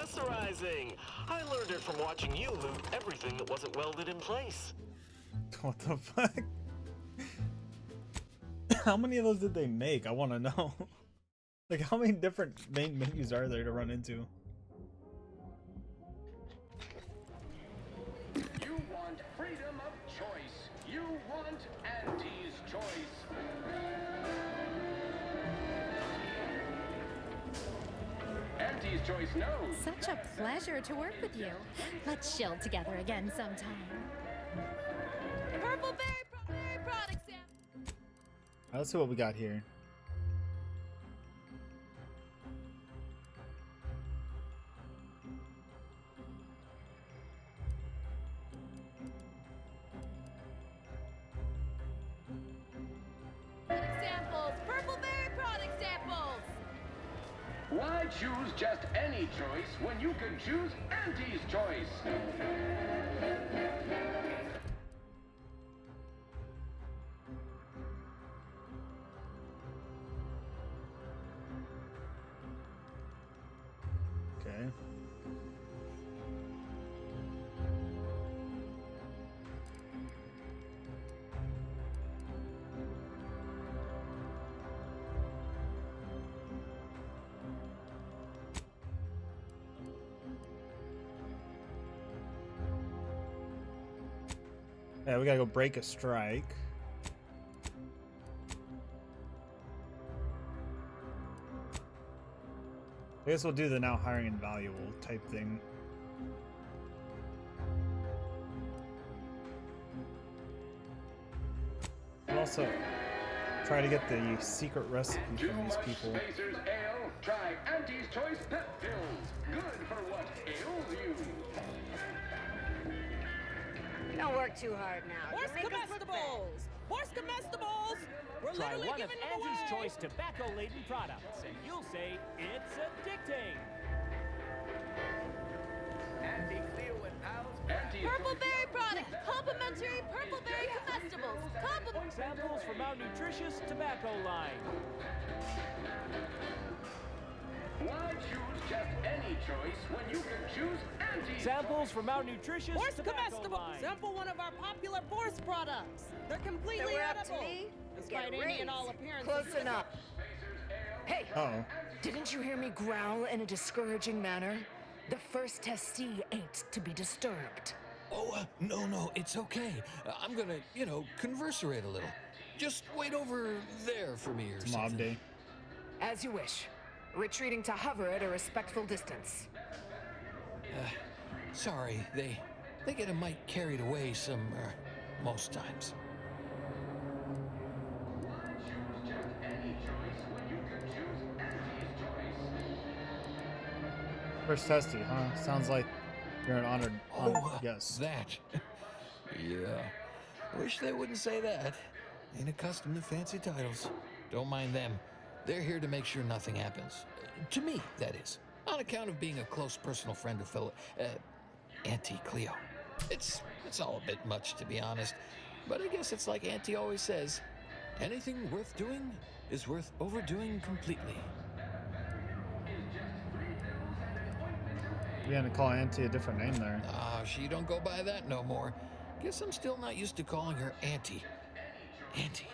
accessorizing. I learned it from watching you loot everything that wasn't welded in place. What the fuck? How many of those did they make? I want to know. Like, how many different main menus are there to run into? You want freedom of choice. You want Auntie's choice. Auntie's choice knows. Such a pleasure to work with you. Let's chill together again sometime. Purple Berry Products. Let's see what we got here. Samples. Purple Berry product samples. Why choose just any choice when you can choose Auntie's choice? Okay. Yeah, we gotta go break a strike. I guess we'll do the now hiring invaluable type thing. We'll also try to get the secret recipe Too from these much people. Spacers Ale? Try Auntie's Choice Pep Pills. Good for what ails you. Don't work too hard now. Horse You make us look bad. comestibles! Horse comestibles! We're Try literally one of giving them Auntie's away! Choice tobacco-laden products, and you'll say it's addicting. Auntie Cleo and pals. Auntie's Purple Choice. Berry product. Complimentary Purple Berry comestibles. Samples from our nutritious tobacco line. Why choose just any choice when you can choose Auntie's Samples from our nutritious Horse tobacco comestibles! line. Sample one of our popular Force products. They're They completely were up to edible. me. Despite Get any raised. and all appearances. Close enough. Hey, Uh-oh. didn't you hear me growl in a discouraging manner? The first testee ain't to be disturbed. Oh, no, it's okay. I'm gonna, converserate a little. Just wait over there for me or It's something. mob day. As you wish. Retreating to hover at a respectful distance. Sorry, they get a mite carried away most times. First testy, huh? Sounds like you're an honored guest. That. Yeah. Wish they wouldn't say that. Ain't accustomed to fancy titles. Don't mind them. They're here to make sure nothing happens. To me, that is. On account of being a close personal friend of Auntie Cleo. It's all a bit much, to be honest. But I guess it's like Auntie always says, anything worth doing is worth overdoing completely. You're gonna call Auntie a different name there. Ah, she don't go by that no more. Guess I'm still not used to calling her Auntie. Auntie.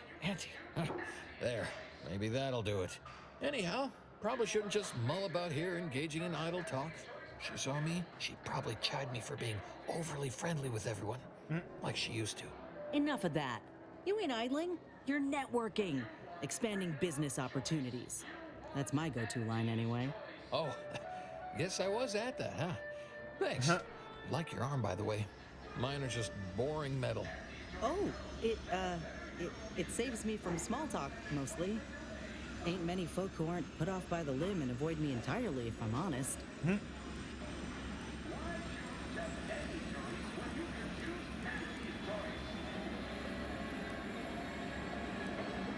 There, maybe that'll do it. Anyhow, probably shouldn't just mull about here engaging in idle talk. If she saw me, she'd probably chide me for being overly friendly with everyone, like she used to. Enough of that. You ain't idling. You're networking, expanding business opportunities. That's my go-to line anyway. Oh, guess I was at that, huh? Thanks. Like your arm, by the way. Mine are just boring metal. Oh, it saves me from small talk, mostly. Ain't many folk who aren't put off by the limb and avoid me entirely, if I'm honest.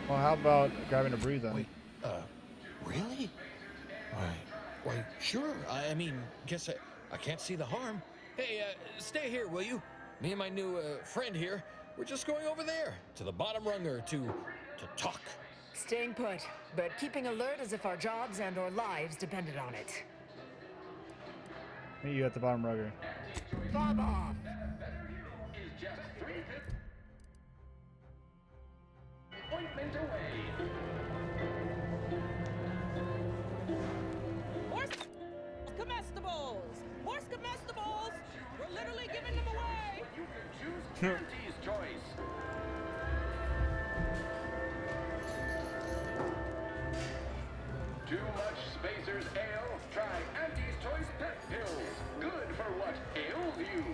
Well, how about grabbing a brew then? Wait, really? Why, sure. I mean, guess I can't see the harm. Hey, stay here, will you? Me and my new friend here, we're just going over there to the bottom runger to talk. Staying put, but keeping alert as if our jobs and our lives depended on it. Meet you at the bottom rugger. Bob off! Is just 3 ointment away. Horse comestibles! Horse comestibles! We're literally giving them away! You can choose Auntie's choice. Too much Spacers Ale? Try Auntie's Choice Pet Pills. Good for what ails you.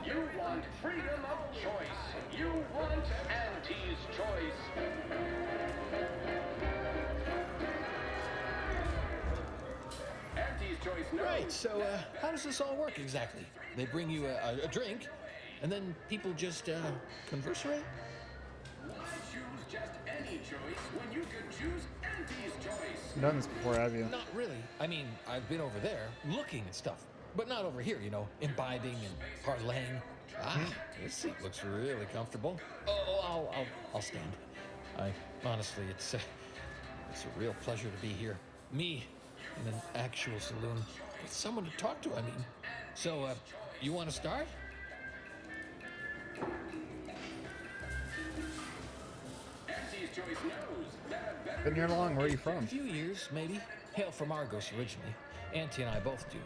You want freedom of choice. You want Auntie's Choice. Auntie's Choice knows. Right, so how does this all work exactly? They bring you a drink, and then people just conversate? Why choose just any choice when you can choose Auntie's Choice? I've done this before, have you? Not really. I mean, I've been over there looking at stuff, but not over here, you know, imbibing and parlaying. This seat looks really comfortable. I'll stand. Honestly, it's a real pleasure to be here. Me in an actual saloon with someone to talk to. I mean, so you want to start? Auntie's Choice knows that a better Been here long. Where are you from? A few years, maybe. Hail from Argos originally. Auntie and I both do.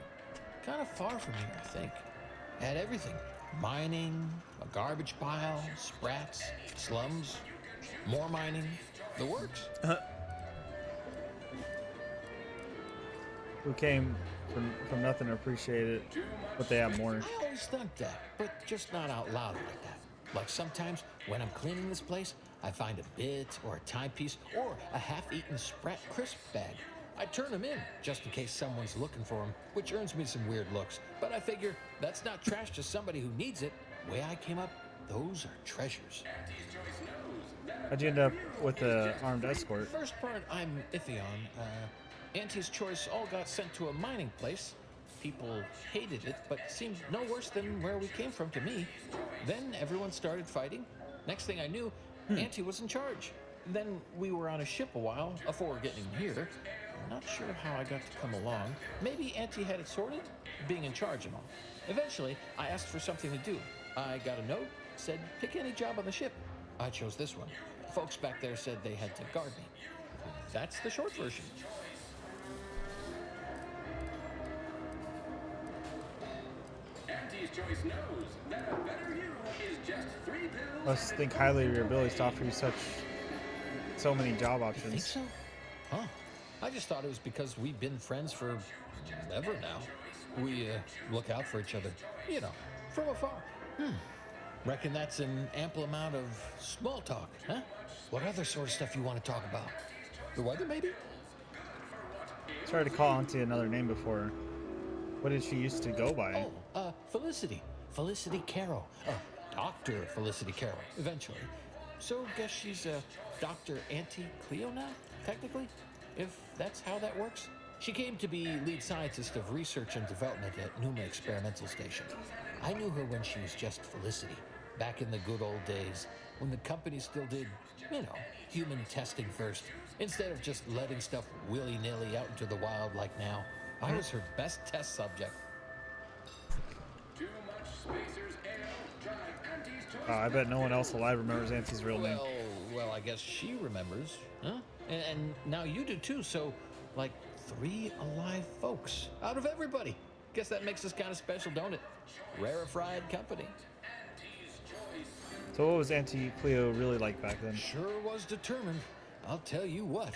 Kind of far from here, I think. Had everything. Mining, a garbage pile, sprats, slums, more mining, the works. Who came from nothing to appreciate it, but they have more. I always thought that, but just not out loud like that. Like sometimes when I'm cleaning this place, I find a bit or a timepiece or a half-eaten Sprat crisp bag. I turn them in just in case someone's looking for them, which earns me some weird looks. But I figure that's not trash to somebody who needs it. Way I came up, those are treasures. How'd you end up with the armed escort? First part I'm iffy on. Auntie's Choice all got sent to a mining place. People hated it, but seemed no worse than where we came from to me. Then everyone started fighting. Next thing I knew, Auntie was in charge. Then we were on a ship a while before getting here. Not sure how I got to come along. Maybe Auntie had it sorted, being in charge and all. Eventually, I asked for something to do. I got a note, said pick any job on the ship. I chose this one. Folks back there said they had to guard me. That's the short version. Auntie's Choice knows that a better you is just 3 pills. Must think highly of your abilities to offer you so many job You think options. so? Huh. I just thought it was because we've been friends for ever now. We look out for each other, you know, from afar. Reckon that's an ample amount of small talk, huh? What other sort of stuff you want to talk about? The weather, maybe? Tried to call Auntie another name before. What did she used to go by? Oh, Felicity. Felicity Carroll. Dr. Felicity Carroll, eventually. So guess she's Dr. Auntie Cleo now, technically? If that's how that works? She came to be lead scientist of research and development at Numa Experimental Station. I knew her when she was just Felicity, back in the good old days, when the company still did, you know, human testing first, instead of just letting stuff willy-nilly out into the wild like now. I was her best test subject. Too much Spacers Ale? Try Auntie's Choice. I bet no one else alive remembers Auntie's real name. Well, I guess she remembers, huh? And now you do too, so, like, 3 alive folks out of everybody. Guess that makes us kind of special, don't it? Rarefied company. So what was Auntie Cleo really like back then? Sure was determined. I'll tell you what.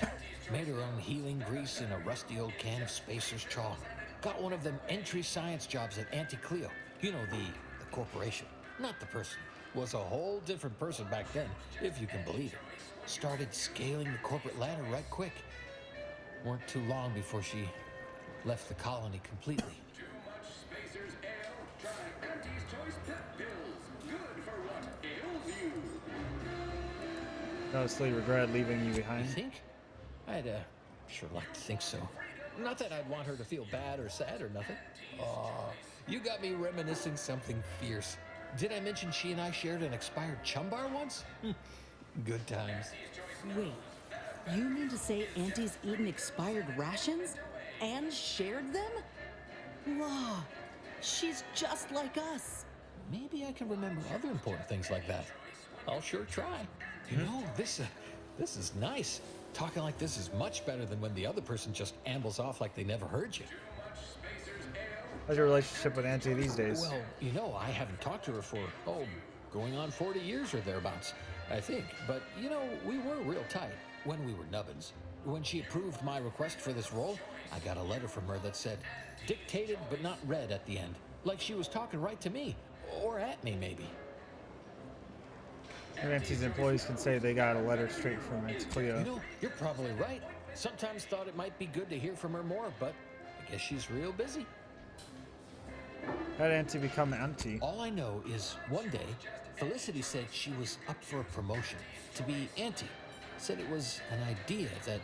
Made her own healing grease in a rusty old can of Spacer's Chaw. Got one of them entry science jobs at Auntie Cleo. You know, the corporation, not the person. Was a whole different person back then, if you can believe it. Started scaling the corporate ladder right quick. Weren't too long before she left the colony completely. Too much Spacers Ale? Try Auntie's Choice Pet Pills. Good for what ails you. Honestly, regret leaving you You behind. think? I'd sure like to think so. Not that I'd want her to feel bad or sad or nothing. Aw, you got me reminiscing something fierce. Did I mention she and I shared an expired chum bar once? Good times. Wait, You mean to say Auntie's eaten expired rations and shared them? Wow, she's just like us. Maybe I can remember other important things like that. I'll sure try. You know, this is nice. Talking like this is much better than when the other person just ambles off like they never heard you. How's your relationship with Auntie these days? Well, you know, I haven't talked to her for, going on 40 years or thereabouts, I think. But, you know, we were real tight when we were nubbins. When she approved my request for this role, I got a letter from her that said, dictated but not read at the end. Like she was talking right to me. Or at me, maybe. Maybe Auntie's employees can say they got a letter straight from Auntie Cleo. You know, you're probably right. Sometimes thought it might be good to hear from her more, but I guess she's real busy. How did Auntie become Auntie? All I know is one day, Felicity said she was up for a promotion to be Auntie. Said it was an idea that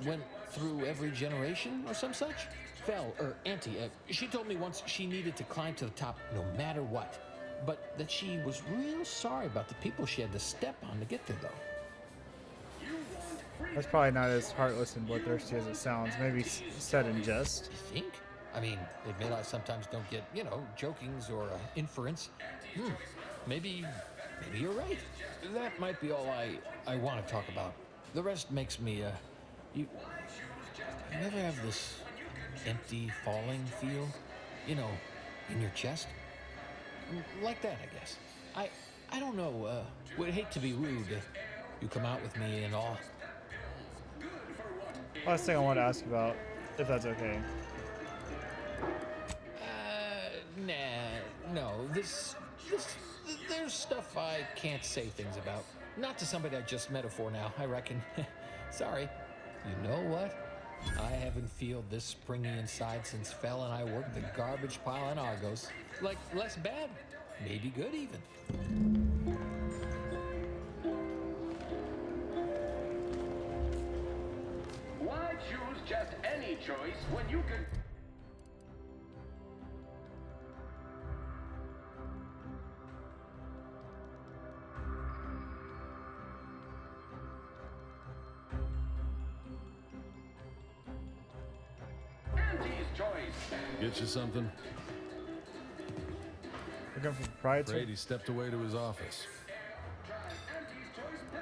went through every generation or some such. Auntie, she told me once she needed to climb to the top no matter what. But that she was real sorry about the people she had to step on to get there, though. That's probably not as heartless and bloodthirsty as it sounds. Maybe said in jest. You think? I mean, admit I sometimes don't get, jokings or inference. Maybe you're right. That might be all I want to talk about. The rest makes me, you never have this empty falling feel? In your chest? Like that, I guess. I don't know, would hate to be rude. You come out with me and all. Last thing I want to ask about, if that's okay. No, this, there's stuff I can't say things about. Not to somebody I just met her for now, I reckon. Sorry. You know what? I haven't felt this springy inside since Fel and I worked the garbage pile in Argos. Like, less bad. Maybe good, even. Why choose just any choice when you can... Auntie's choice. Get you something? Looking for proprietary? Brady stepped away to his office.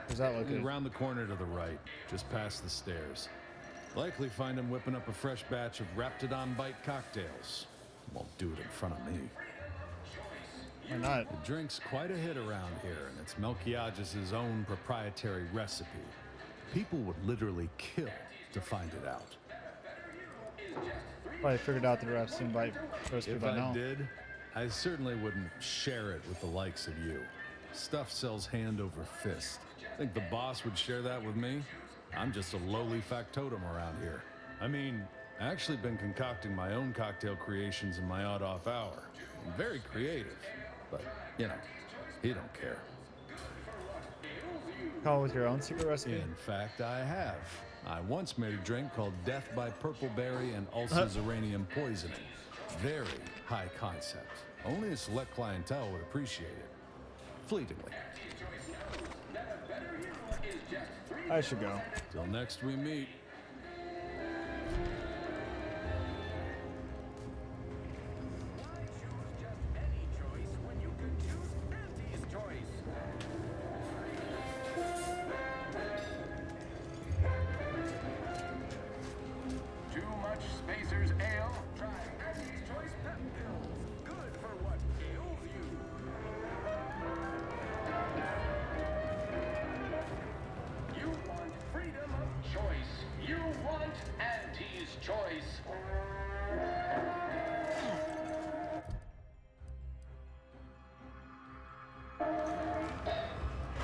Where's that located? Around the corner to the right, just past the stairs. Likely find him whipping up a fresh batch of Raptidon Bite cocktails. Won't do it in front of me. Why not? The drink's quite a hit around here, and it's Melquiades' own proprietary recipe. People would literally kill to find it out. Probably figured out the Raptidon Bite recipe If by I now. did, I certainly wouldn't share it with the likes of you. Stuff sells hand over fist. Think the boss would share that with me? I'm just a lowly factotum around here. I mean, I actually been concocting my own cocktail creations in my odd-off hour. I'm very creative, but, he don't care. Come up with your own secret recipe? In fact, I have. I once made a drink called Death by Purple Berry and Ulcizuranium Poisoning. Very high concept. Only a select clientele would appreciate it. Fleetingly. I should go. Till next we meet. Any choice when you can choose Auntie's choice. Too much Spacer's Ale? Try Auntie's Choice Pep Pills. Good for what ails you. You want freedom of choice. You want Auntie's Choice.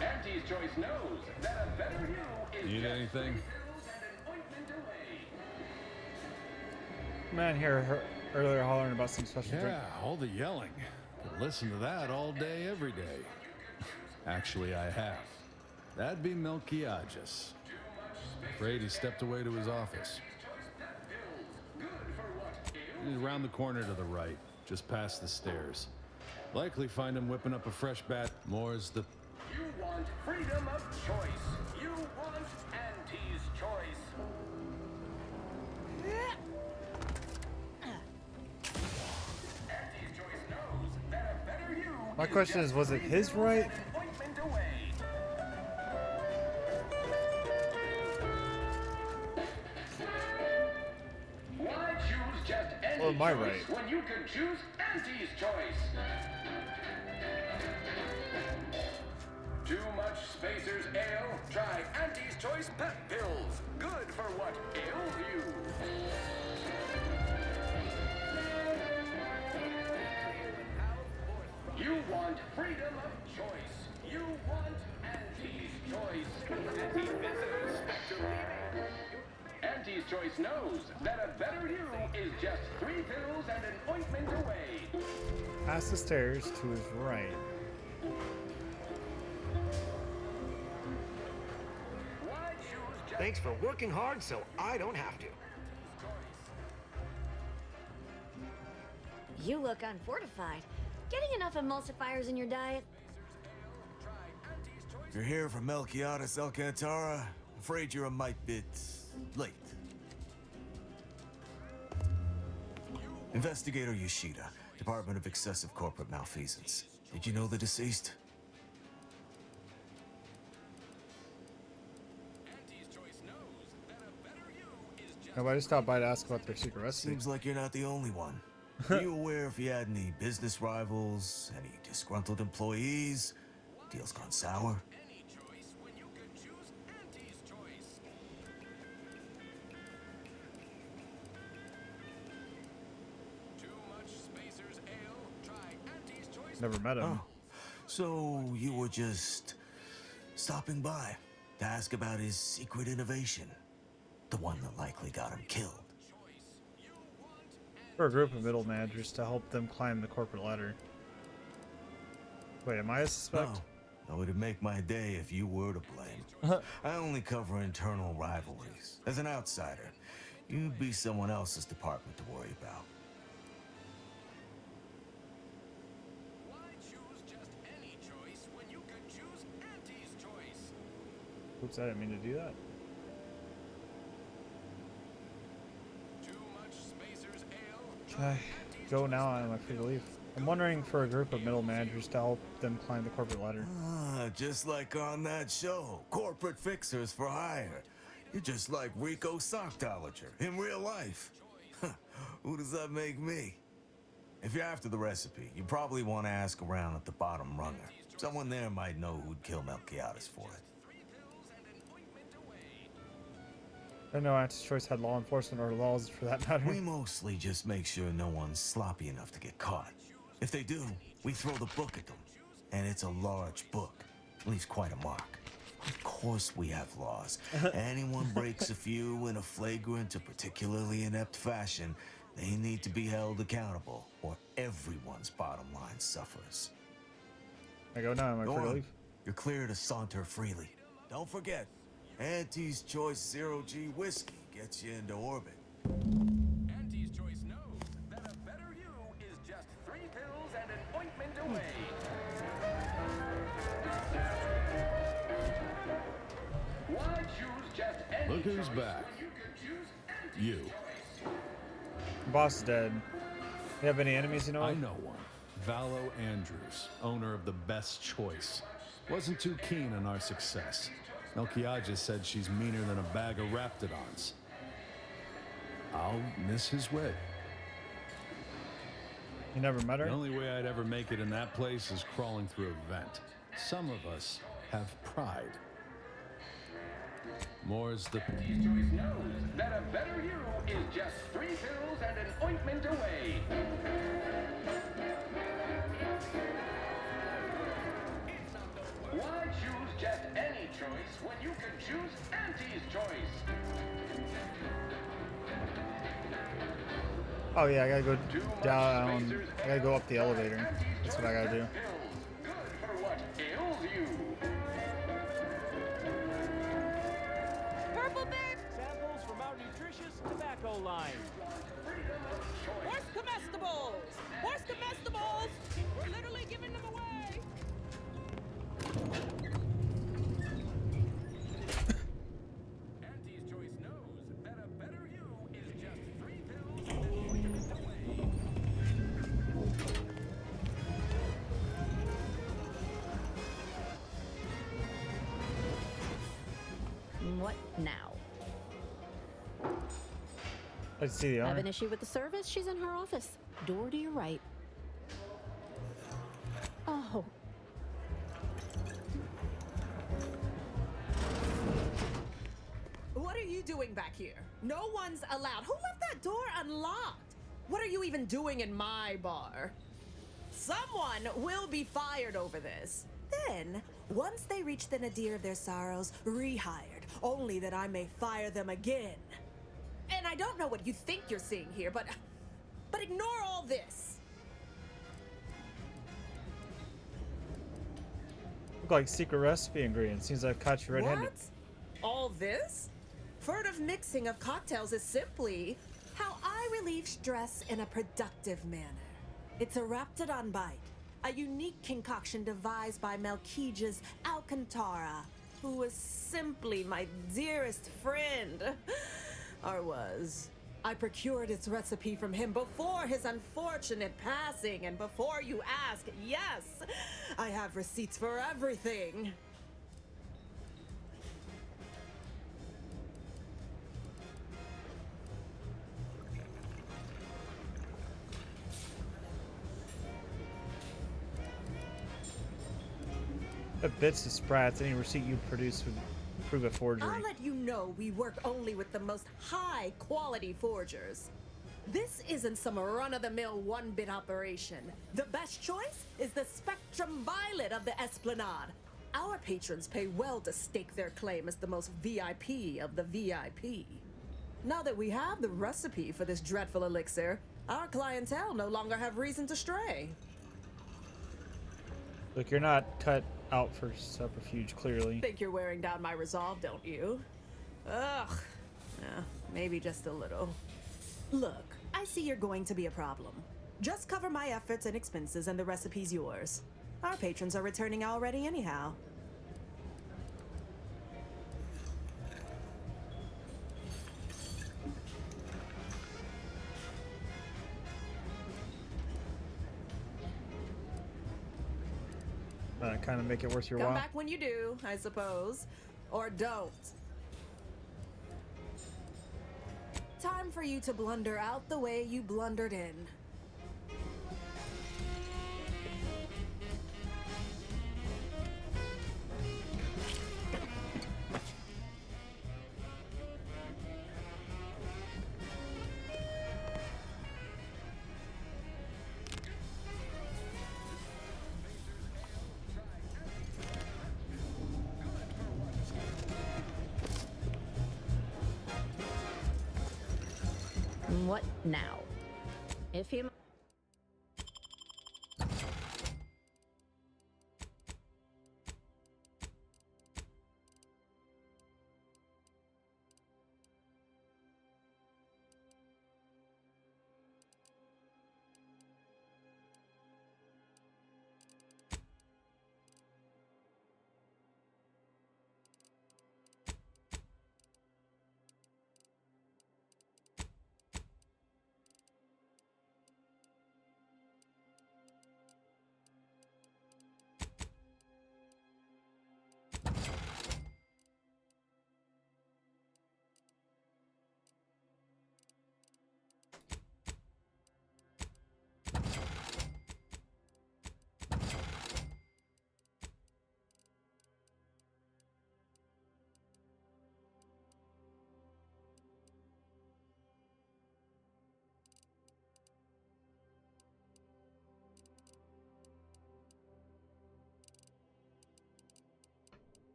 Auntie's Choice knows that a better you is Need just anything? pills and an ointment away. Man here earlier hollering about some special drink. Yeah, all the yelling. Could listen to that all day, every day. Actually, I have. That'd be Melquiades. Afraid he stepped away to his office. He's around the corner to the right, just past the stairs. Likely find him whipping up a fresh bat. More's the... You want freedom of choice. You want Auntie's choice. Auntie's choice knows that a better you My question is, was it his right? ointment away. Why choose just any Or my choice right? when you can choose Auntie's choice? Too much Spacers Ale? Try Auntie's Choice Pet Pills. Good for what ails you. You want freedom of choice. You want Auntie's choice. Auntie's choice knows that a better you is just 3 pills and an ointment away. Past the stairs to his right. Why choose just Thanks for working hard so I don't have to. You look unfortified. Getting enough emulsifiers in your diet? If you're here from Melquiades Alcantara, I'm afraid you're a mite bit late. Investigator Yoshida, Department of Excessive Corporate Malfeasance. Did you know the deceased? Nobody stopped by to ask about their secret recipe. Seems like you're not the only one. Are you aware if you had any business rivals, any disgruntled employees? Deals gone sour? Never met him. Oh, so you were just stopping by to ask about his secret innovation, the one that likely got him killed. For a group of middle managers to help them climb the corporate ladder. Wait, am I a suspect? Oh, it would make my day if you were to blame. I only cover internal rivalries. As an outsider, you'd be someone else's department to worry about. Oops, I didn't mean to do that. Can I go now? Am I free to leave? I'm wondering for a group of middle managers to help them climb the corporate ladder. Ah, just like on that show, Corporate Fixers for Hire. You're just like Rico Sockdolager in real life. Who does that make me? If you're after the recipe, you probably want to ask around at the bottom runner. Someone there might know who'd kill Melquiades for it. I know Auntie's Choice had law enforcement or laws for that matter. We mostly just make sure no one's sloppy enough to get caught. If they do, we throw the book at them. And it's a large book. Leaves quite a mark. Of course we have laws. Anyone breaks a few in a flagrant or particularly inept fashion, they need to be held accountable, or everyone's bottom line suffers. I go now, am I free to leave? You're clear to saunter freely. Don't forget, Auntie's Choice Zero-G whiskey gets you into orbit. Auntie's choice knows that a better you is just 3 pills and an ointment away. Why choose just any Look who's choice back. when you can choose Auntie's You. choice? Boss is dead. You have any enemies you know I of? know one. Valo Andrews, owner of the Best Choice. Wasn't too keen on our success. Melquiades said she's meaner than a bag of Raptidons. I'll miss his wit. You never met her? The only way I'd ever make it in that place is crawling through a vent. Some of us have pride. More's the... Auntie's choice knows that a better you is just 3 pills and an ointment away. Why choose just any choice when you can choose Auntie's choice? Oh yeah, I gotta go down. I gotta go up the elevator. That's what I gotta do. Good for what ails you. Purple Bit! Samples from our nutritious tobacco line. Horse comestibles! Horse comestibles! We're literally giving them away! now? Let's see the Have owner. an issue with the service? She's in her office. Door to your right. Oh. What are you doing back here? No one's allowed. Who left that door unlocked? What are you even doing in my bar? Someone will be fired over this. Then, once they reach the nadir of their sorrows, rehired, only that I may fire them again. And I don't know what you think you're seeing here, but ignore all this. Look like secret recipe ingredients. Seems I've caught you red-handed. What? All this? Furtive mixing of cocktails is simply how I relieve stress in a productive manner. It's a Raptidon bite, a unique concoction devised by Melquiades Alcantara, who was simply my dearest friend. Or was. I procured its recipe from him before his unfortunate passing, and before you ask, yes, I have receipts for everything. But bits of sprats, any receipt you produce would prove a forgery. I'll let you know we work only with the most high-quality forgers. This isn't some run-of-the-mill one-bit operation. The best choice is the Spectrum Violet of the Esplanade. Our patrons pay well to stake their claim as the most VIP of the VIP. Now that we have the recipe for this dreadful elixir, our clientele no longer have reason to stray. Look, you're not cut out for subterfuge, clearly. Think you're wearing down my resolve, don't you? Ugh. Yeah, maybe just a little. Look, I see you're going to be a problem. Just cover my efforts and expenses and the recipe's yours. Our patrons are returning already anyhow. Kind of make it worth your Come while. back when you do, I suppose. Or don't. Time for you to blunder out the way you blundered in. What now? If you...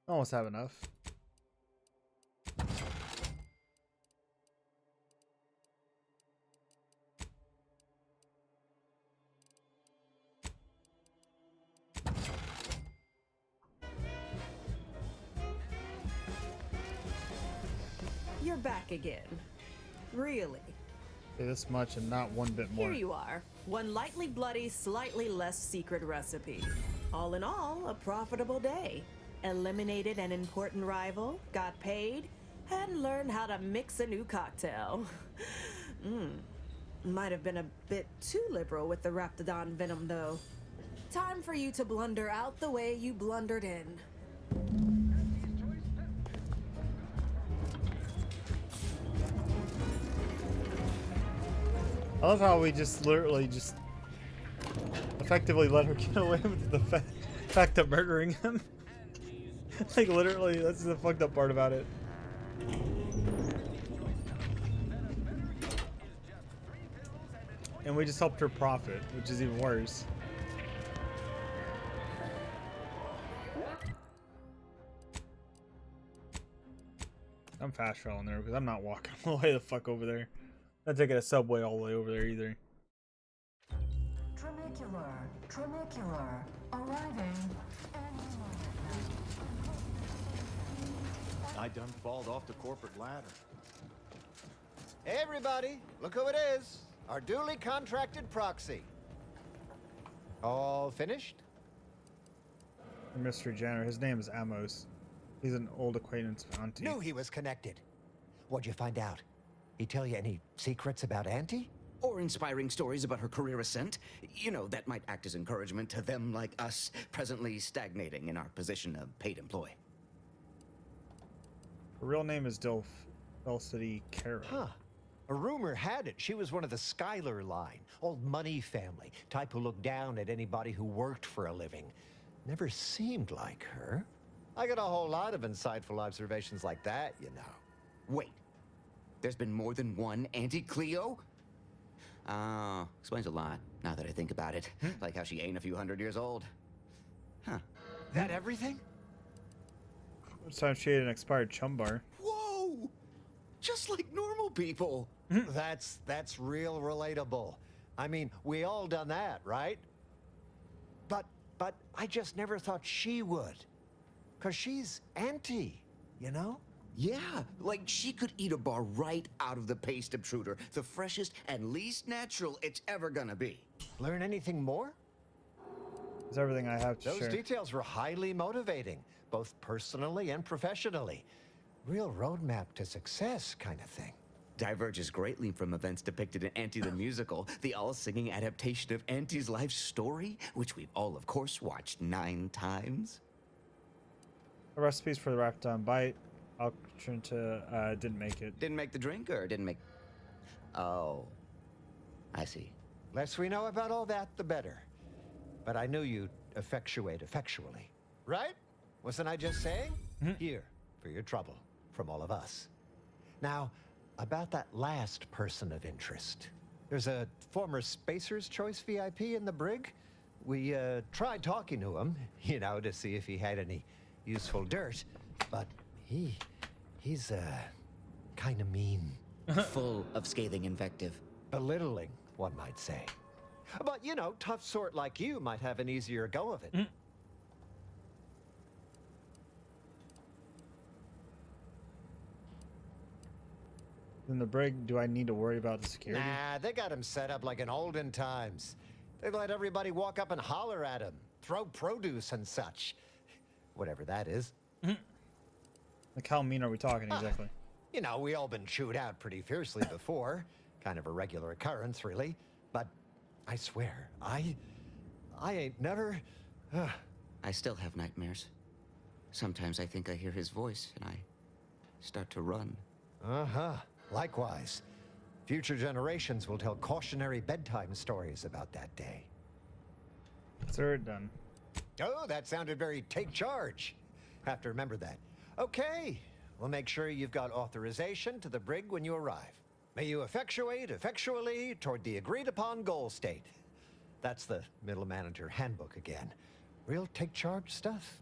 Almost have enough. You're back again. Really? Say this much and not one bit more. Here you are. One lightly bloody, slightly less secret recipe. All in all, a profitable day. Eliminated an important rival, got paid, and learned how to mix a new cocktail. Might have been a bit too liberal with the Raptidon venom, though. Time for you to blunder out the way you blundered in. I love how we just literally just effectively let her get away with the fact of murdering him. Like, literally, that's the fucked up part about it. And we just helped her profit, which is even worse. I'm fast traveling there because I'm not walking all the way the fuck over there. I'm not taking a subway all the way over there either. Tramicular, arriving. I done falled off the corporate ladder. Hey everybody, look who it is. Our duly contracted proxy. All finished? Mr. Jenner, his name is Amos. He's an old acquaintance of Auntie. Knew he was connected. What'd you find out? He tell you any secrets about Auntie? Or inspiring stories about her career ascent? You know, that might act as encouragement to them like us, presently stagnating in our position of paid employee. Her real name is Felicity Carroll. Huh. A rumor had it she was one of the Schuyler line, old money family, type who looked down at anybody who worked for a living. Never seemed like her. I got a whole lot of insightful observations like that, you know. Wait, there's been more than one Auntie Cleo? Explains a lot, now that I think about it. Like how she ain't a few hundred years old. Huh. That everything? It's time she ate an expired chum bar. Whoa! Just like normal people. That's real relatable. I mean, we all done that, right? But I just never thought she would. 'Cause she's Auntie, you know? Yeah, like she could eat a bar right out of the paste obtruder, the freshest and least natural it's ever gonna be. Learn anything more? It's everything I have to Those share. details were highly motivating, both personally and professionally. Real roadmap to success kind of thing. Diverges greatly from events depicted in Auntie the Musical, the all-singing adaptation of Auntie's life story, which we've all, of course, watched 9 times. The recipes for the Raptidon Bite. Auction to didn't make it. Didn't make the drink, or didn't make... Oh, I see. Less we know about all that, the better. But I knew you'd effectuate effectually. Right? Wasn't I just saying? Here, for your trouble, from all of us. Now, about that last person of interest. There's a former Spacer's Choice VIP in the brig. We tried talking to him, you know, to see if he had any useful dirt, but he's kind of mean. Full of scathing invective. Belittling, one might say. But, you know, tough sort like you might have an easier go of it. In the brig, do I need to worry about the security? Nah, they got him set up like in olden times. They let everybody walk up and holler at him, throw produce and such. Whatever that is. Like, how mean are we talking exactly? You know, we all been chewed out pretty fiercely before. Kind of a regular occurrence, really. But I swear, I ain't never... I still have nightmares. Sometimes I think I hear his voice, and I start to run. Uh-huh. Likewise. Future generations will tell cautionary bedtime stories about that day. Third done. Oh, that sounded very take charge. Have to remember that. Okay, we'll make sure you've got authorization to the brig when you arrive. May you effectuate effectually toward the agreed upon goal state. That's the middle manager handbook again. Real take charge stuff.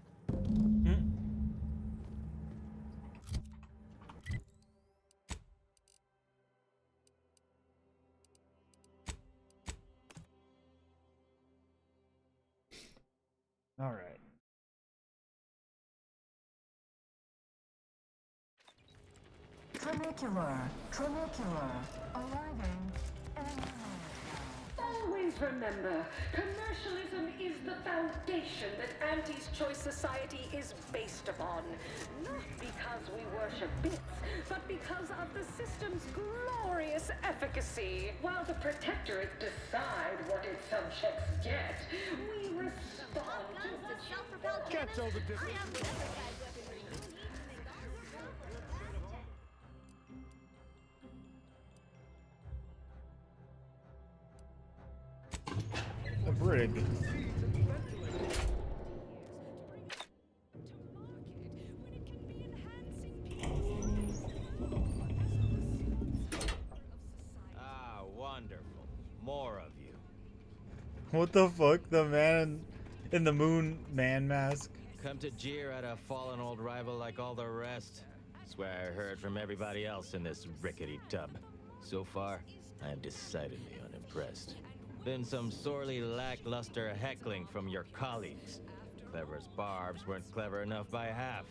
All right. Tramicular, arriving. remember, commercialism is the foundation that Auntie's Choice Society is based upon. Not because we worship bits, but because of the system's glorious efficacy. While the Protectorate decide what its subjects get, we respond to the Can't tell the difference. A brig. Ah, wonderful. More of you. What the fuck? The man in the moon man mask. Come to jeer at a fallen old rival like all the rest. Swear I heard from everybody else in this rickety tub. So far, I am decidedly unimpressed. Been some sorely lackluster heckling from your colleagues. Clever as barbs weren't clever enough by half.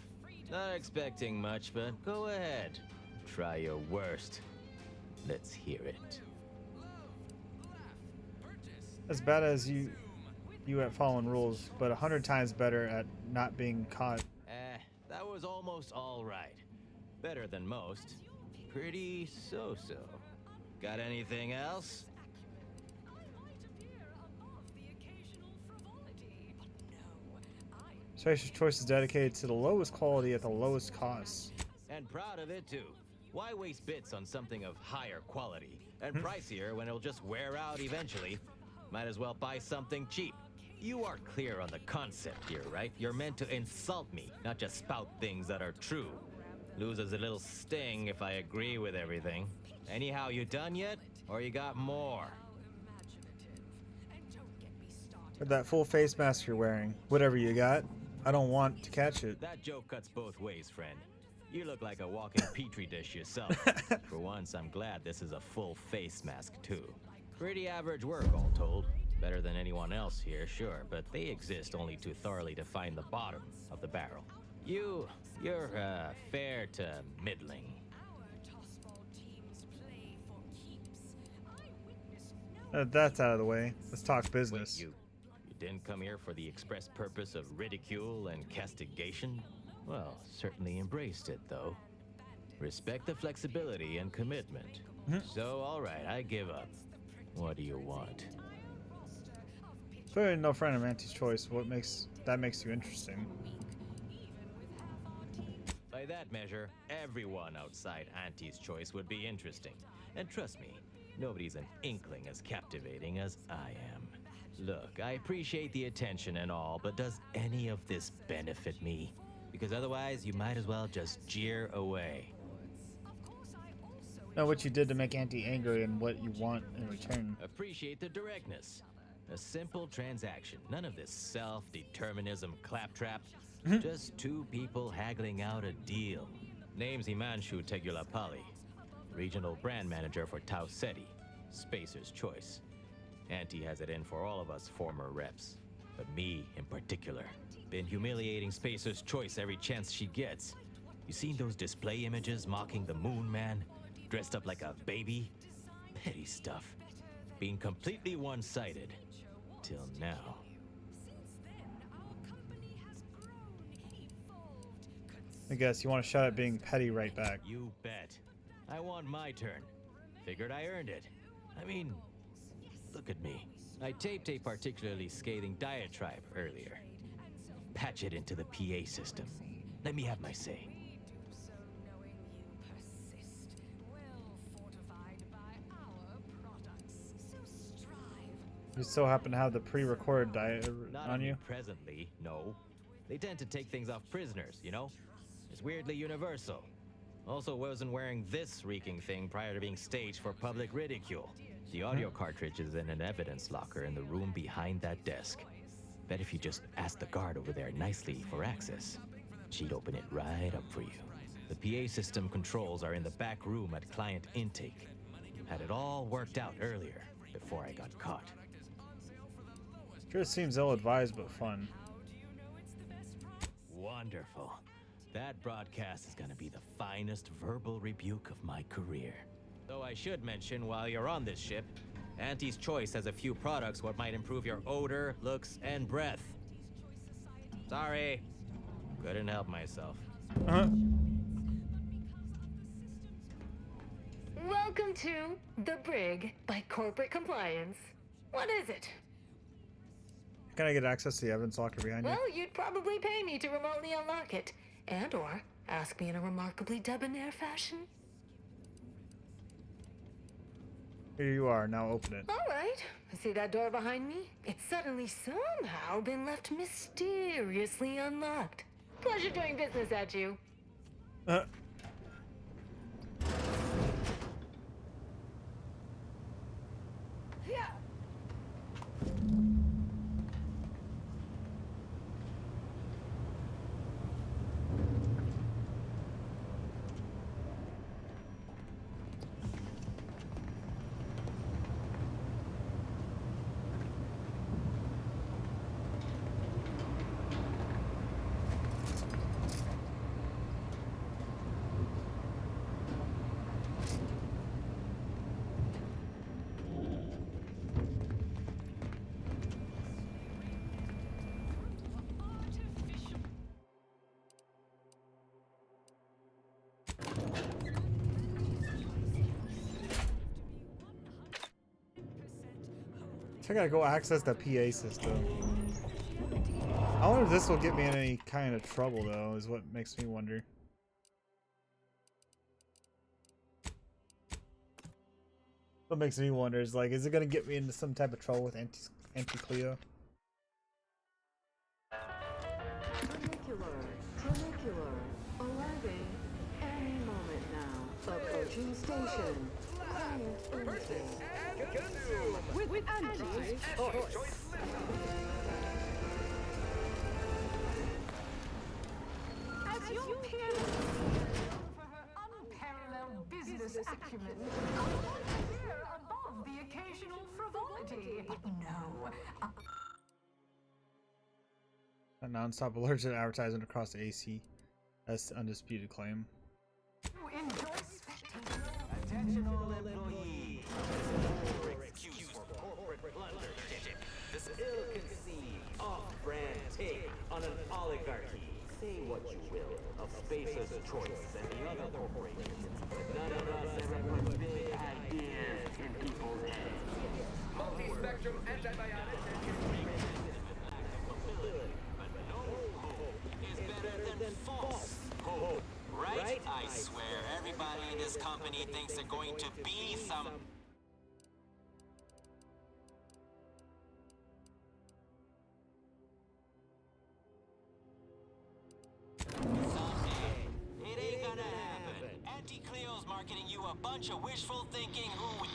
Not expecting much, but go ahead. Try your worst. Let's hear it. As bad as you at following rules, but 100 times better at not being caught. That was almost all right. Better than most. Pretty so-so. Got anything else? Spacer's Choice is dedicated to the lowest quality at the lowest cost. And proud of it too. Why waste bits on something of higher quality and pricier when it'll just wear out eventually? Might as well buy something cheap. You are clear on the concept here, right? You're meant to insult me, not just spout things that are true. Loses a little sting if I agree with everything. Anyhow, you done yet? Or you got more? That full face mask you're wearing. Whatever you got. I don't want to catch it. That joke cuts both ways, friend. You look like a walking petri dish yourself. For once, I'm glad this is a full face mask, too. Pretty average work, all told. Better than anyone else here, sure, but they exist only to thoroughly define the bottom of the barrel. You're fair to middling. That's out of the way. Let's talk business. Wait, you didn't come here for the express purpose of ridicule and castigation? Well, certainly embraced it, though. Respect the flexibility and commitment. So, all right, I give up. What do you want? Clearly no friend of Auntie's Choice. What makes you interesting? By that measure, everyone outside Auntie's Choice would be interesting. And trust me, nobody's an inkling as captivating as I am. Look, I appreciate the attention and all, but does any of this benefit me? Because otherwise, you might as well just jeer away. Know what you did to make Auntie angry and what you want in return. Appreciate the directness. A simple transaction. None of this self-determinism claptrap. Just two people haggling out a deal. Name's Himanshu Tegulapalli, regional brand manager for Tau Ceti, Spacer's Choice. Auntie has it in for all of us former reps, but me in particular. Been humiliating Spacer's Choice every chance she gets. You seen those display images mocking the Moon Man? Dressed up like a baby? Petty stuff. Being completely one-sided. Till now. I guess you want to shot at being petty right back. You bet. I want my turn. Figured I earned it. I mean, look at me. I taped a particularly scathing diatribe earlier. Patch it into the PA system. Let me have my say. You still happen to have the pre-recorded diet Not on you? Presently, no. They tend to take things off prisoners, you know? It's weirdly universal. Also wasn't wearing this reeking thing prior to being staged for public ridicule. The audio cartridge is in an evidence locker in the room behind that desk. Bet if you just ask the guard over there nicely for access, she'd open it right up for you. The PA system controls are in the back room at client intake. Had it all worked out earlier, before I got caught. Sure seems ill-advised but fun. Wonderful. That broadcast is gonna be the finest verbal rebuke of my career. Though I should mention while you're on this ship, Auntie's Choice has a few products what might improve your odor, looks, and breath. Sorry. Couldn't help myself. Welcome to The Brig by Corporate Compliance. What is it? Can I get access to the evidence locker behind you? Well, you'd probably pay me to remotely unlock it. And or ask me in a remarkably debonair fashion. Here you are. Now open it. All right. See that door behind me? It's suddenly somehow been left mysteriously unlocked. Pleasure doing business at you. Yeah. So I gotta go access the PA system. I wonder if this will get me in any kind of trouble, though, is what makes me wonder. What makes me wonder is, like, is it gonna get me into some type of trouble with Auntie Cleo? Trinicular, arriving any moment now. Approaching station. Client intake. With Auntie's Choice. As your peer for her unparalleled business acumen, here above the occasional frivolity. But no. A non-stop allergic advertisement across the AC. That's the undisputed claim. Enjoy spectating. Attention all employees. Excuse for corporate bloodshed. This ill-conceived, off-brand take on an oligarchy. Say what you will of Spacer's Choice and the other corporations. None of us ever put big ideas in people's heads. Multi-spectrum antibiotics But no hope is better than false hope, right? I swear, everybody in this company thinks they're going to be some... Someday, it ain't gonna happen. Auntie Cleo's marketing you a bunch of wishful thinking who...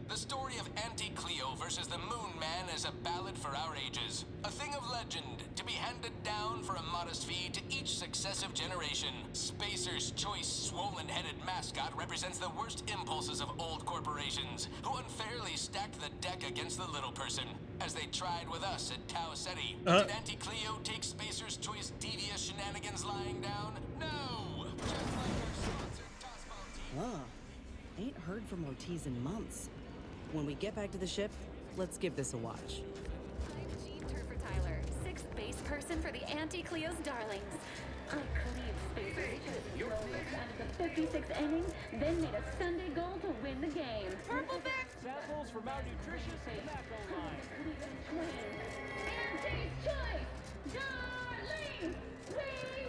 The story of Auntie Cleo versus the Moon Man is a ballad for our ages. A thing of legend, to be handed down for a modest fee to each successive generation. Spacer's Choice swollen-headed mascot represents the worst impulses of old corporations, who unfairly stacked the deck against the little person, as they tried with us at Tau Ceti. Did Auntie Cleo take Spacer's Choice devious shenanigans lying down? No! Just like our sponsor, Huh. Ain't heard from Ortiz in months. When we get back to the ship, let's give this a watch. I'm Jean Turfer Tyler, 6th base person for the Auntie Cleo's Darlings. I cleaved Spacer's Choice out of the 56th inning, then made a Sunday goal to win the game. Purple Vic! Samples from our nutritious tobacco line. Auntie's Choice! Darlings!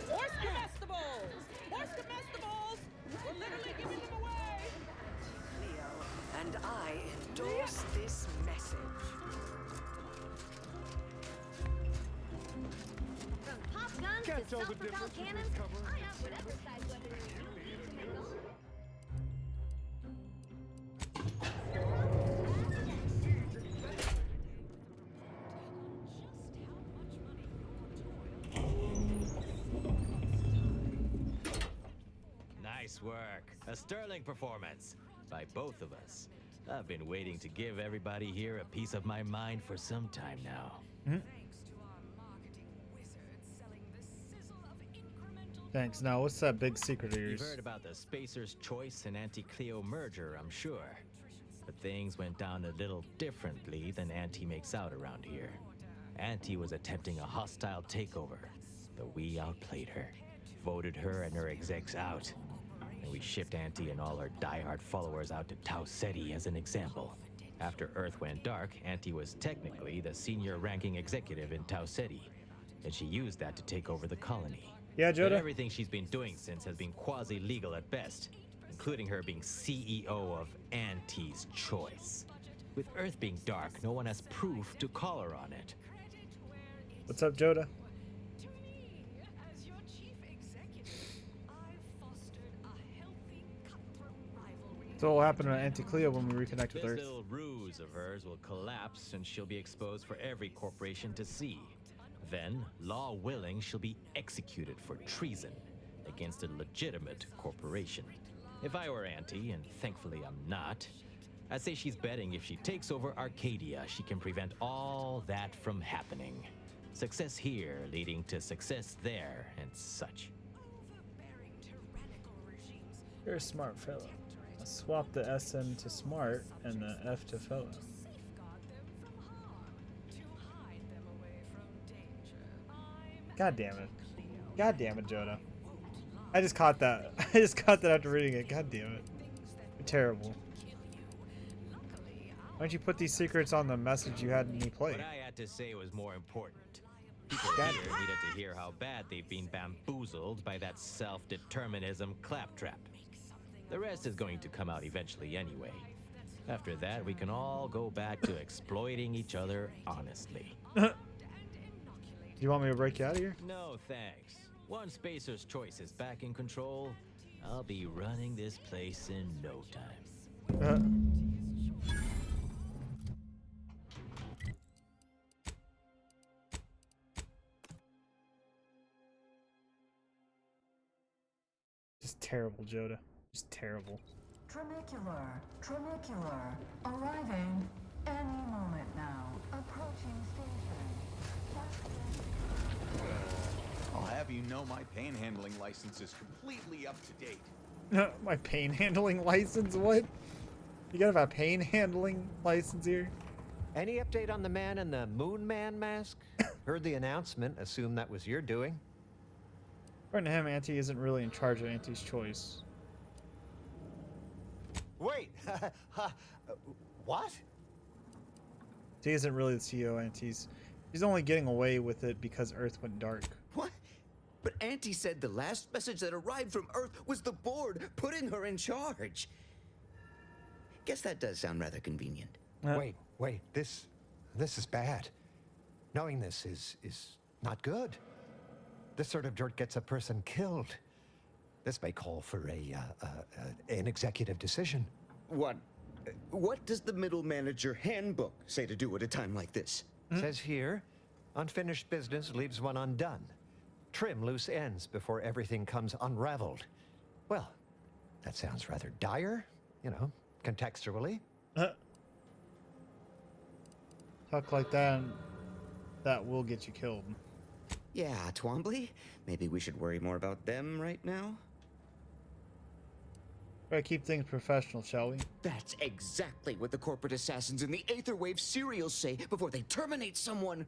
Where's comestibles? Where's comestibles? We're literally giving them away. Cleo, and I endorse this message. From pop guns Can't to tell the self-propelled difference in cannons, this cover. I have whatever size weapon you need to make them. Nice work. A sterling performance by both of us. I've been waiting to give everybody here a piece of my mind for some time now. Thanks. Now, what's that big secret of yours? You've heard about the Spacer's Choice and Auntie Cleo merger, I'm sure. But things went down a little differently than Auntie makes out around here. Auntie was attempting a hostile takeover, but we outplayed her, voted her and her execs out. And we shipped Auntie and all her diehard followers out to Tau Ceti as an example. After Earth went dark, Auntie was technically the senior ranking executive in Tau Ceti, and she used that to take over the colony. Yeah, But Joda? everything she's been doing since has been quasi-legal at best, including her being CEO of Auntie's Choice. With Earth being dark, no one has proof to call her on it. What's up, Joda? So what will happen to Auntie Cleo when we reconnect with This Earth? little ruse of hers will collapse and she'll be exposed for every corporation to see. Then, law willing, she'll be executed for treason against a legitimate corporation. If I were Auntie, and thankfully I'm not, I'd say she's betting if she takes over Arcadia, she can prevent all that from happening. Success here leading to success there and such. You're a smart fellow. I'll swap the SM to smart and the F to fellow. God damn it. God damn it, Joda. I just caught that. I just caught that after reading it. God damn it. You're terrible. Why don't you put these secrets on the message you had me play? What I had to say was more important. People here needed to hear how bad they've been bamboozled by that self-determinism claptrap. The rest is going to come out eventually anyway. After that, we can all go back to exploiting each other honestly. You want me to break you out of here? No thanks. Once Spacer's Choice is back in control, I'll be running this place in no time. Just terrible, Joda. Just terrible. Tramicular, arriving any moment now. Approaching station. I'll have you know my panhandling license is completely up to date. My pain handling license? What? You gotta have a pain handling license here? Any update on the man in the Moon Man mask? Heard the announcement. Assume that was your doing. According to him, Auntie isn't really in charge of Auntie's Choice. Wait! What? She isn't really the CEO, Auntie's. She's only getting away with it because Earth went dark. What? But Auntie said the last message that arrived from Earth was the board putting her in charge. Guess that does sound rather convenient. Wait. This is bad. Knowing this is not good. This sort of dirt gets a person killed. This may call for an executive decision. What does the middle manager handbook say to do at a time like this? Says here, unfinished business leaves one undone. Trim loose ends before everything comes unraveled. Well, that sounds rather dire, contextually. Talk like that and that will get you killed. Yeah, Twombly. Maybe we should worry more about them right now? Try to keep things professional, shall we? That's exactly what the corporate assassins in the Aetherwave serials say before they terminate someone.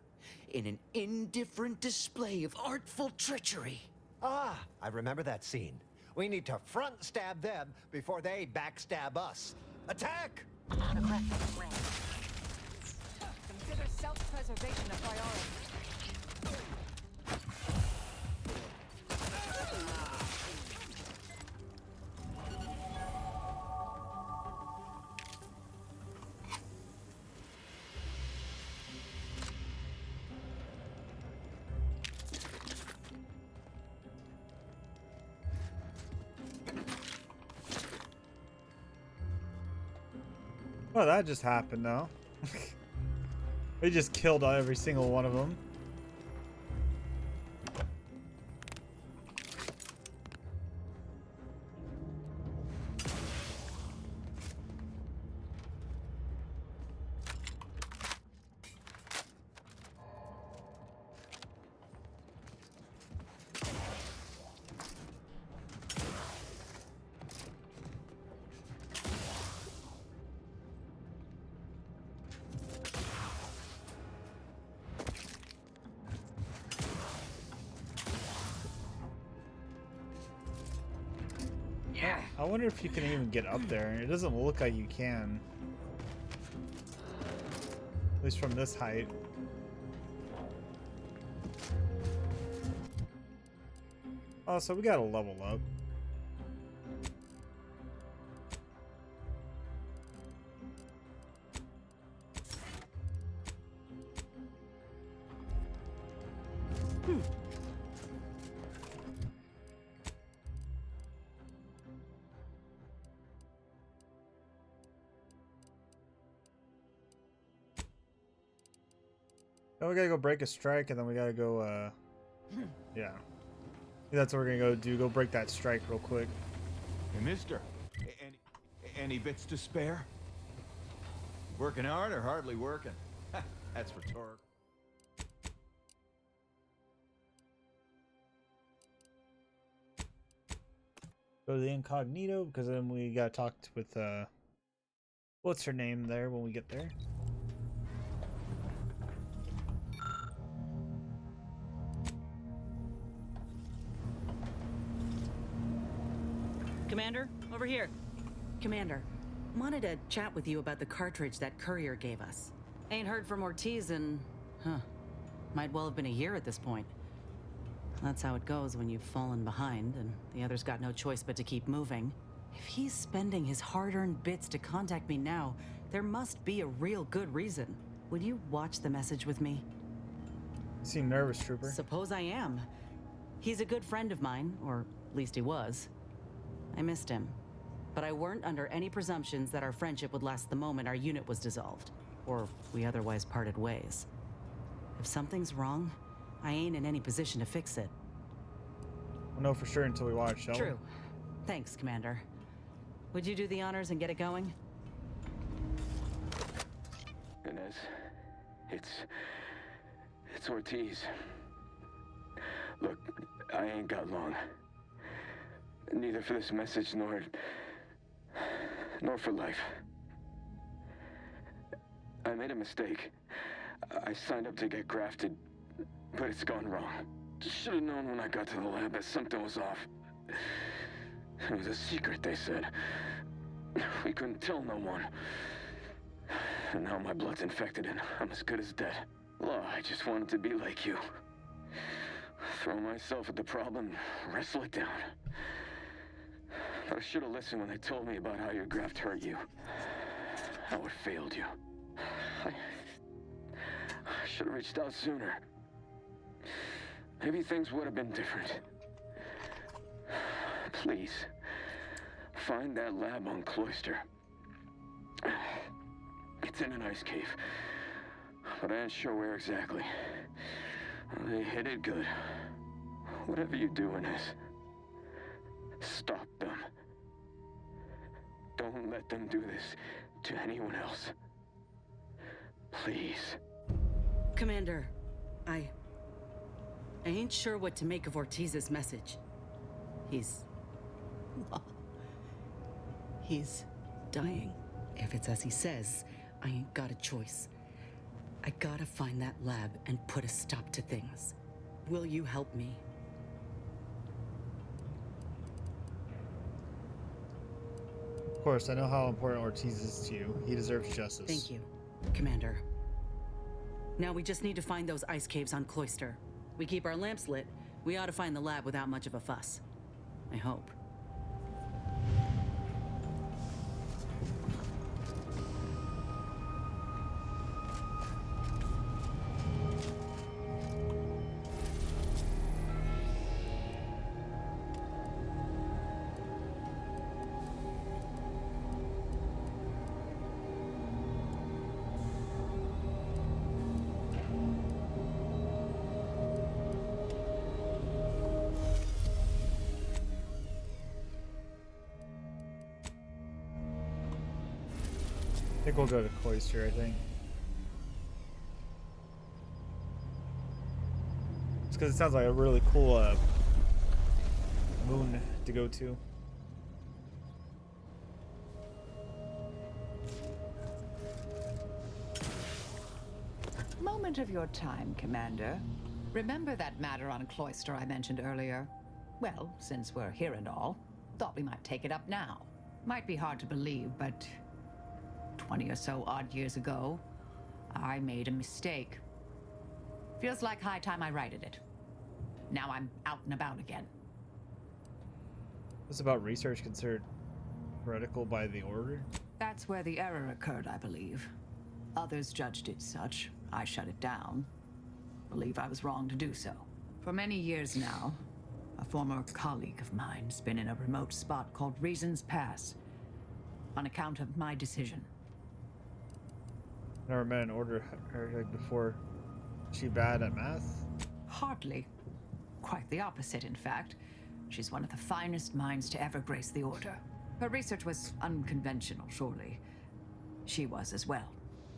In an indifferent display of artful treachery. Ah, I remember that scene. We need to front stab them before they backstab us. Attack! Consider self-preservation a priority. Well, that just happened now. We just killed every single one of them. I wonder if you can even get up there. It doesn't look like you can. At least from this height. Oh, so we gotta level up. Then we gotta go break a strike, and then we gotta go, yeah. That's what we're gonna go do. Go break that strike real quick. Hey, mister. Any bits to spare? Working hard or hardly working? That's rhetorical. Go to the incognito, because then we gotta talk with, what's her name there when we get there? Commander, over here. Commander, wanted to chat with you about the cartridge that courier gave us. Ain't heard from Ortiz in, might well have been a year at this point. That's how it goes when you've fallen behind and the other's got no choice but to keep moving. If he's spending his hard-earned bits to contact me now, there must be a real good reason. Would you watch the message with me? You seem nervous, Trooper. Suppose I am. He's a good friend of mine, or at least he was. I missed him, but I weren't under any presumptions that our friendship would last the moment our unit was dissolved, or we otherwise parted ways. If something's wrong, I ain't in any position to fix it. We'll know for sure until we watch, shall we? True. Thanks, Commander. Would you do the honors and get it going? Inez, it's Ortiz. Look, I ain't got long. Neither for this message nor for life. I made a mistake. I signed up to get grafted, but it's gone wrong. Should have known when I got to the lab that something was off. It was a secret, they said. We couldn't tell no one. And now my blood's infected and I'm as good as dead. Well, I just wanted to be like you. Throw myself at the problem, wrestle it down. But I should have listened when they told me about how your graft hurt you. How it failed you. I should have reached out sooner. Maybe things would have been different. Please, find that lab on Cloister. It's in an ice cave, but I ain't sure where exactly. They hid it good. Whatever you do, Inez, stop them. Don't let them do this to anyone else. Please. Commander, I ain't sure what to make of Ortiz's message. He's dying. If it's as he says, I ain't got a choice. I gotta find that lab and put a stop to things. Will you help me? Of course, I know how important Ortiz is to you. He deserves justice. Thank you, Commander. Now we just need to find those ice caves on Cloister. We keep our lamps lit, we ought to find the lab without much of a fuss. I hope. I think we'll go to Cloister, I think. Just because it sounds like a really cool moon to go to. Moment of your time, Commander. Remember that matter on Cloister I mentioned earlier? Well, since we're here and all, Thought we might take it up now. Might be hard to believe, but 20 or so odd years ago, I made a mistake. Feels like high time I righted it. Now I'm out and about again. What's about research considered heretical by the Order? That's where the error occurred, I believe. Others judged it such. I shut it down. Believe I was wrong to do so. For many years now, a former colleague of mine's been in a remote spot called Reasons Pass on account of my decision. Never met an Order heretic before. Is she bad at math? Hardly. Quite the opposite, in fact. She's one of the finest minds to ever grace the Order. Her research was unconventional, surely. She was as well.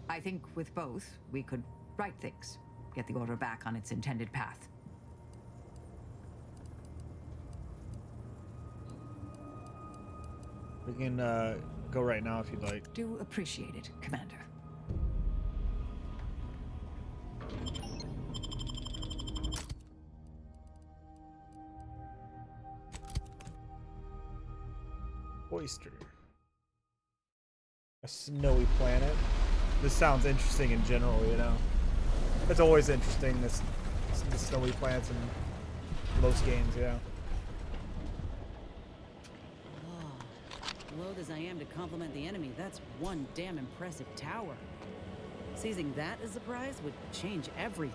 I think with both, we could right things, get the Order back on its intended path. We can go right now if you'd like. Do appreciate it, Commander. Oyster. A snowy planet. This sounds interesting in general, you know. It's always interesting, the snowy planets in most games, you know. Loath as I am to compliment the enemy, that's one damn impressive tower. Seizing that as a prize would change everything.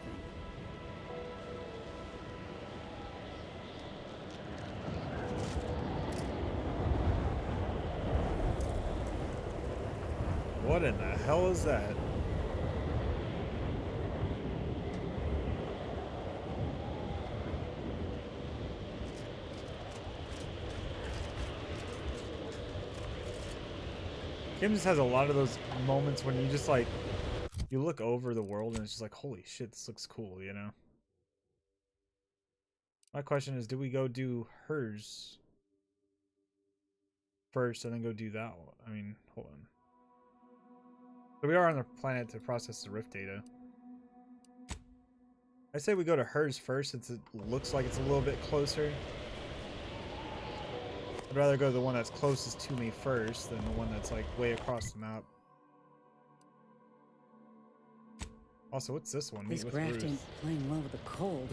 What in the hell is that? Game just has a lot of those moments when you just like, you look over the world and it's just like, holy shit, this looks cool, you know? My question is, do we go do hers first and then go do that one? I mean, hold on. So we are on the planet to process the rift data. I say we go to hers first since it looks like it's a little bit closer. I'd rather go to the one that's closest to me first than the one that's like way across the map. Also, what's this one? This graft ain't playing well with the cold.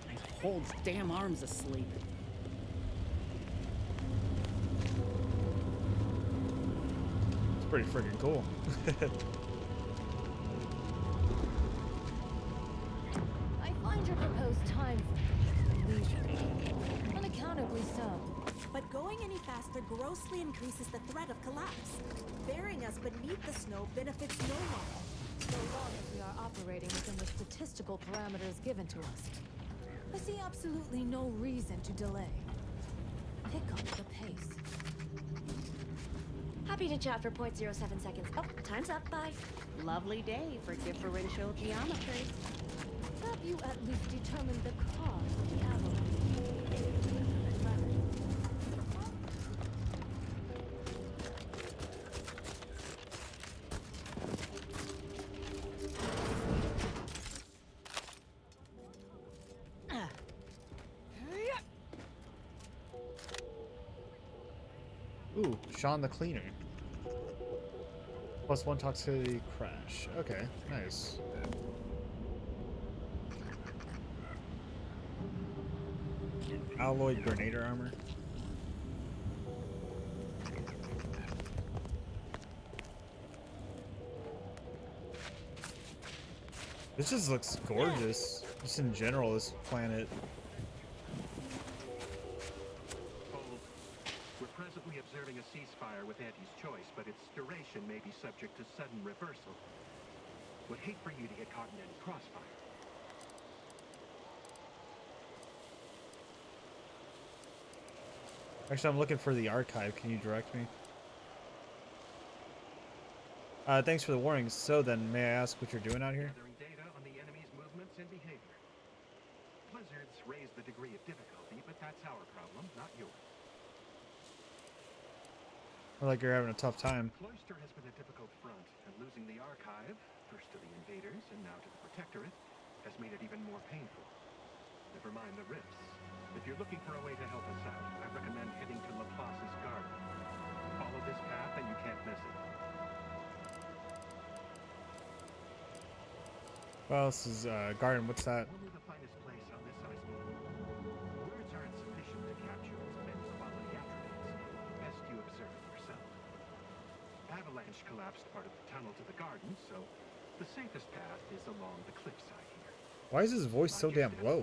My whole damn arm's asleep. It's pretty freaking cool. I find your proposed time leisurely. Unaccountably so. But going any faster grossly increases the threat of collapse. Burying us beneath the snow benefits no one. So long as we are operating within the statistical parameters given to us. I see absolutely no reason to delay. Pick up the pace. Happy to chat for 0.07 seconds. Oh, time's up. Bye. Lovely day for differential geometry. Have you at least determined the cause of the avalanche? Ooh, Sean the Cleaner. +1 toxicity crash. Okay, nice. Alloyed Grenader armor. This just looks gorgeous. Just in general, this planet. We're presently observing a ceasefire with Auntie's choice, but its duration may be subject to sudden reversal. Would hate for you to get caught in any crossfire. Actually, I'm looking for the archive. Can you direct me? Thanks for the warning. So then, may I ask what you're doing out here? Gathering data on the enemy's movements and behavior. Blizzards raise the degree of difficulty, but that's our problem, not yours. Or like you're having a tough time. Cloister has been a difficult front, and losing the archive, first to the invaders and now to the Protectorate, has made it even more painful. Never mind the rifts. If you're looking for a way to help us out, I recommend heading to Laplace's garden. Follow this path and you can't miss it. Well, this is garden. What's that? Only the finest place on this ice moon. Words aren't sufficient to capture its immense quality attributes. Best you observe yourself. Avalanche collapsed part of the tunnel to the garden, so the safest path is along the cliffside here. Why is his voice so damn low?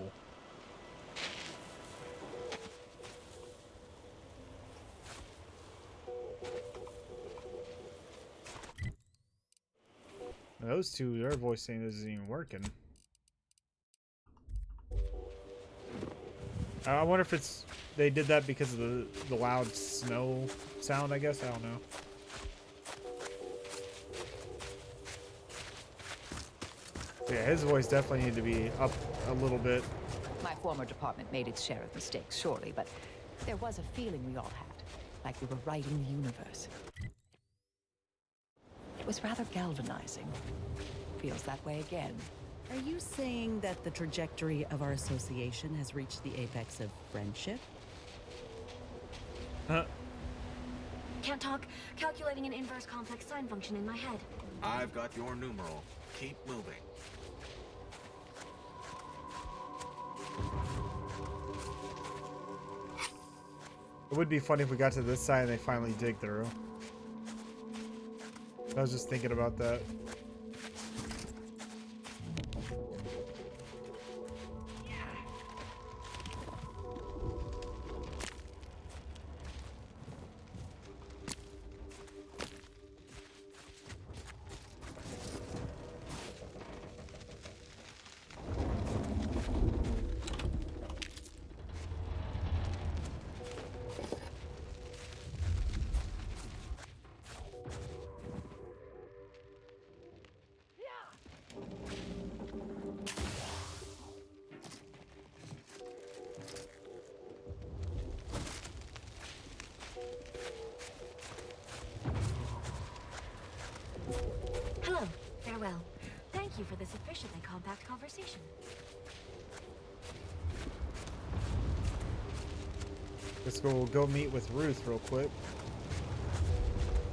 Those two, their voice thing isn't even working. I wonder if it's they did that because of the loud snow sound, I guess. I don't know. Yeah, his voice definitely needed to be up a little bit. My former department made its share of mistakes, surely, but there was a feeling we all had, like we were writing the universe. It was rather galvanizing. Feels that way again. Are you saying that the trajectory of our association has reached the apex of friendship? Huh? Can't talk. Calculating an inverse complex sine function in my head. I've got your numeral. Keep moving. It would be funny if we got to this side and they finally dig through. I was just thinking about that. Hello. Farewell. Thank you for this efficiently compact conversation. Let's go meet with Ruth real quick.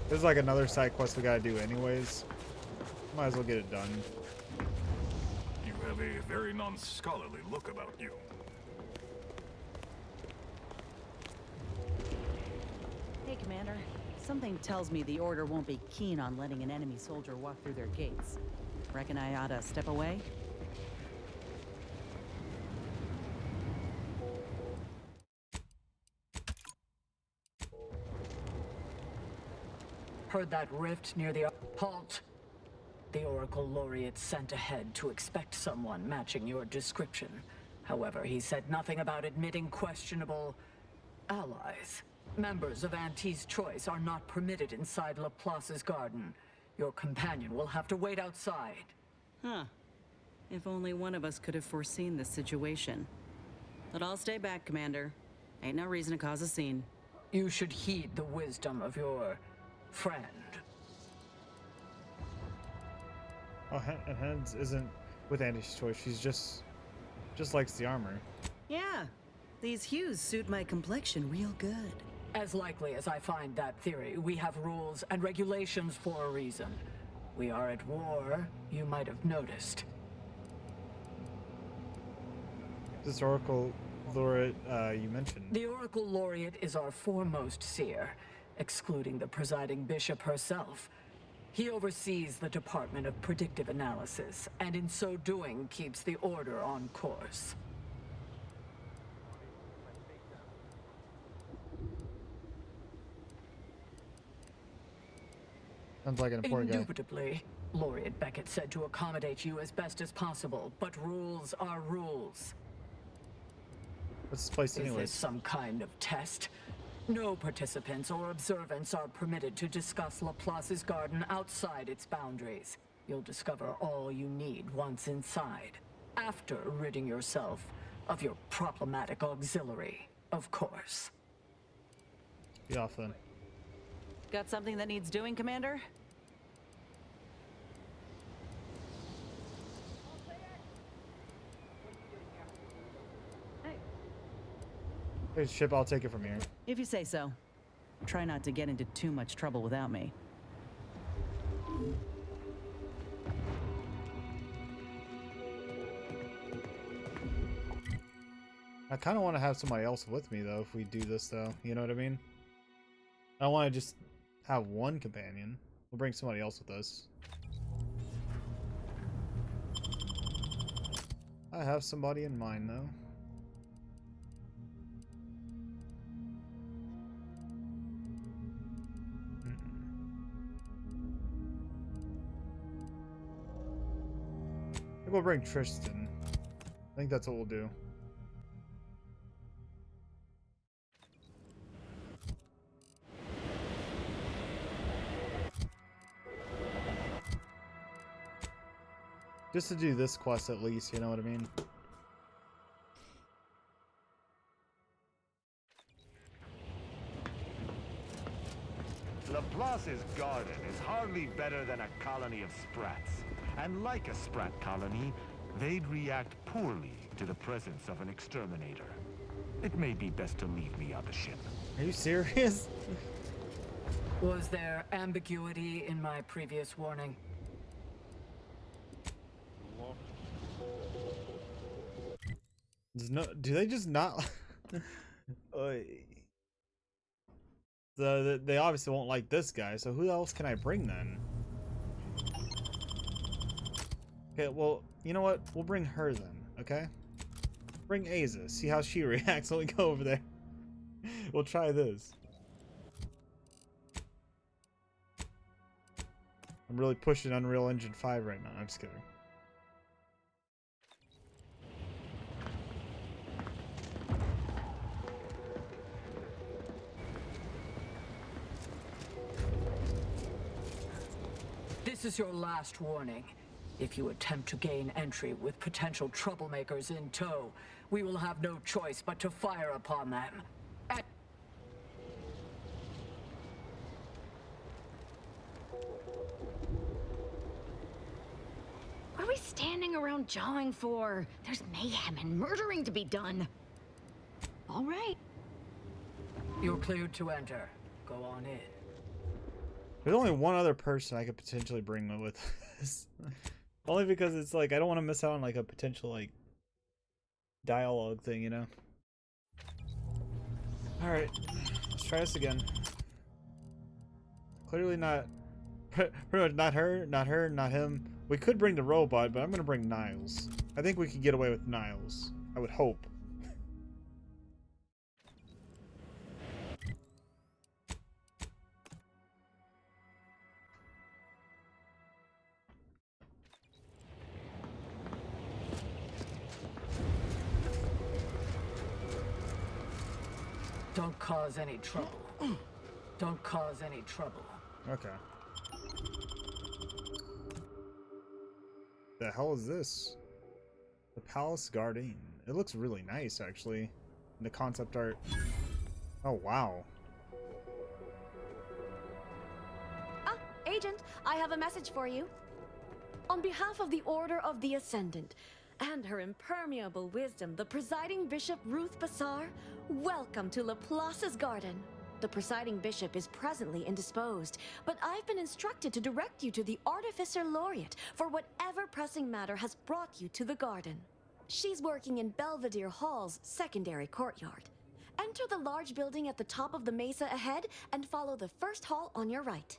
This is like another side quest we gotta do anyways. Might as well get it done. You have a very non-scholarly look about you. Hey, Commander. Something tells me the Order won't be keen on letting an enemy soldier walk through their gates. Reckon I oughta step away? Heard that rift near the... Halt! The Oracle Laureate sent ahead to expect someone matching your description. However, he said nothing about admitting questionable... allies. Members of Auntie's Choice are not permitted inside Laplace's garden. Your companion will have to wait outside. Huh. If only one of us could have foreseen this situation. But I'll stay back, Commander. Ain't no reason to cause a scene. You should heed the wisdom of your... friend. Oh, Hens isn't with Auntie's Choice. She's just likes the armor. Yeah. These hues suit my complexion real good. As likely as I find that theory, we have rules and regulations for a reason. We are at war, you might have noticed. This Oracle Laureate you mentioned. The Oracle Laureate is our foremost seer, excluding the presiding bishop herself. He oversees the Department of Predictive Analysis, and in so doing keeps the Order on course. Sounds like an important guy. Indubitably, Laureate Beckett said to accommodate you as best as possible, but rules are rules. What's this place Is anyways? this some kind of test? No participants or observants are permitted to discuss Laplace's garden outside its boundaries. You'll discover all you need once inside, after ridding yourself of your problematic auxiliary, of course. Be off then. Got something that needs doing, Commander? Here's the ship, I'll take it from here. If you say so. Try not to get into too much trouble without me. I kind of want to have somebody else with me, though, if we do this, though. You know what I mean? I don't want to just have one companion. We'll bring somebody else with us. I have somebody in mind, though. I think we'll bring Tristan. I think that's what we'll do. Just to do this quest at least, you know what I mean? Laplace's garden is hardly better than a colony of sprats. And like a sprat colony, they'd react poorly to the presence of an exterminator. It may be best to leave me on the ship. Are you serious? Was there ambiguity in my previous warning? No, do they just not? They obviously won't like this guy, so who else can I bring then? Okay, well, you know what? We'll bring her then, okay? Bring Aza, see how she reacts when we go over there. We'll try this. I'm really pushing Unreal Engine 5 right now, I'm just kidding. This is your last warning. If you attempt to gain entry with potential troublemakers in tow, we will have no choice but to fire upon them. What are we standing around jawing for? There's mayhem and murdering to be done. All right. You're cleared to enter. Go on in. There's only one other person I could potentially bring with this. Only because it's like, I don't want to miss out on like a potential like dialogue thing, you know? Alright, let's try this again. Clearly not, pretty much not her, not him. We could bring the robot, but I'm gonna bring Niles. I think we could get away with Niles. I would hope. Don't cause any trouble. Don't cause any trouble. Okay. The hell is this? The Palace Garden. It looks really nice, actually. In the concept art. Oh, wow. Ah, Agent, I have a message for you. On behalf of the Order of the Ascendant, and her impermeable wisdom, the presiding bishop Ruth Bassar, welcome to Laplace's garden. The presiding bishop is presently indisposed, but I've been instructed to direct you to the Artificer Laureate for whatever pressing matter has brought you to the garden. She's working in Belvedere Hall's secondary courtyard. Enter the large building at the top of the mesa ahead and follow the first hall on your right.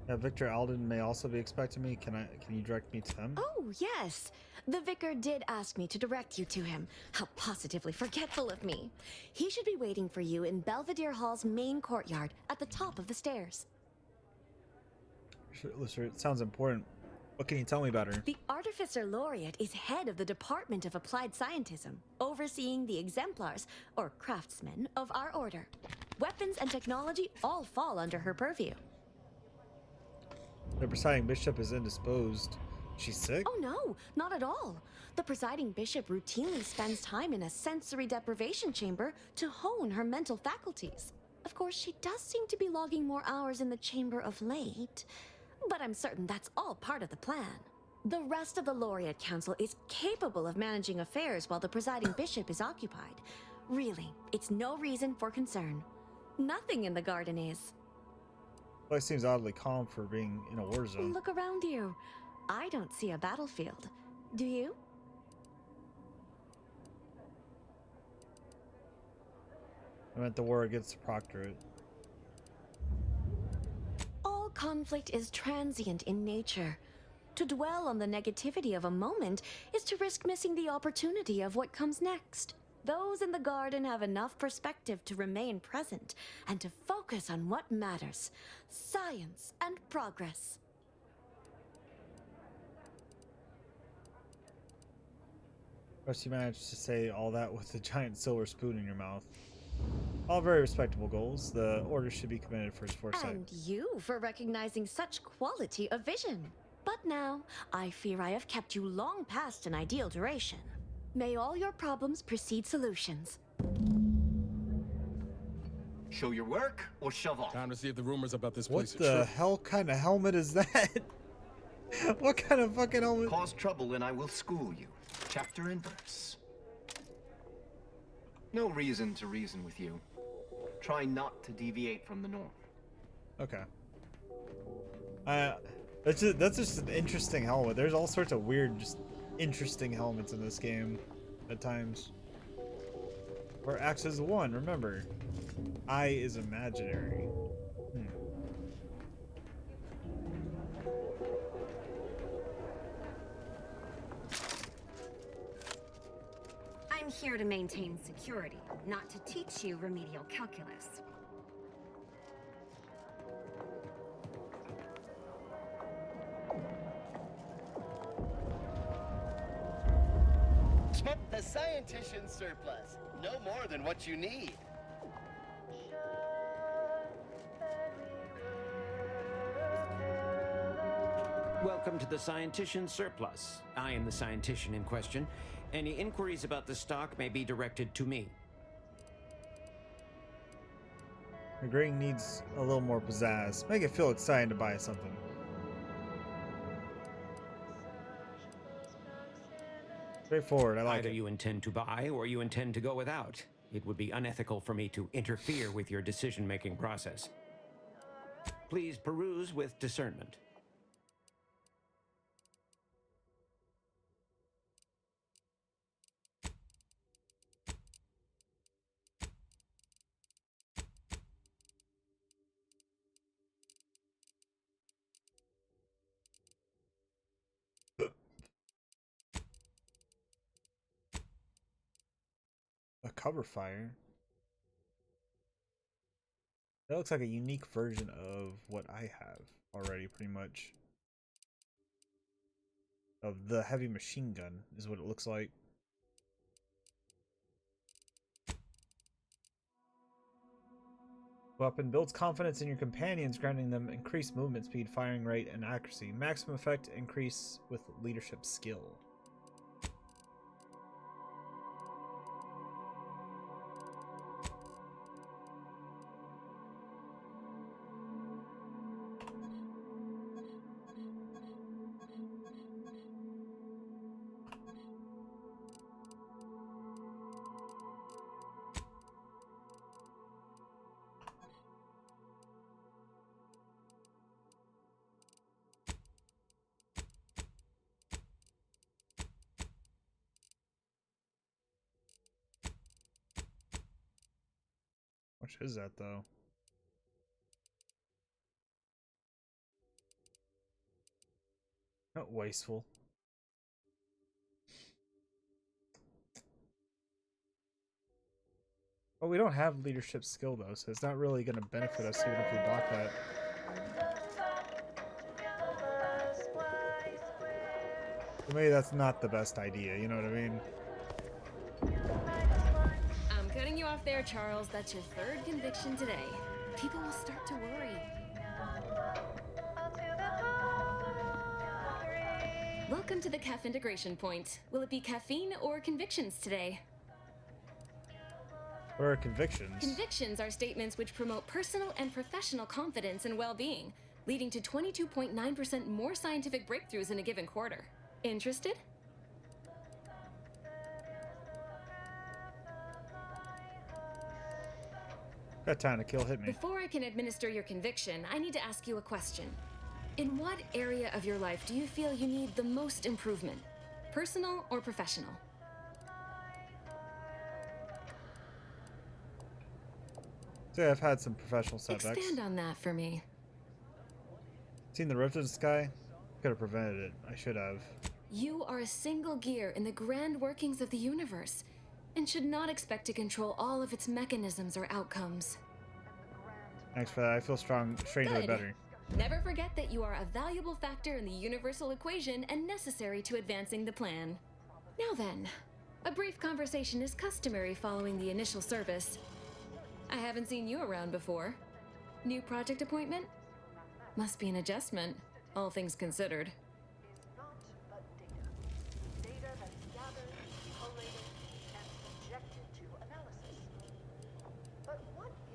Victor Alden may also be expecting me. Can you direct me to him? Oh, yes. The vicar did ask me to direct you to him. How positively forgetful of me. He should be waiting for you in Belvedere Hall's main courtyard at the top of the stairs. Sure, it sounds important. What can you tell me about her? The Artificer Laureate is head of the Department of Applied Scientism, overseeing the exemplars, or craftsmen, of our order. Weapons and technology all fall under her purview. The presiding bishop is indisposed. She's sick? Oh no, not at all. The presiding bishop routinely spends time in a sensory deprivation chamber to hone her mental faculties. Of course, she does seem to be logging more hours in the chamber of late, but I'm certain that's all part of the plan. The rest of the Laureate Council is capable of managing affairs while the presiding bishop is occupied. Really, it's no reason for concern. Nothing in the garden is. Place seems oddly calm for being in a war zone. Look around you. I don't see a battlefield. Do you? I meant the war against the Proctorate. All conflict is transient in nature. To dwell on the negativity of a moment is to risk missing the opportunity of what comes next. Those in the garden have enough perspective to remain present and to focus on what matters: science and progress. Of course, you managed to say all that with a giant silver spoon in your mouth. All very respectable goals. The order should be commended for its foresight. And you for recognizing such quality of vision. But now, I fear I have kept you long past an ideal duration. May all your problems precede solutions. Show your work or shove off. Time to see if the rumors about this What place are the true. hell kind of helmet is that? What kind of fucking helmet? Cause trouble and I will school you. Chapter and verse. No reason to reason with you. Try not to deviate from the norm. Okay. That's just an interesting helmet. There's all sorts of weird, just interesting helmets in this game at times. Where X is 1, remember. I is imaginary. I'm here to maintain security, not to teach you remedial calculus. The scientician surplus. No more than what you need. Welcome to the Scientician Surplus. I am the scientician in question. Any inquiries about the stock may be directed to me. The grain needs a little more pizzazz. Make it feel exciting to buy something. Straightforward, I like Either it. you intend to buy or you intend to go without. It would be unethical for me to interfere with your decision-making process. Please peruse with discernment. A cover fire. That looks like a unique version of what I have already, pretty much. Of the heavy machine gun is what it looks like. Weapon builds confidence in your companions, granting them increased movement speed, firing rate, and accuracy. Maximum effect increase with leadership skill. How much is that, though? Not wasteful. Well, we don't have leadership skill, though, so it's not really going to benefit us even if we bought that. So maybe that's not the best idea, you know what I mean? I'm cutting you off there, Charles. That's your third conviction today. People will start to worry. Welcome to the CAF integration point. Will it be caffeine or convictions today? What are convictions? Convictions are statements which promote personal and professional confidence and well-being. leading to 22.9% more scientific breakthroughs in a given quarter. Interested? Got time to kill, hit me. Before I can administer your conviction, I need to ask you a question. In what area of your life do you feel you need the most improvement? Personal or professional? So I've had some professional setbacks. Expand on that for me. Seen the rift in the sky? Could have prevented it. I should have. You are a single gear in the grand workings of the universe, and should not expect to control all of its mechanisms or outcomes. Thanks for that. I feel strangely Good. better. Never forget that you are a valuable factor in the universal equation and necessary to advancing the plan. Now then, a brief conversation is customary following the initial service. I haven't seen you around before. New project appointment? Must be an adjustment, all things considered.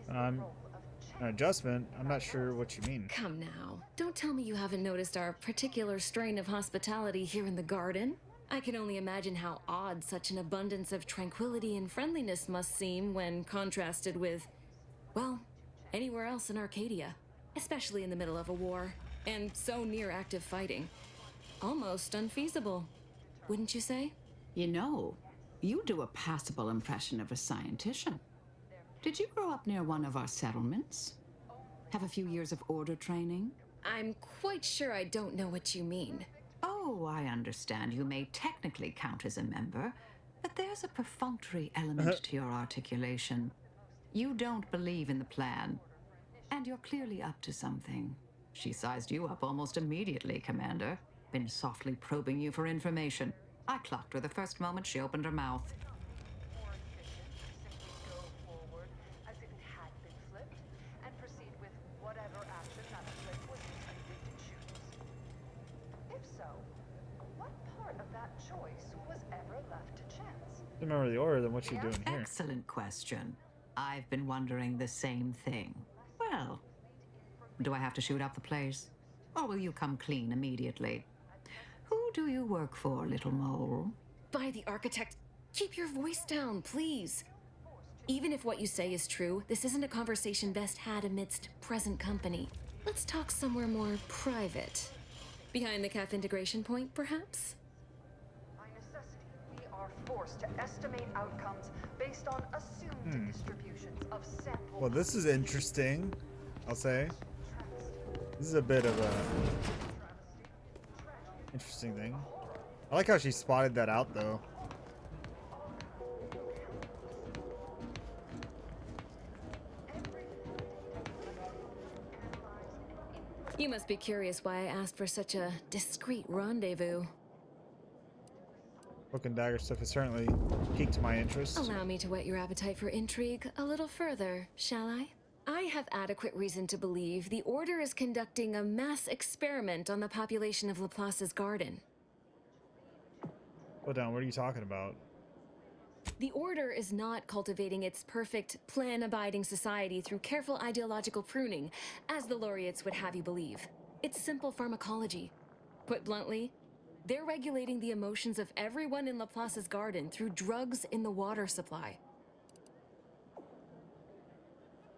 An adjustment? I'm not sure what you mean. Come now, don't tell me you haven't noticed our particular strain of hospitality here in the garden. I can only imagine how odd such an abundance of tranquility and friendliness must seem when contrasted with, well, anywhere else in Arcadia, especially in the middle of a war, and so near active fighting. Almost unfeasible, wouldn't you say? You know, you do a passable impression of a scientician. Did you grow up near one of our settlements? Have a few years of order training? I'm quite sure I don't know what you mean. Oh, I understand you may technically count as a member, but there's a perfunctory element to your articulation. You don't believe in the plan, and you're clearly up to something. She sized you up almost immediately, Commander. Been softly probing you for information. I clocked her the first moment she opened her mouth. Remember the order, then what you doing here? Excellent question. I've been wondering the same thing. Well, do I have to shoot up the place? Or will you come clean immediately? Who do you work for, little mole? By the architect, keep your voice down, please. Even if what you say is true, this isn't a conversation best had amidst present company. Let's talk somewhere more private. Behind the CAF integration point, perhaps? Forced to estimate outcomes based on assumed distributions of samples. Well, this is interesting, I'll say. This is a bit of a interesting thing. I like how she spotted that out, though. You must be curious why I asked for such a discreet rendezvous. Book and dagger stuff has certainly piqued my interest. Allow me to whet your appetite for intrigue a little further, shall I? I have adequate reason to believe the Order is conducting a mass experiment on the population of Laplace's garden. Hold down, what are you talking about? The Order is not cultivating its perfect, plan-abiding society through careful ideological pruning, as the laureates would have you believe. It's simple pharmacology. Put bluntly, they're regulating the emotions of everyone in Laplace's garden through drugs in the water supply.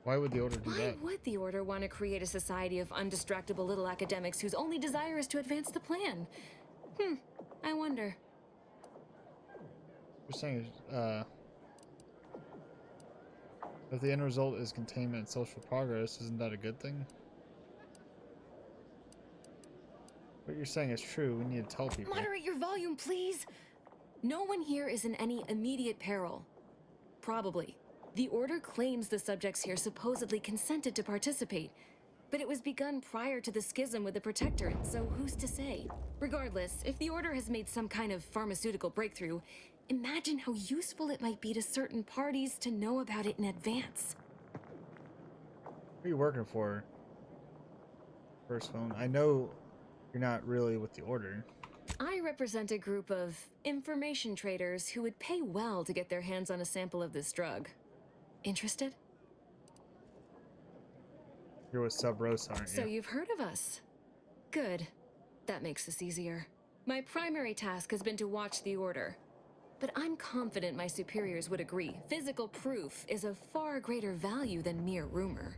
Why would the Order do that? Why would the Order want to create a society of undistractable little academics whose only desire is to advance the plan? I wonder. You're saying, if the end result is containment and social progress, isn't that a good thing? What you're saying is true. We need to tell people. Moderate your volume, please. No one here is in any immediate peril. Probably. The Order claims the subjects here supposedly consented to participate, but it was begun prior to the schism with the Protectorate, so who's to say? Regardless, if the Order has made some kind of pharmaceutical breakthrough, imagine how useful it might be to certain parties to know about it in advance. Who are you working for? First phone. I know you're not really with the Order. I represent a group of information traders who would pay well to get their hands on a sample of this drug. Interested? You're with Sub Rosa, aren't you? So you've heard of us. Good. That makes this easier. My primary task has been to watch the Order. But I'm confident my superiors would agree. Physical proof is of far greater value than mere rumor.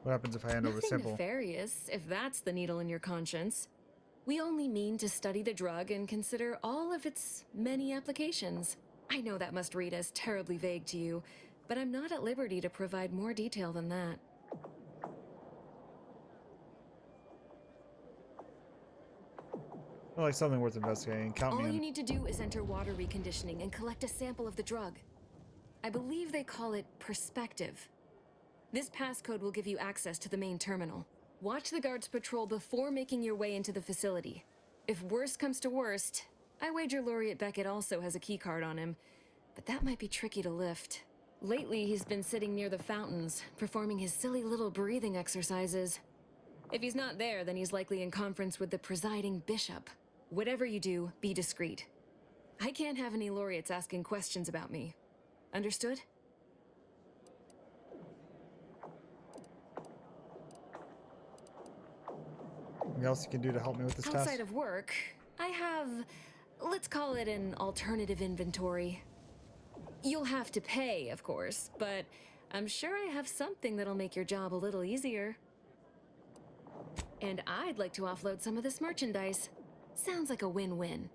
What happens if I hand over Nothing sample? nefarious, if that's the needle in your conscience. We only mean to study the drug and consider all of its many applications. I know that must read as terribly vague to you, but I'm not at liberty to provide more detail than that. Well, like something worth investigating. Count me All in. you need to do is enter water reconditioning and collect a sample of the drug. I believe they call it Perspective. This passcode will give you access to the main terminal. Watch the guards patrol before making your way into the facility. If worst comes to worst, I wager Laureate Beckett also has a keycard on him, but that might be tricky to lift. Lately, he's been sitting near the fountains, performing his silly little breathing exercises. If he's not there, then he's likely in conference with the presiding bishop. Whatever you do, be discreet. I can't have any laureates asking questions about me. Understood? Anything else you can do to help me with this task? Outside of work, I have, let's call it an alternative inventory. You'll have to pay, of course, but I'm sure I have something that'll make your job a little easier. And I'd like to offload some of this merchandise. Sounds like a win-win.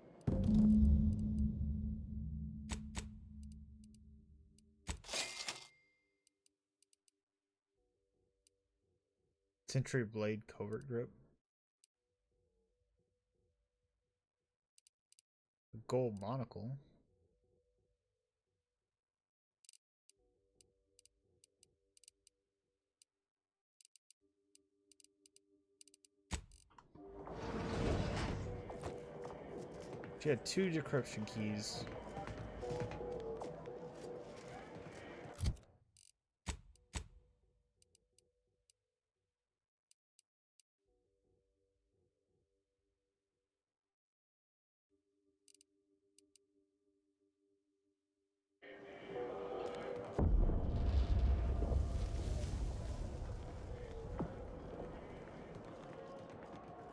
Century Blade Covert Grip. Gold monocle. She had 2 decryption keys.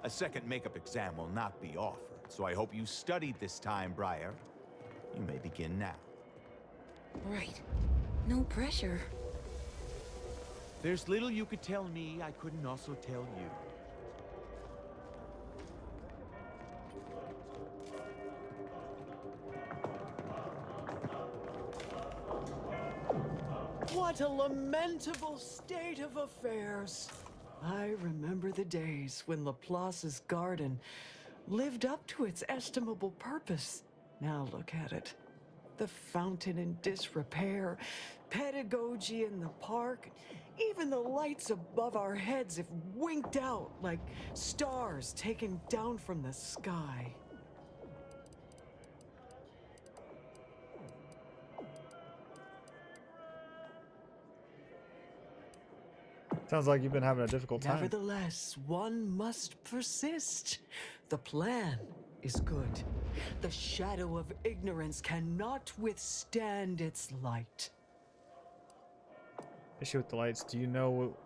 A second makeup exam will not be offered, so I hope you studied this time, Briar. You may begin now. Right. No pressure. There's little you could tell me I couldn't also tell you. What a lamentable state of affairs. I remember the days when Laplace's garden lived up to its estimable purpose. Now look at it. The fountain in disrepair, pedagogy in the park, even the lights above our heads have winked out like stars taken down from the sky. Sounds like you've been having a difficult time. Nevertheless, one must persist. The plan is good. The shadow of ignorance cannot withstand its light. Issue with the lights. Do you know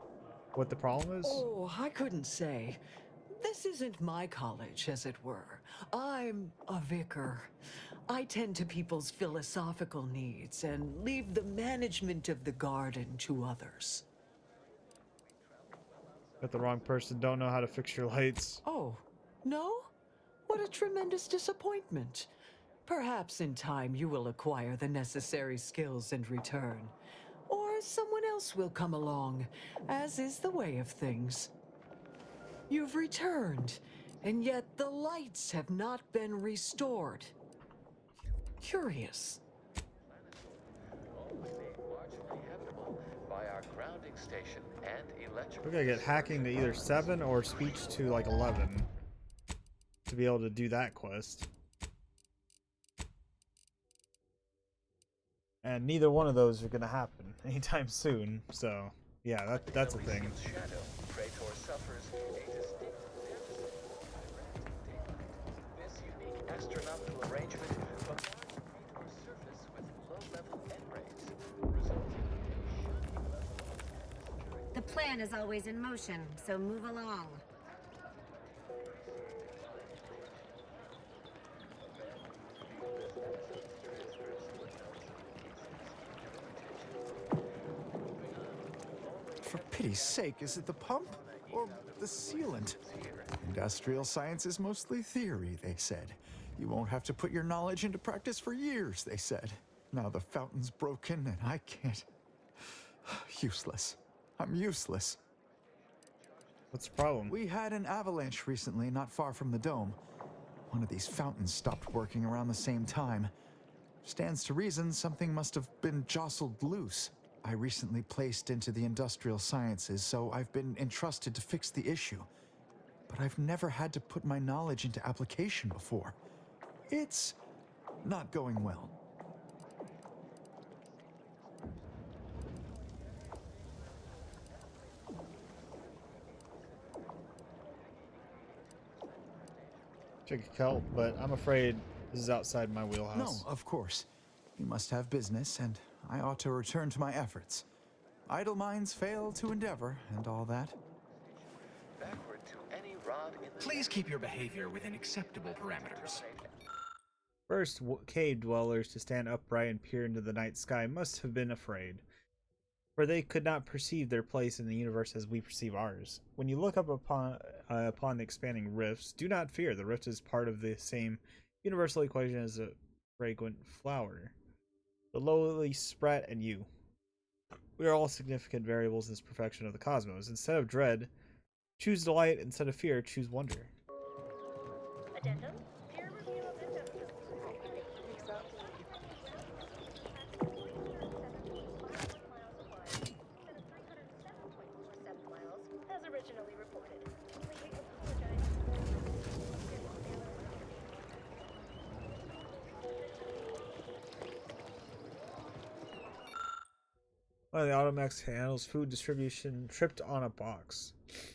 what the problem is? Oh, I couldn't say. This isn't my college, as it were. I'm a vicar. I tend to people's philosophical needs and leave the management of the garden to others. Got the wrong person. Don't know how to fix your lights. Oh, no? What a tremendous disappointment. Perhaps in time you will acquire the necessary skills in return. Or someone else will come along, as is the way of things. You've returned, and yet the lights have not been restored. Curious. By our grounding station and electric. We're gonna get hacking to either 7 or speech to like 11 to be able to do that quest. And neither one of those are gonna happen anytime soon. So yeah, that's a thing. Shadow, Praetor suffers a distinct deficit by erratic daylight. This unique astronomical arrangement bombards Praetor's surface with low-level plan is always in motion, so move along. For pity's sake, is it the pump or the sealant? Industrial science is mostly theory, they said. You won't have to put your knowledge into practice for years, they said. Now the fountain's broken and I can't. Useless. I'm useless. What's the problem? We had an avalanche recently, not far from the dome. One of these fountains stopped working around the same time. Stands to reason something must have been jostled loose. I recently placed into the industrial sciences, so I've been entrusted to fix the issue. But I've never had to put my knowledge into application before. It's not going well. Check your help, but I'm afraid this is outside my wheelhouse. No, of course. You must have business, and I ought to return to my efforts. Idle minds fail to endeavor, and all that. Backward to any rod in the Please keep your behavior within acceptable parameters. First, cave dwellers to stand upright and peer into the night sky must have been afraid, for they could not perceive their place in the universe as we perceive ours. When you look up upon the expanding rifts, do not fear. The rift is part of the same universal equation as a fragrant flower. The lowly sprat and you. We are all significant variables in this perfection of the cosmos. Instead of dread, choose delight. Instead of fear, choose wonder. Addendum? Peer review of addendum. As originally reported. Completely apologize. One of the Automax handles food distribution tripped on a box.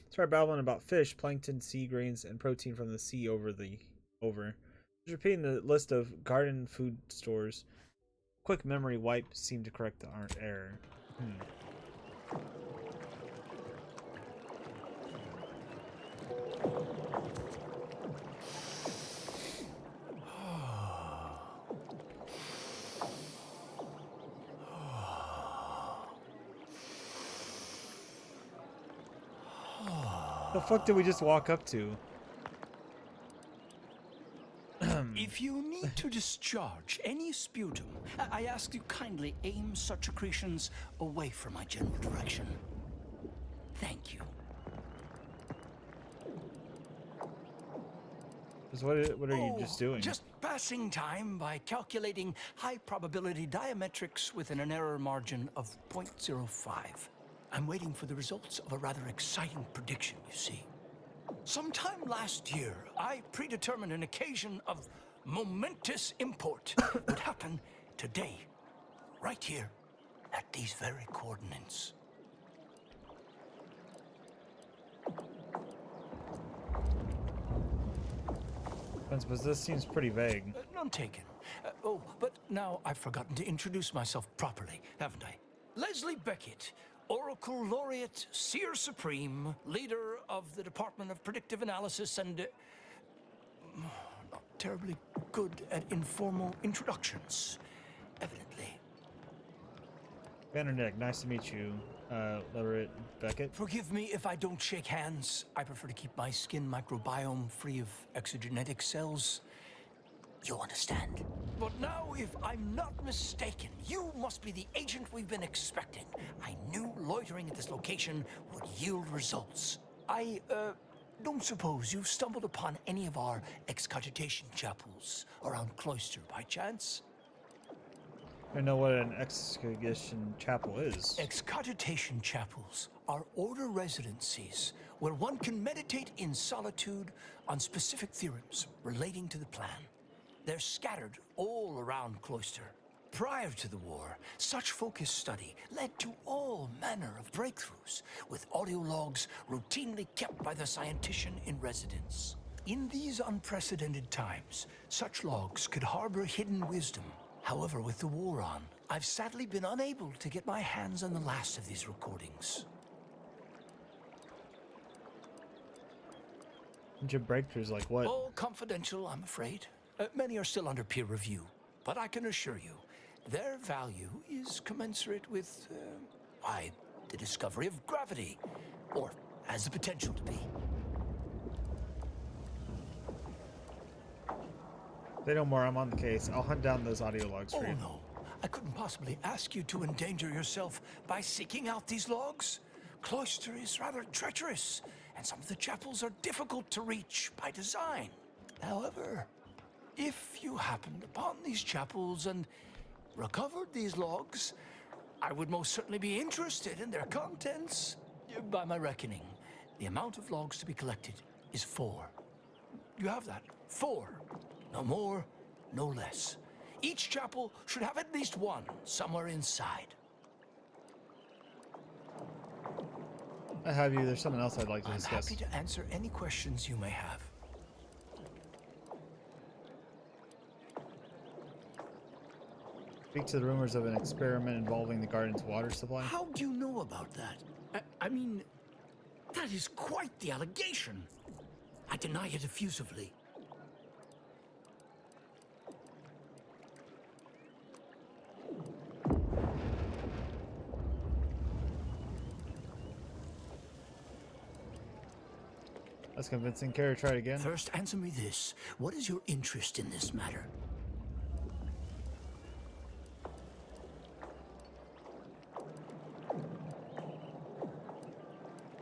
Start babbling about fish, plankton, sea grains, and protein from the sea over. Just repeating the list of garden food stores. Quick memory wipe seemed to correct the error. The fuck did we just walk up to? If you need to discharge any sputum, I ask you kindly aim such accretions away from my general direction. Thank you. What are you just doing? Just passing time by calculating high probability diametrics within an error margin of 0.05. I'm waiting for the results of a rather exciting prediction, you see. Sometime last year, I predetermined an occasion of momentous import would happen today, right here, at these very coordinates. But this seems pretty vague. None taken. Oh, but now I've forgotten to introduce myself properly, haven't I? Leslie Beckett, Oracle Laureate, Seer Supreme, leader of the Department of Predictive Analysis, and not terribly good at informal introductions, evidently. Vanderneck, nice to meet you, Laureate Beckett. Forgive me if I don't shake hands. I prefer to keep my skin microbiome free of exogenetic cells. You understand? But now, if I'm not mistaken, you must be the agent we've been expecting. I knew loitering at this location would yield results. I, don't suppose you've stumbled upon any of our excogitation chapels around Cloister by chance? I know what an excogitation chapel is. Excogitation chapels are order residencies where one can meditate in solitude on specific theorems relating to the plan. They're scattered all around Cloister. Prior to the war, such focused study led to all manner of breakthroughs, with audio logs routinely kept by the scientician in residence. In these unprecedented times, such logs could harbor hidden wisdom. However, with the war on, I've sadly been unable to get my hands on the last of these recordings. Major breakthroughs like what? All confidential, I'm afraid. Many are still under peer review, but I can assure you, their value is commensurate with, why, the discovery of gravity, or has the potential to be. Say no more, I'm on the case. I'll hunt down those audio logs for you. Oh no, I couldn't possibly ask you to endanger yourself by seeking out these logs. Cloister is rather treacherous, and some of the chapels are difficult to reach by design. However, if you happened upon these chapels and recovered these logs, I would most certainly be interested in their contents. By my reckoning, the amount of logs to be collected is 4. You have that? 4. No more, no less. Each chapel should have at least one somewhere inside. I have you. There's something else I'd like to I'm discuss. happy to answer any questions you may have. Speak to the rumors of an experiment involving the garden's water supply. How do you know about that? I mean, that is quite the allegation. I deny it effusively. That's convincing. Kara, try it again. First, answer me this. What is your interest in this matter?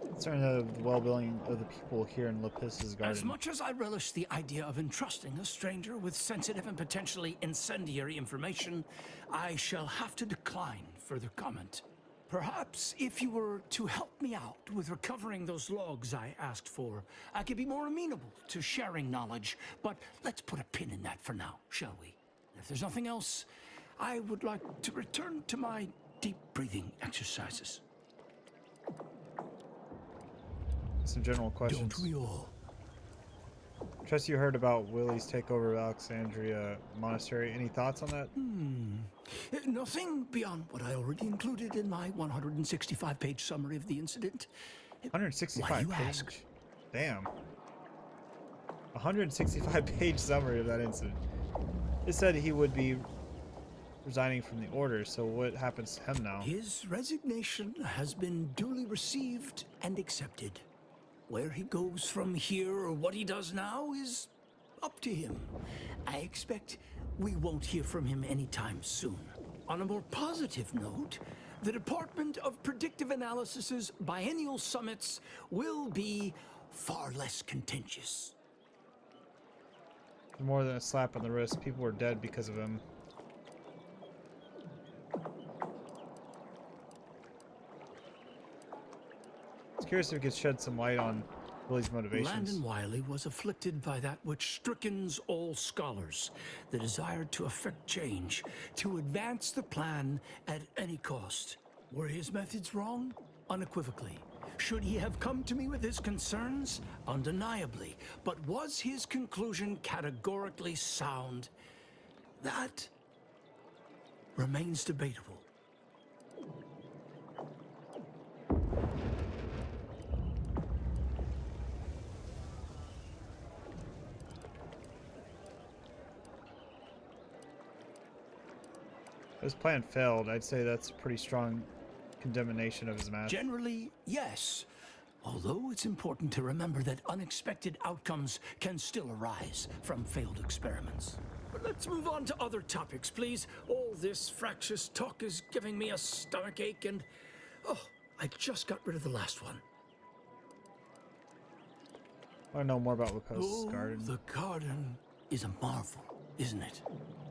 Concerned of the well-being of the people here in Lepis's garden. As much as I relish the idea of entrusting a stranger with sensitive and potentially incendiary information, I shall have to decline further comment. Perhaps if you were to help me out with recovering those logs I asked for, I could be more amenable to sharing knowledge, but let's put a pin in that for now, shall we? If there's nothing else, I would like to return to my deep breathing exercises. Some general questions. Don't we all? Trust you heard about Willie's takeover of Alexandria Monastery. Any thoughts on that? Nothing beyond what I already included in my 165-page summary of the incident. 165 Why you page? ask? Damn. 165-page summary of that incident. It said he would be resigning from the order, so what happens to him now? His resignation has been duly received and accepted. Where he goes from here or what he does now is up to him. I expect we won't hear from him anytime soon. On a more positive note, the Department of Predictive Analysis's biennial summits will be far less contentious. More than a slap on the wrist. People were dead because of him. Curious if we could shed some light on Willie's motivations. Landon Wiley was afflicted by that which strickens all scholars, the desire to effect change, to advance the plan at any cost. Were his methods wrong? Unequivocally. Should he have come to me with his concerns? Undeniably. But was his conclusion categorically sound? That remains debatable. If his plan failed, I'd say that's a pretty strong condemnation of his master. Generally, yes. Although it's important to remember that unexpected outcomes can still arise from failed experiments. But let's move on to other topics, please. All this fractious talk is giving me a stomachache and... oh, I just got rid of the last one. I want to know more about Lepis's garden. The garden is a marvel, isn't it?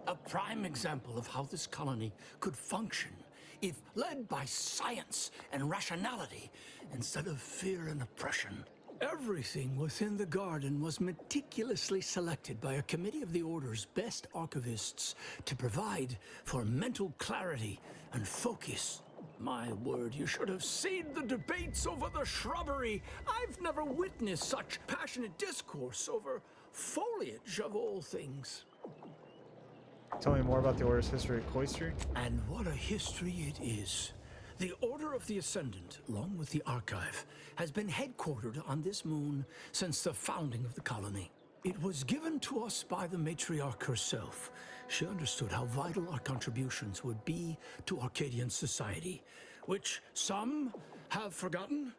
A prime example of how this colony could function if led by science and rationality instead of fear and oppression. Everything within the garden was meticulously selected by a committee of the Order's best archivists to provide for mental clarity and focus. My word, you should have seen the debates over the shrubbery. I've never witnessed such passionate discourse over foliage of all things. Tell me more about the Order's history of Cloister. And what a history it is. The Order of the Ascendant, along with the Archive, has been headquartered on this moon since the founding of the colony. It was given to us by the matriarch herself. She understood how vital our contributions would be to Arcadian society, which some have forgotten.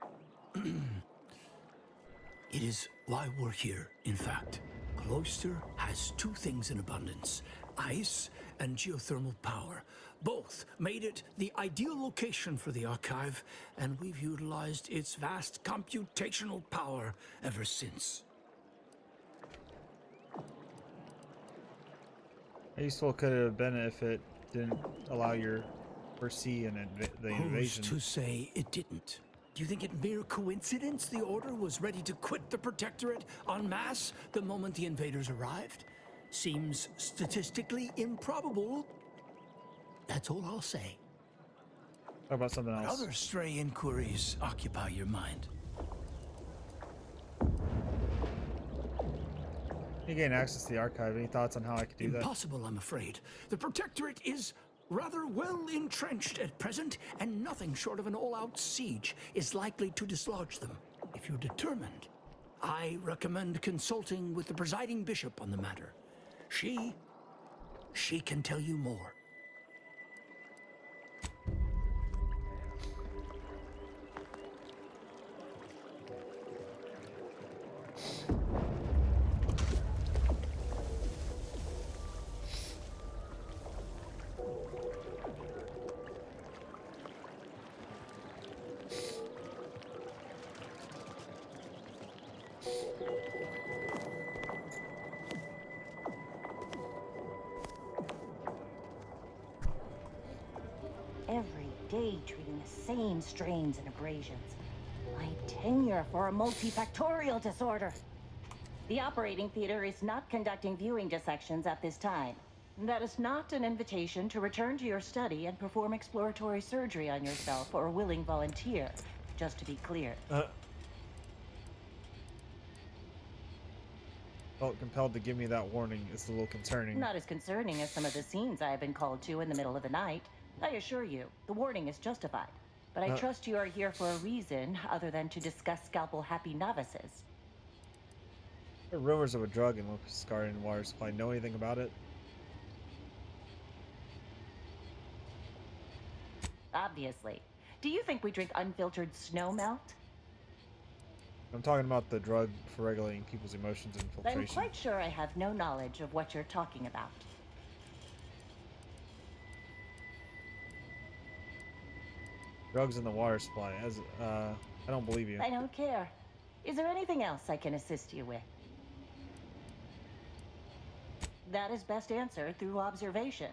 It is why we're here, in fact. Cloister has two things in abundance: ice and geothermal power. Both made it the ideal location for the Archive, and we've utilized its vast computational power ever since. How useful could it have been if it didn't allow your foresee the invasion? Who's to say it didn't? Do you think it mere coincidence the Order was ready to quit the Protectorate en masse the moment the invaders arrived? Seems statistically improbable. That's all I'll say. How about something else? Other stray inquiries occupy your mind. You gain access to the archive. Any thoughts on how I could do that? Impossible, I'm afraid. The Protectorate is rather well entrenched at present, and nothing short of an all-out siege is likely to dislodge them. If you're determined, I recommend consulting with the presiding bishop on the matter. She can tell you more. Every day treating the same strains and abrasions. My tenure for a multifactorial disorder. The operating theater is not conducting viewing dissections at this time. That is not an invitation to return to your study and perform exploratory surgery on yourself or a willing volunteer, just to be clear. Felt compelled to give me that warning. It's a little concerning. Not as concerning as some of the scenes I have been called to in the middle of the night. I assure you, the warning is justified. But I trust you are here for a reason other than to discuss scalpel-happy novices. There are rumors of a drug in Locust Garden water supply. Know anything about it? Obviously. Do you think we drink unfiltered snow melt? I'm talking about the drug for regulating people's emotions and I'm filtration. quite sure I have no knowledge of what you're talking about. Drugs in the water supply. I don't believe you. I don't care. Is there anything else I can assist you with? That is best answered through observation.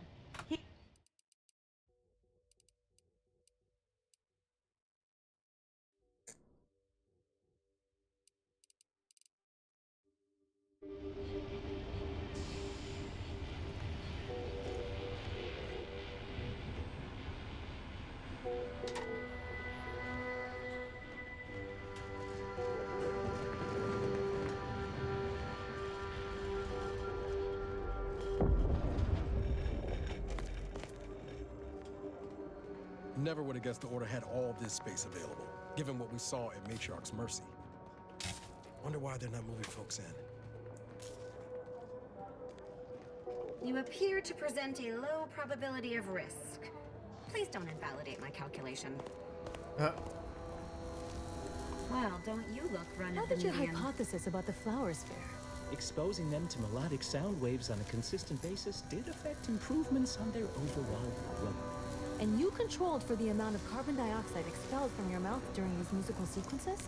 Never would have guessed the Order had all this space available, given what we saw at Matriarch's Mercy. Wonder why they're not moving folks in. You appear to present a low probability of risk. Please don't invalidate my calculation. Well, don't you look run How of the did your median? hypothesis about the flower sphere? Exposing them to melodic sound waves on a consistent basis did affect improvements on their overall growth. And you controlled for the amount of carbon dioxide expelled from your mouth during these musical sequences?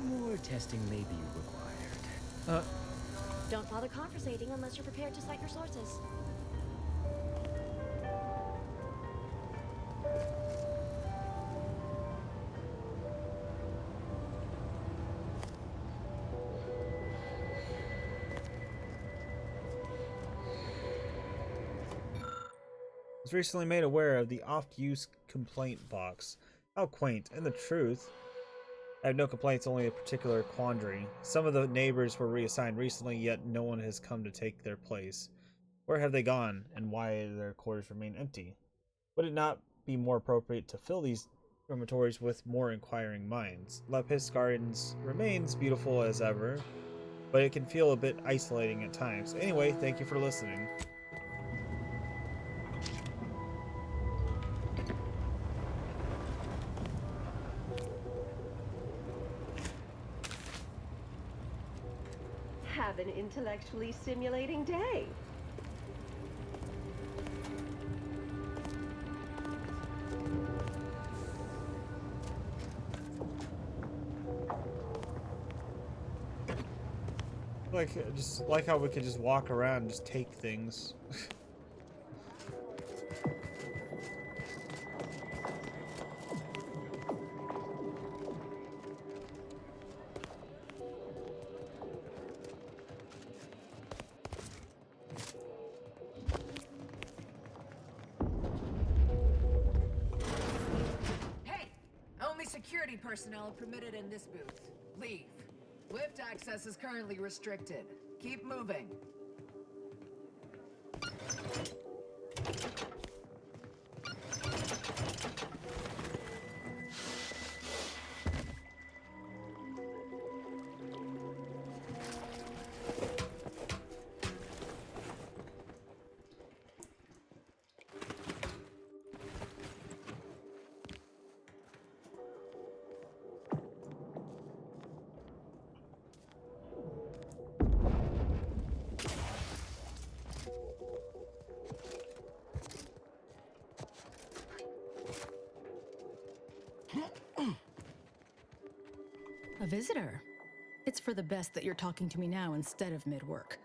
More testing may be required. Don't bother conversating unless you're prepared to cite your sources. Was recently made aware of the oft-used complaint box. How quaint. And the truth, I have no complaints, only a particular quandary. Some of the neighbors were reassigned recently, yet no one has come to take their place. Where have they gone, and why do their quarters remain empty? Would it not be more appropriate to fill these dormitories with more inquiring minds. Lapis Gardens remains beautiful as ever, but it can feel a bit isolating at times. Anyway, thank you for listening. Have an intellectually stimulating day. Like, just like how we could just walk around and just take things. Hey! Only security personnel permitted in this booth. Leave. Lift access is currently restricted. Keep moving. A visitor? It's for the best that you're talking to me now instead of mid-work.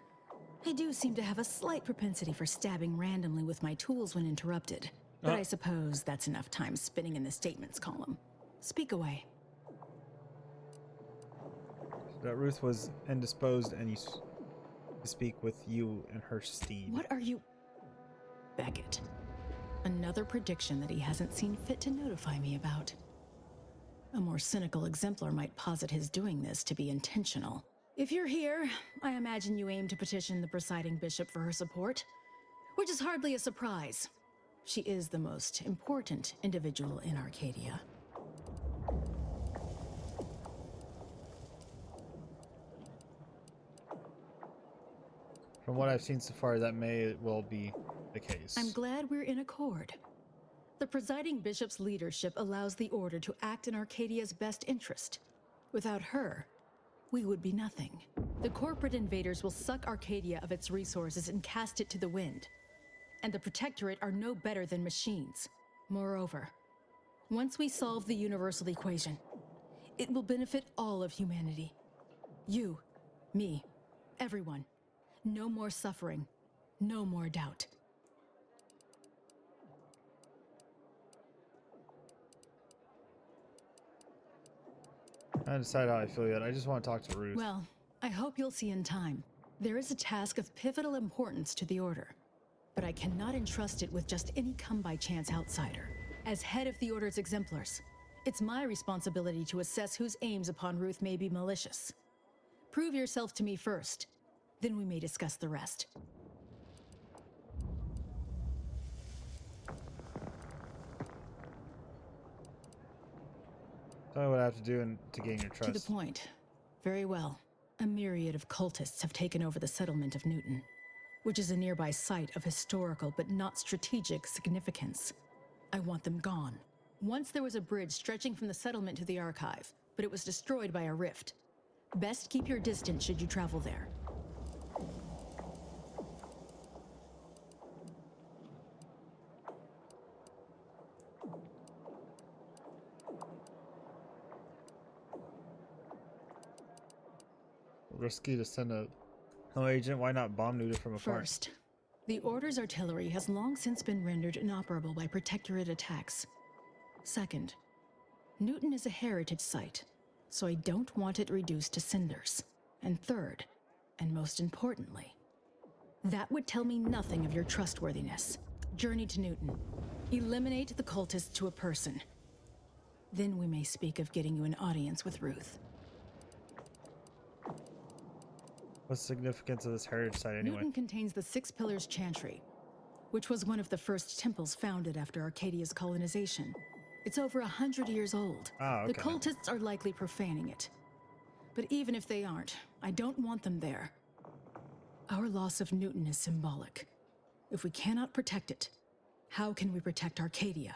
I do seem to have a slight propensity for stabbing randomly with my tools when interrupted, but I suppose that's enough time spinning in the statements column. Speak away. That Ruth was indisposed and to speak with you and her steed. What are you... Beckett. Another prediction that he hasn't seen fit to notify me about. A more cynical exemplar might posit his doing this to be intentional. If you're here, I imagine you aim to petition the presiding bishop for her support, which is hardly a surprise. She is the most important individual in Arcadia. From what I've seen so far, that may well be the case. I'm glad we're in accord. The presiding bishop's leadership allows the Order to act in Arcadia's best interest. Without her, we would be nothing. The corporate invaders will suck Arcadia of its resources and cast it to the wind. And the Protectorate are no better than machines. Moreover, once we solve the universal equation, it will benefit all of humanity. You, me, everyone. No more suffering, no more doubt. I haven't decided how I feel yet. I just want to talk to Ruth. Well, I hope you'll see in time. There is a task of pivotal importance to the Order, but I cannot entrust it with just any come-by-chance outsider. As head of the Order's exemplars, it's my responsibility to assess whose aims upon Ruth may be malicious. Prove yourself to me first, then we may discuss the rest. Tell me what I have to do to gain your trust. To the point. Very well. A myriad of cultists have taken over the settlement of Newton, which is a nearby site of historical but not strategic significance. I want them gone. Once there was a bridge stretching from the settlement to the archive, but it was destroyed by a rift. Best keep your distance should you travel there. Risky to send a home agent. Why not bomb Newton from afar? First, the Order's artillery has long since been rendered inoperable by Protectorate attacks. Second, Newton is a heritage site, so I don't want it reduced to cinders. And third, and most importantly, that would tell me nothing of your trustworthiness. Journey to Newton. Eliminate the cultists to a person. Then we may speak of getting you an audience with Ruth. What's the significance of this heritage site anyway? Newton contains the Six Pillars Chantry. which was one of the first temples founded after Arcadia's colonization. It's over 100 years old. Oh, The okay. cultists are likely profaning it. But even if they aren't, I don't want them there. Our loss of Newton is symbolic. If we cannot protect it, how can we protect Arcadia?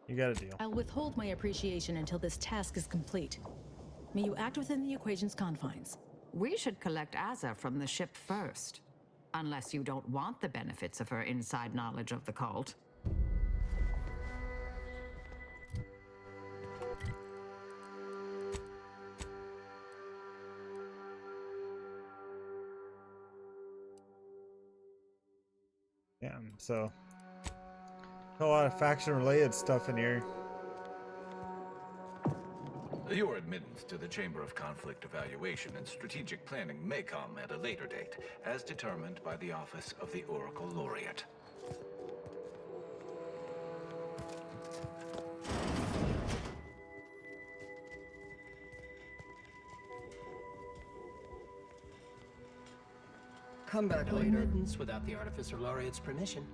You got a deal. I'll withhold my appreciation until this task is complete. May you act within the equation's confines. We should collect Azza from the ship first. Unless you don't want the benefits of her inside knowledge of the cult. Yeah, so a lot of faction-related stuff in here. Your admittance to the Chamber of Conflict Evaluation and Strategic Planning may come at a later date, as determined by the Office of the Oracle Laureate. Come back No later. admittance without the Artificer Laureate's permission.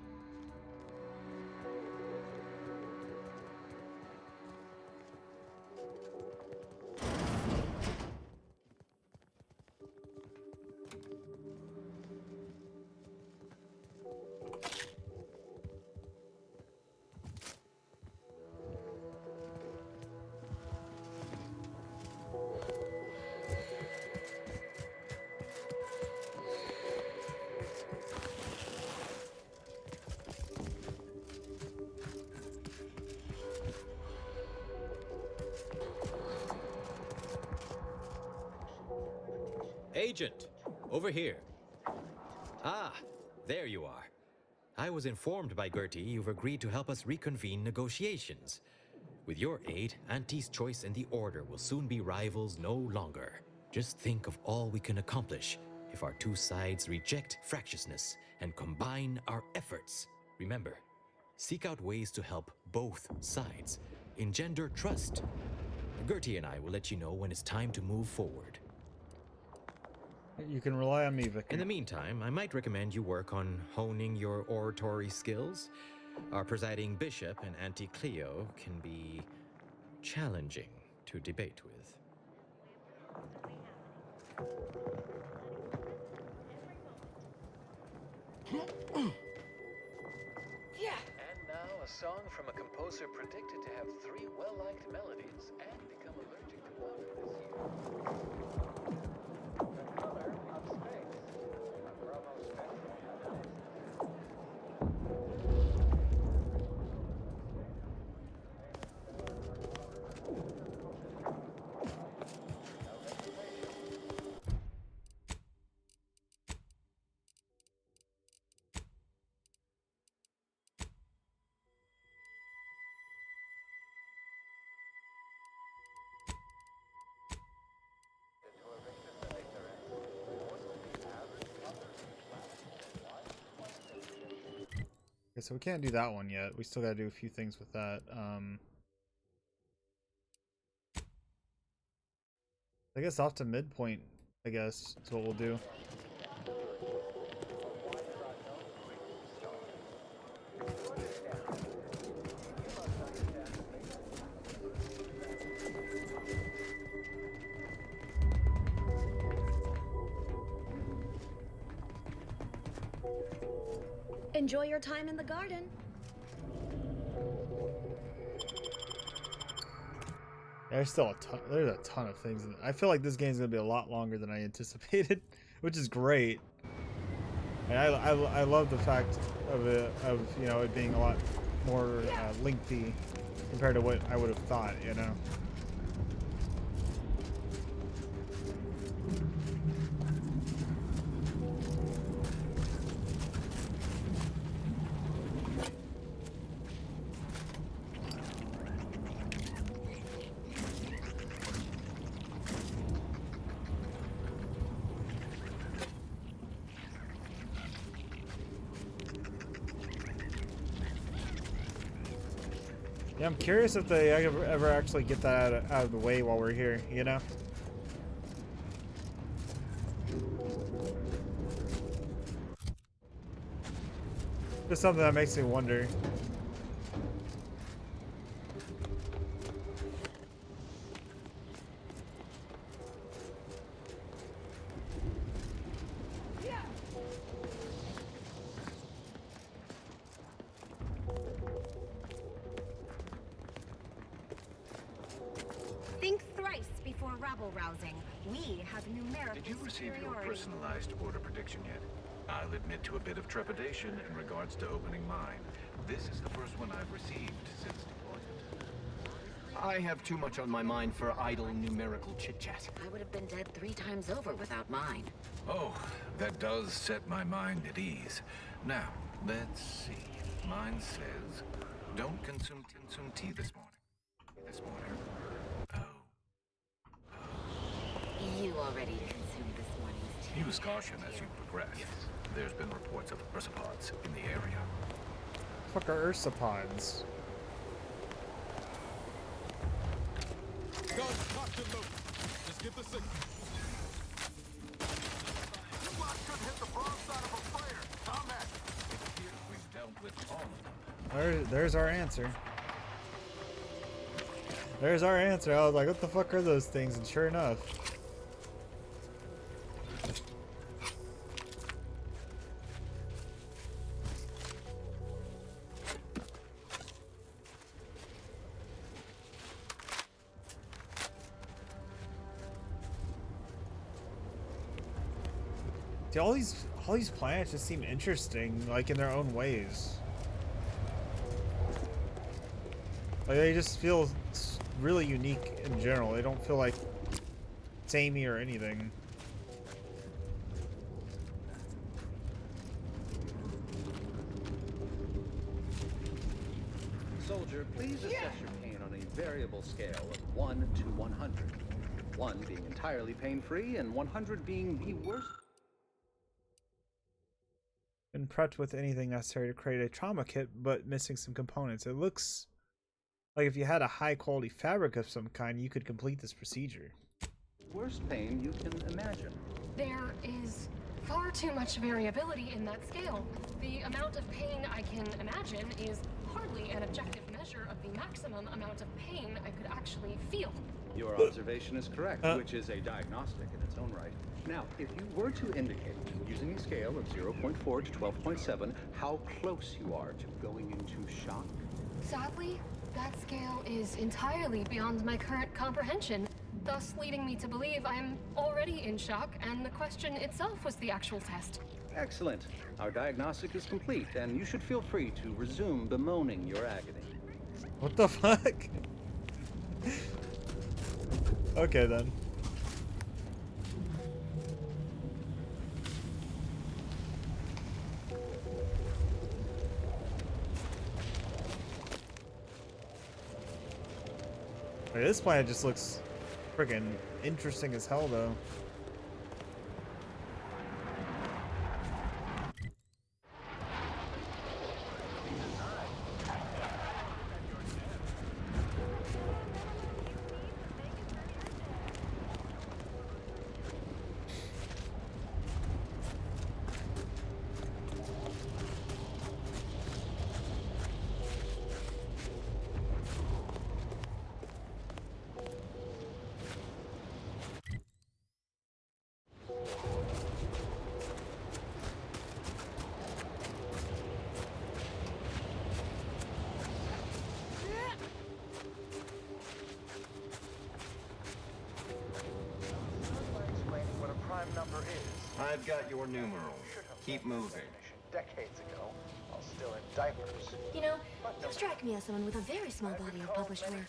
Agent, over here. Ah, there you are. I was informed by Gertie you've agreed to help us reconvene negotiations. With your aid, Auntie's Choice and the Order will soon be rivals no longer. Just think of all we can accomplish if our two sides reject fractiousness and combine our efforts. Remember, seek out ways to help both sides. Engender trust. Gertie and I will let you know when it's time to move forward. You can rely on me, Vicar. In the meantime, I might recommend you work on honing your oratory skills. Our presiding bishop and Auntie Cleo can be challenging to debate with. And now a song from a composer predicted to have 3 well-liked melodies and become allergic to water this year. The color of space. A Bromo Spectrum. Okay, so we can't do that one yet. We still gotta do a few things with that. I guess off to midpoint, I guess, is what we'll do. Enjoy your time in the garden. There's still there's a ton of things. I feel like this game's gonna be a lot longer than I anticipated, which is great. And I love the fact of you know, it being a lot more lengthy compared to what I would have thought, you know. Yeah, I'm curious if they ever actually get that out of the way while we're here, you know? Just something that makes me wonder. Think thrice before rabble-rousing. We have numerical Did you receive your superiority. personalized order prediction yet? I'll admit to a bit of trepidation in regards to opening mine. This is the first one I've received since deployment. I have too much on my mind for idle numerical chit-chat. I would have been dead 3 times over without mine. Oh, that does set my mind at ease. Now, let's see. Mine says, don't consume tea this morning. You already consumed this morning's tea. Use caution as you progress. There's been reports of ursopods in the area. Fuck are ursopods? Guns cocked and loaded. Just get the signal. You lot couldn't hit the broadside of a freighter. Combat. We've dealt with all of them. There's our answer. There's our answer. I was like, what the fuck are those things? And sure enough. See, all these planets just seem interesting, like in their own ways. Like they just feel really unique in general. They don't feel like samey or anything. Soldier, please assess your pain on a variable scale of 1 to 100. 1 being entirely pain-free and 100 being the worst. Been prepped with anything necessary to create a trauma kit, but missing some components. It looks like if you had a high quality fabric of some kind, you could complete this procedure. Worst pain you can imagine. There is far too much variability in that scale. The amount of pain I can imagine is hardly an objective measure of the maximum amount of pain I could actually feel. Your observation is correct, which is a diagnostic in its own right. Now, if you were to indicate, using a scale of 0.4 to 12.7, how close you are to going into shock. Sadly, that scale is entirely beyond my current comprehension, thus leading me to believe I'm already in shock, and the question itself was the actual test. Excellent. Our diagnostic is complete, and you should feel free to resume bemoaning your agony. What the fuck? Okay then. Wait, this planet just looks freaking interesting as hell though. I've got your numeral. Keep moving. Decades ago, while still in diapers. You know, you strike me as someone with a very small body of published work.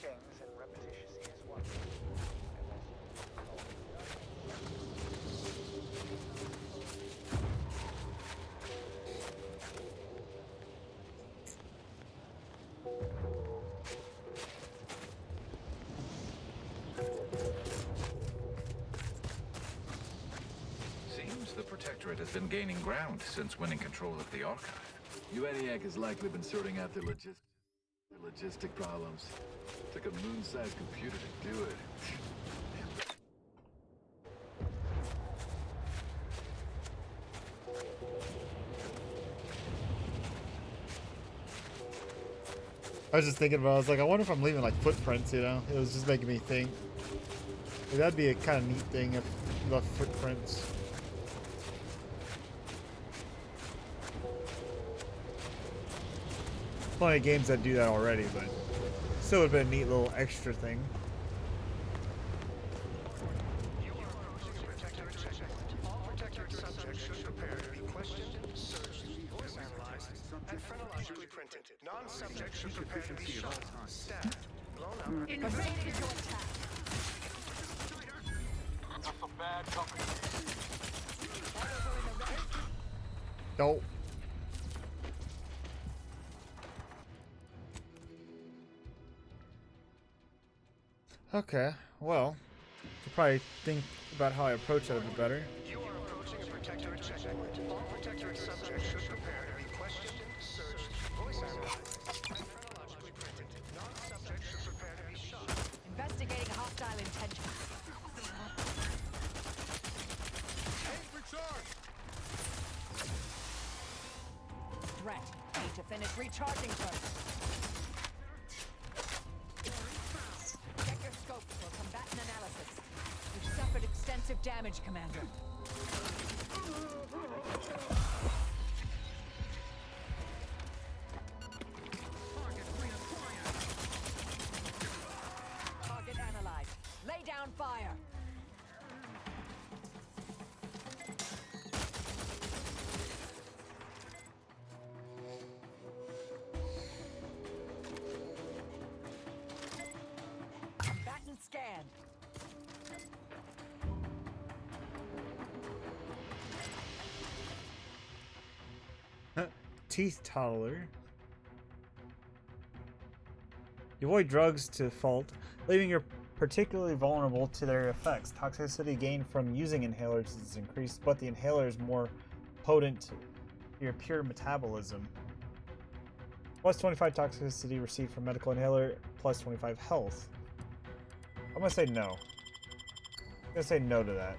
Seems the Protectorate has been gaining ground since winning control of the Archive. UENIAC has likely been sorting out their logistic problems. Took a moon-sized computer to do it. I was just thinking about it. I was like, I wonder if I'm leaving like footprints, you know? It was just making me think. Like, that'd be a kind of neat thing if you left footprints. Plenty of games that do that already, but still would have been a neat little extra thing. Non-subject should prepare to be shot, stabbed, blown up. Invading to attack. That's a bad company. No. Okay, well, I'll probably think about how I approach that a bit better. You are approaching a protectorate checkpoint. All protectorate subjects should prepare to be questioned, searched, voice analyzed, and chronologically printed. Non-subjects should prepare to be shot. Investigating hostile intentions. Tank recharge! Threat. Need to finish recharging first. Check your scope for combatant analysis. You've suffered extensive damage, Commander. Target analyzed. Lay down fire. Combatant scanned. Teeth toddler. You avoid drugs to fault, leaving you particularly vulnerable to their effects. Toxicity gained from using inhalers is increased, but the inhaler is more potent to your pure metabolism. Plus 25 toxicity received from medical inhaler, plus 25 health. I'm gonna say no. I'm gonna say no to that.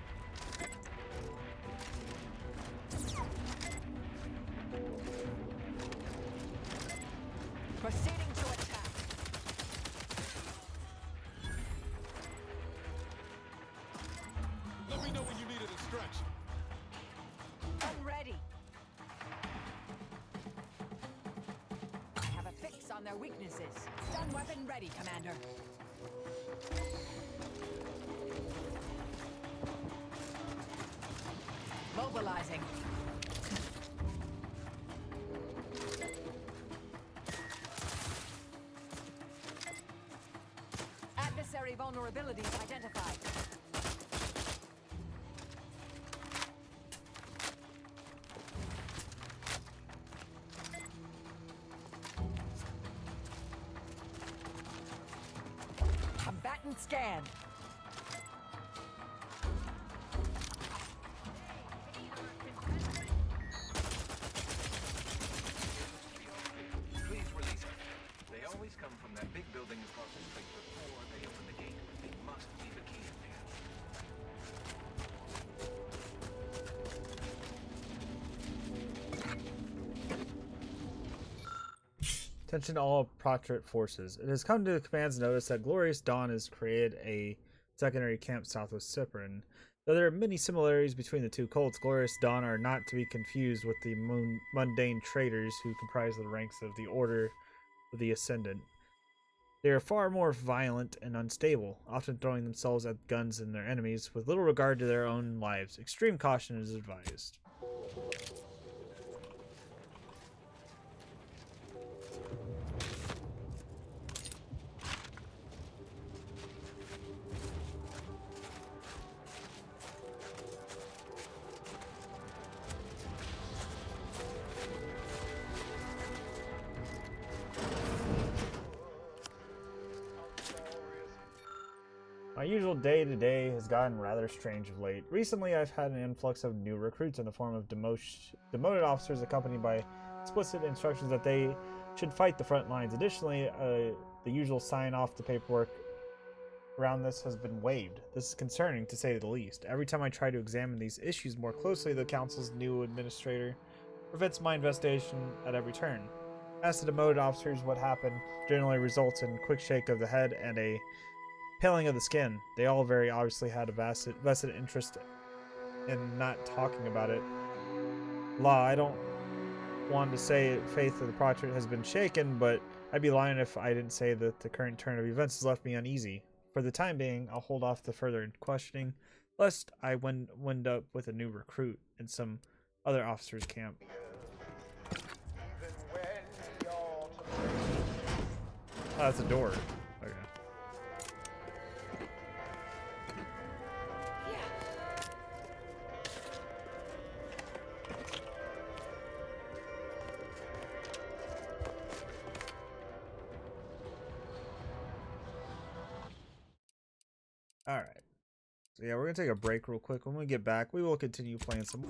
Proceeding to attack. Let me know when you need a distraction. I'm ready. I have a fix on their weaknesses. Stun weapon ready, Commander. Mobilizing. Adversary vulnerabilities identified. Combatant scanned. Please release them. They always come from that big building across the street before they open the gate. They must leave a key in there. Attention to all Proctorate forces. It has come to the command's notice that Glorious Dawn has created a secondary camp south of Cypern. Though there are many similarities between the two cults, Glorious Dawn are not to be confused with the mundane traitors who comprise the ranks of the Order of the Ascendant. They are far more violent and unstable, often throwing themselves at guns and their enemies with little regard to their own lives. Extreme caution is advised. My usual day-to-day has gotten rather strange of late. Recently, I've had an influx of new recruits in the form of demoted officers accompanied by explicit instructions that they should fight the front lines. Additionally, the usual sign-off to paperwork around this has been waived. This is concerning, to say the least. Every time I try to examine these issues more closely, the Council's new administrator prevents my investigation at every turn. Asked the demoted officers what happened. Generally results in quick shake of the head and a paling of the skin. They all very obviously had a vested interest in not talking about it. Law, I don't want to say faith of the project has been shaken, but I'd be lying if I didn't say that the current turn of events has left me uneasy. For the time being, I'll hold off the further questioning, lest I wind up with a new recruit in some other officer's camp. Oh, that's a door. Okay. All right. So yeah, we're gonna take a break real quick. When we get back, we will continue playing some.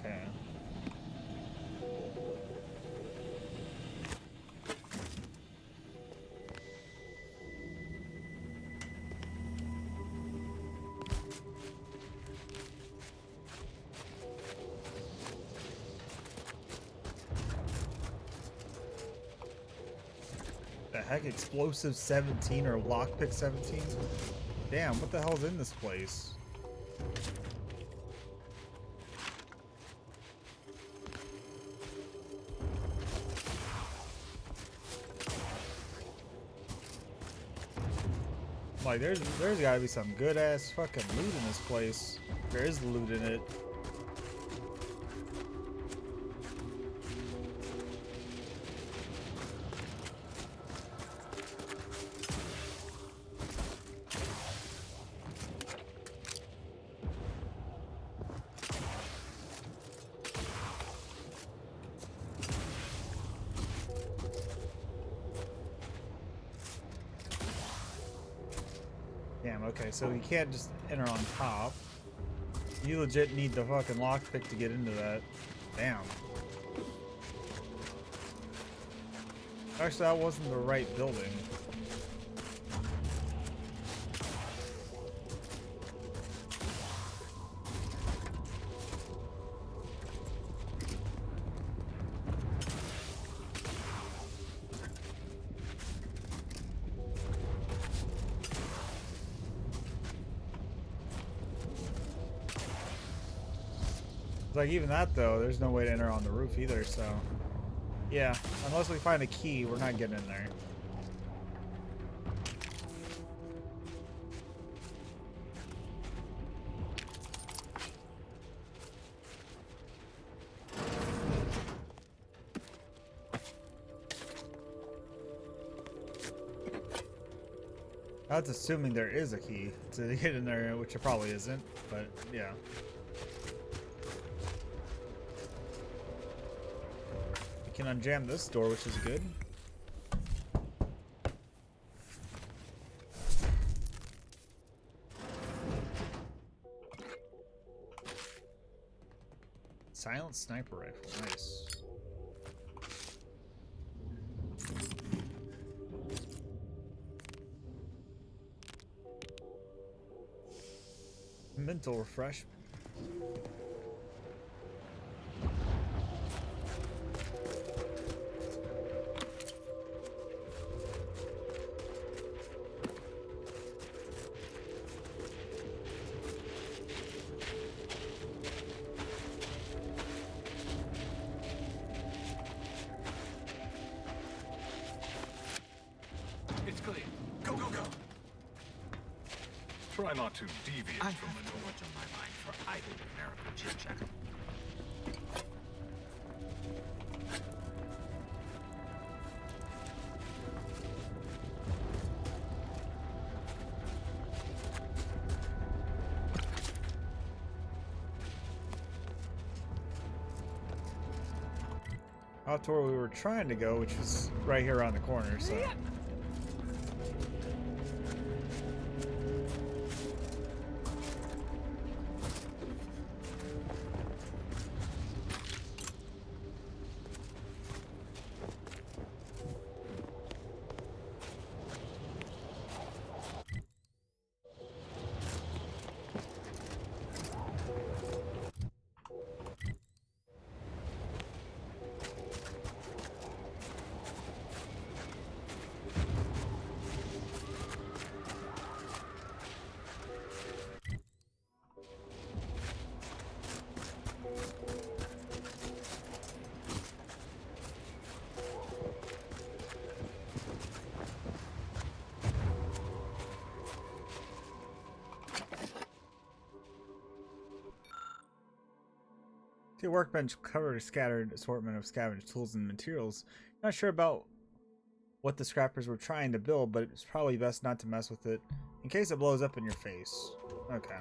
Okay. The heck, explosive 17 or lockpick 17? Damn, what the hell's in this place? Like, there's gotta be some good ass fucking loot in this place. There is loot in it. Damn, okay, so you can't just enter on top. You legit need the fucking lockpick to get into that. Damn. Actually, that wasn't the right building. Like, even that though, there's no way to enter on the roof either, so yeah, unless we find a key, we're not getting in there. That's assuming there is a key to get in there, which it probably isn't, but yeah. Can unjam this door, which is good. Silent sniper rifle, nice. Mental refreshment. Try not to deviate from the norm. Much on my mind for idle numerical chit-chat. Out to where we were trying to go, which was right here around the corner, so The workbench covered a scattered assortment of scavenged tools and materials. Not sure about what the scrappers were trying to build, but it's probably best not to mess with it in case it blows up in your face. Okay.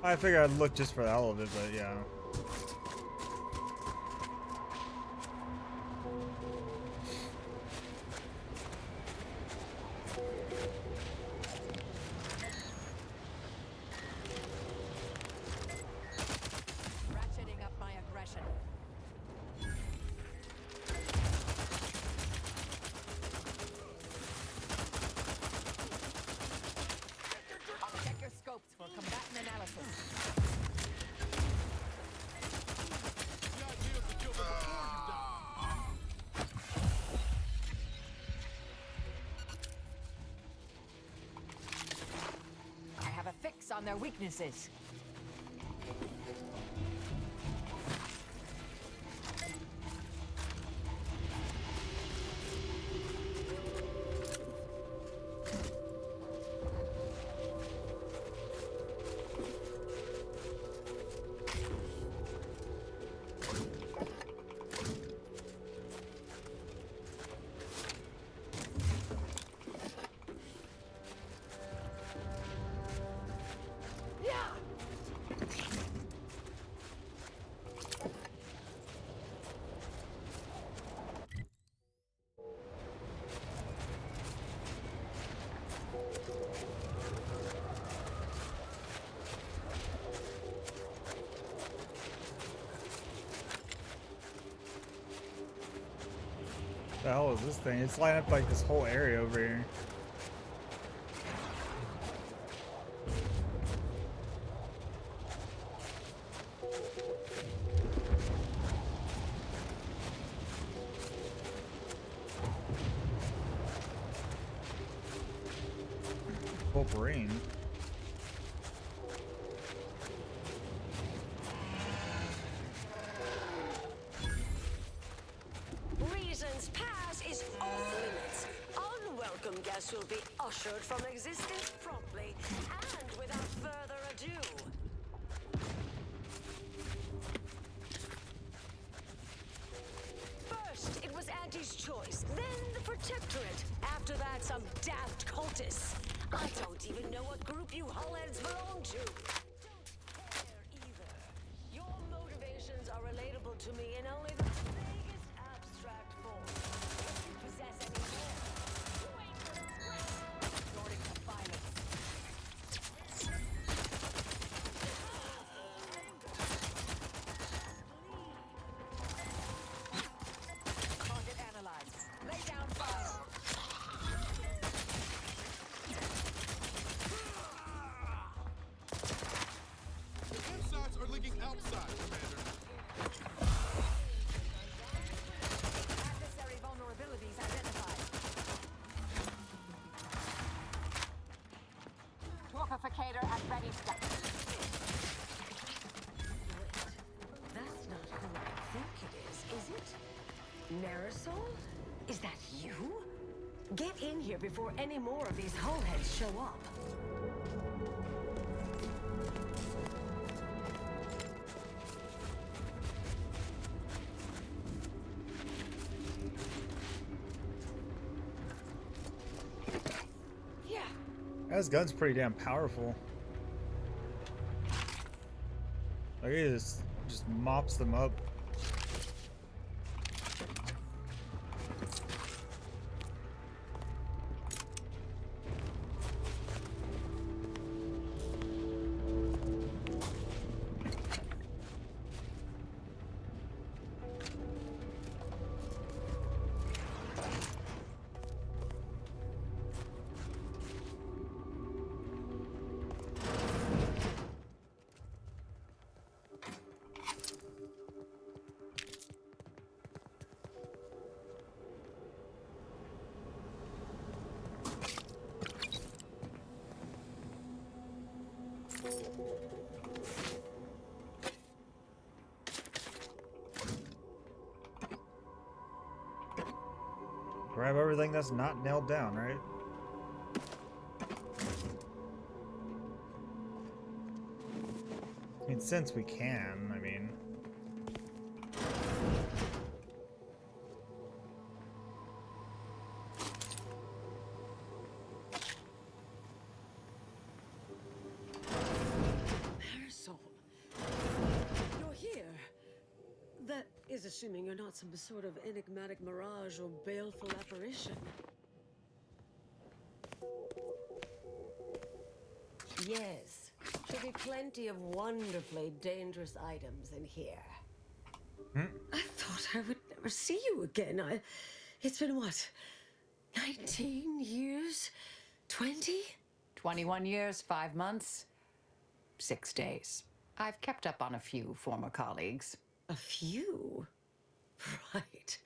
I figured I'd look just for the hell of it, but yeah. Ratcheting up my aggression. I'll check your scopes for combatant analysis. I have a fix on their weaknesses. The hell is this thing? It's lining up like this whole area over here. Wolverine. Reason's pass is off limits. Unwelcome guests will be ushered from existence promptly and without further ado. First, it was Auntie's choice, then the Protectorate. After that, some daft cultists. I don't even know what group you hullheads belong to. Don't care either. Your motivations are relatable to me in only the vaguest abstract form. If you possess any more, you ain't gonna scratch. Resorting to violence. Target analyzed. Lay down fire. Insides are leaking outside, Commander. Adversary vulnerabilities identified. Torpificator at ready step. That's not who I think it is it? Marisol? Is that you? Get in here before any more of these hullheads show up. His gun's pretty damn powerful. Like he just mops them up. Grab everything that's not nailed down, right? mean, since we can, I mean. Marisol, you're here. That is assuming you're not some sort of enigmatic mirage or baleful apparition. Yes, should be plenty of wonderfully dangerous items in here. I thought I would never see you again. It's been what, 19 years? 20? 21 years, 5 months, 6 days. I've kept up on a few former colleagues. A few? Right.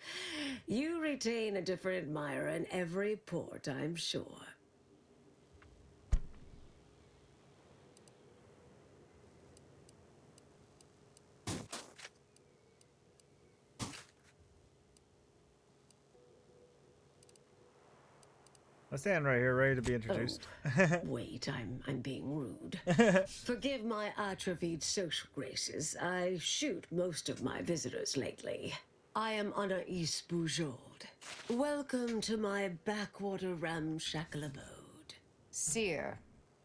You retain a different admirer in every port, I'm sure. I stand right here, ready to be introduced. Oh, wait, I'm being rude. Forgive my atrophied social graces. I shoot most of my visitors lately. I am Anaïs Bujold. Welcome to my backwater ramshackle abode. Seer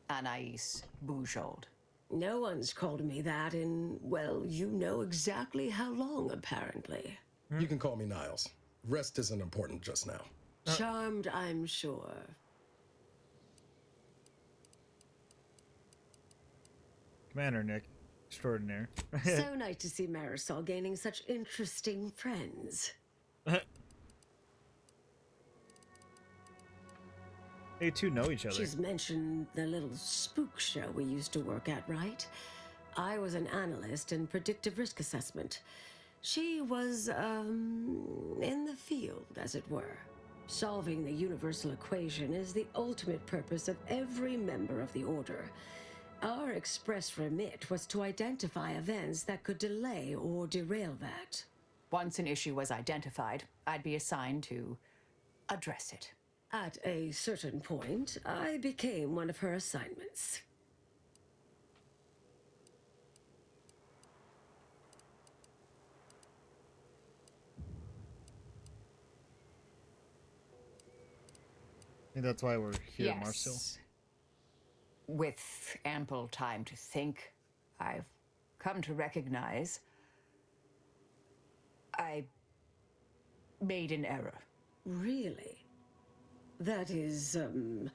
Anaïs Bujold. No one's called me that in, well, you know exactly how long, apparently. You can call me Niles. Rest isn't important just now. Charmed, I'm sure. Commander Nick, extraordinaire. So nice to see Marisol gaining such interesting friends. They two know each other. She's mentioned the little spook show we used to work at, right? I was an analyst in predictive risk assessment. She was, in the field, as it were. Solving the universal equation is the ultimate purpose of every member of the Order. Our express remit was to identify events that could delay or derail that. Once an issue was identified, I'd be assigned to address it. At a certain point, I became one of her assignments. I think that's why we're here, Yes. Marcel. With ample time to think, I've come to recognize I made an error. Really? That is, an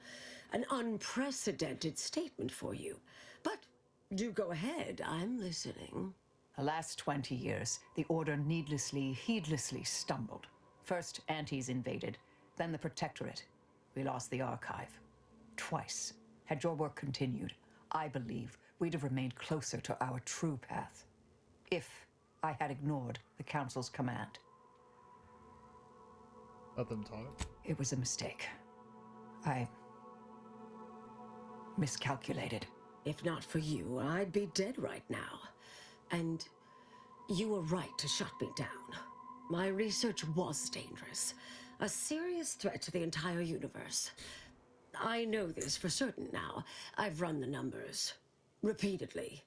unprecedented statement for you. But do go ahead, I'm listening. The last 20 years, the Order needlessly, heedlessly stumbled. First, Antes invaded, then the Protectorate. We lost the Archive. Twice. Had your work continued, I believe we'd have remained closer to our true path. If I had ignored the Council's command. Let them talk. It was a mistake. I miscalculated. If not for you, I'd be dead right now. And you were right to shut me down. My research was dangerous. A serious threat to the entire universe. I know this for certain now. I've run the numbers. Repeatedly.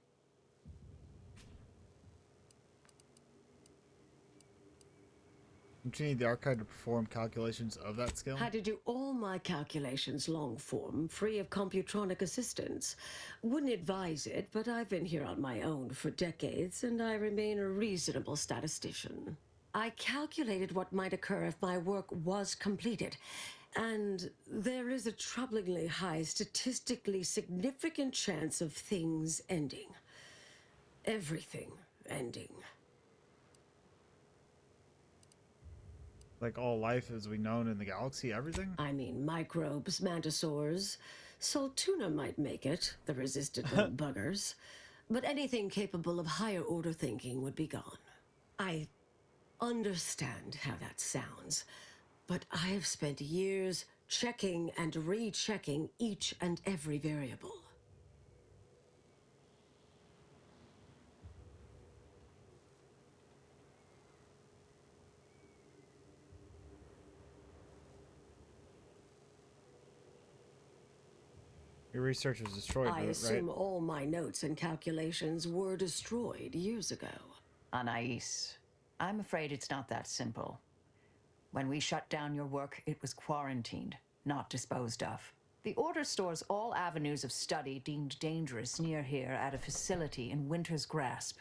Don't you need the archive to perform calculations of that skill? Had to do all my calculations long form, free of computronic assistance. Wouldn't advise it, but I've been here on my own for decades, and I remain a reasonable statistician. I calculated what might occur if my work was completed, and there is a troublingly high, statistically significant chance of things ending. Everything ending. Like all life as we know in the galaxy, everything? I mean, microbes, mantisaurs. Saltuna might make it, the resistant little buggers. But anything capable of higher order thinking would be gone. I understand how that sounds, but I have spent years checking and rechecking each and every variable. Your research was destroyed, I right? assume all my notes and calculations were destroyed years ago. Anais, I'm afraid it's not that simple. When we shut down your work, it was quarantined, not disposed of. The Order stores all avenues of study deemed dangerous near here at a facility in Winter's Grasp.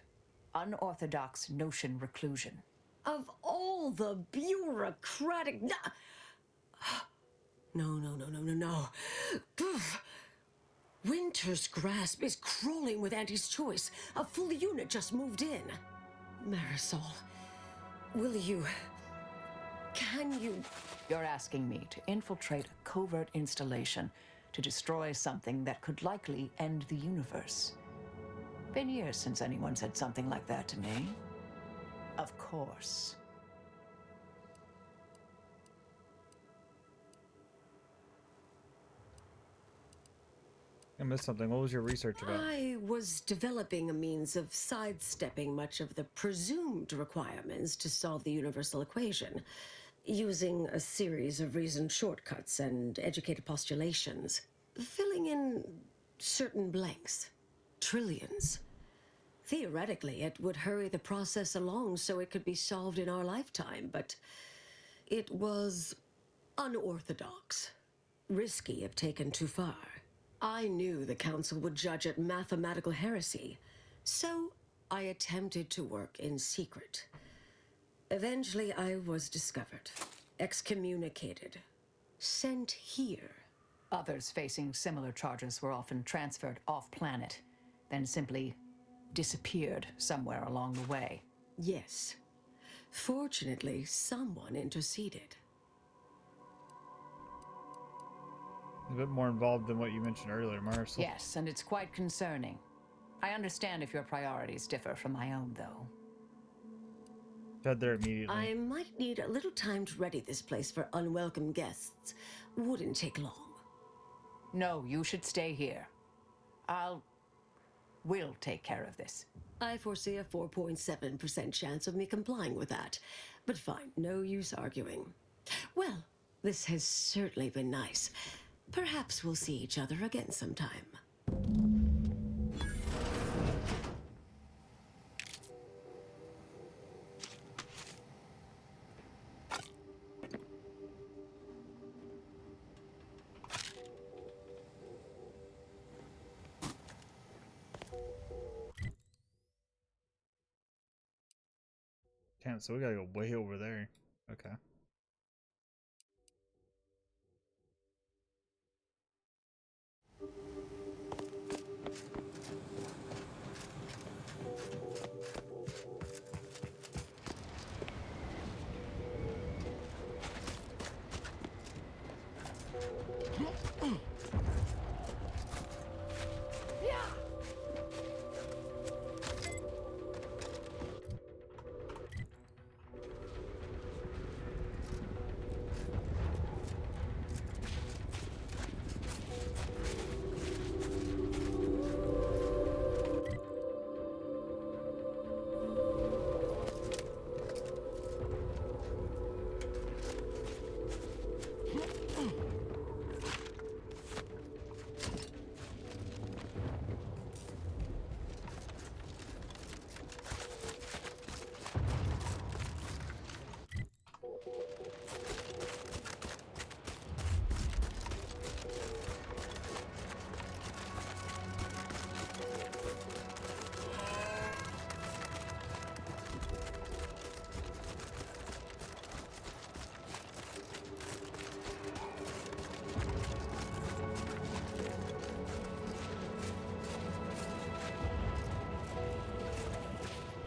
Unorthodox notion reclusion. Of all the bureaucratic... No. Poof. Winter's Grasp is crawling with Auntie's choice. A full unit just moved in. Marisol, will you... Can you... You're asking me to infiltrate a covert installation to destroy something that could likely end the universe. Been years since anyone said something like that to me. Of course. I missed something. What was your research about? I was developing a means of sidestepping much of the presumed requirements to solve the universal equation, using a series of reasoned shortcuts and educated postulations, filling in certain blanks. Trillions. Theoretically, it would hurry the process along so it could be solved in our lifetime, but it was unorthodox, risky if taken too far. I knew the Council would judge it mathematical heresy, so I attempted to work in secret. Eventually, I was discovered, excommunicated, sent here. Others facing similar charges were often transferred off-planet, then simply disappeared somewhere along the way. Yes. Fortunately, someone interceded. A bit more involved than what you mentioned earlier, Marisol. Yes, and it's quite concerning. I understand if your priorities differ from my own, though. Head there immediately. I might need a little time to ready this place for unwelcome guests. Wouldn't take long. No, you should stay here. We'll take care of this. I foresee a 4.7% chance of me complying with that. But fine, no use arguing. Well, this has certainly been nice. Perhaps we'll see each other again sometime. Damn, so we gotta go way over there. Okay.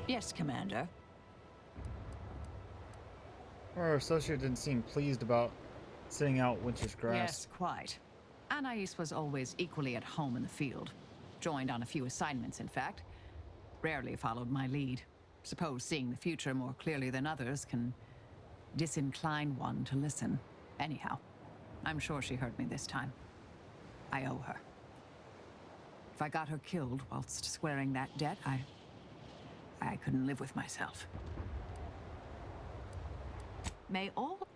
Yes, Commander. Our associate didn't seem pleased about sitting out Winter's Grasp. Yes, quite. Anais was always equally at home in the field. Joined on a few assignments, in fact. Rarely followed my lead. Suppose seeing the future more clearly than others can disincline one to listen. Anyhow, I'm sure she heard me this time. I owe her. If I got her killed whilst squaring that debt, I couldn't live with myself. May all...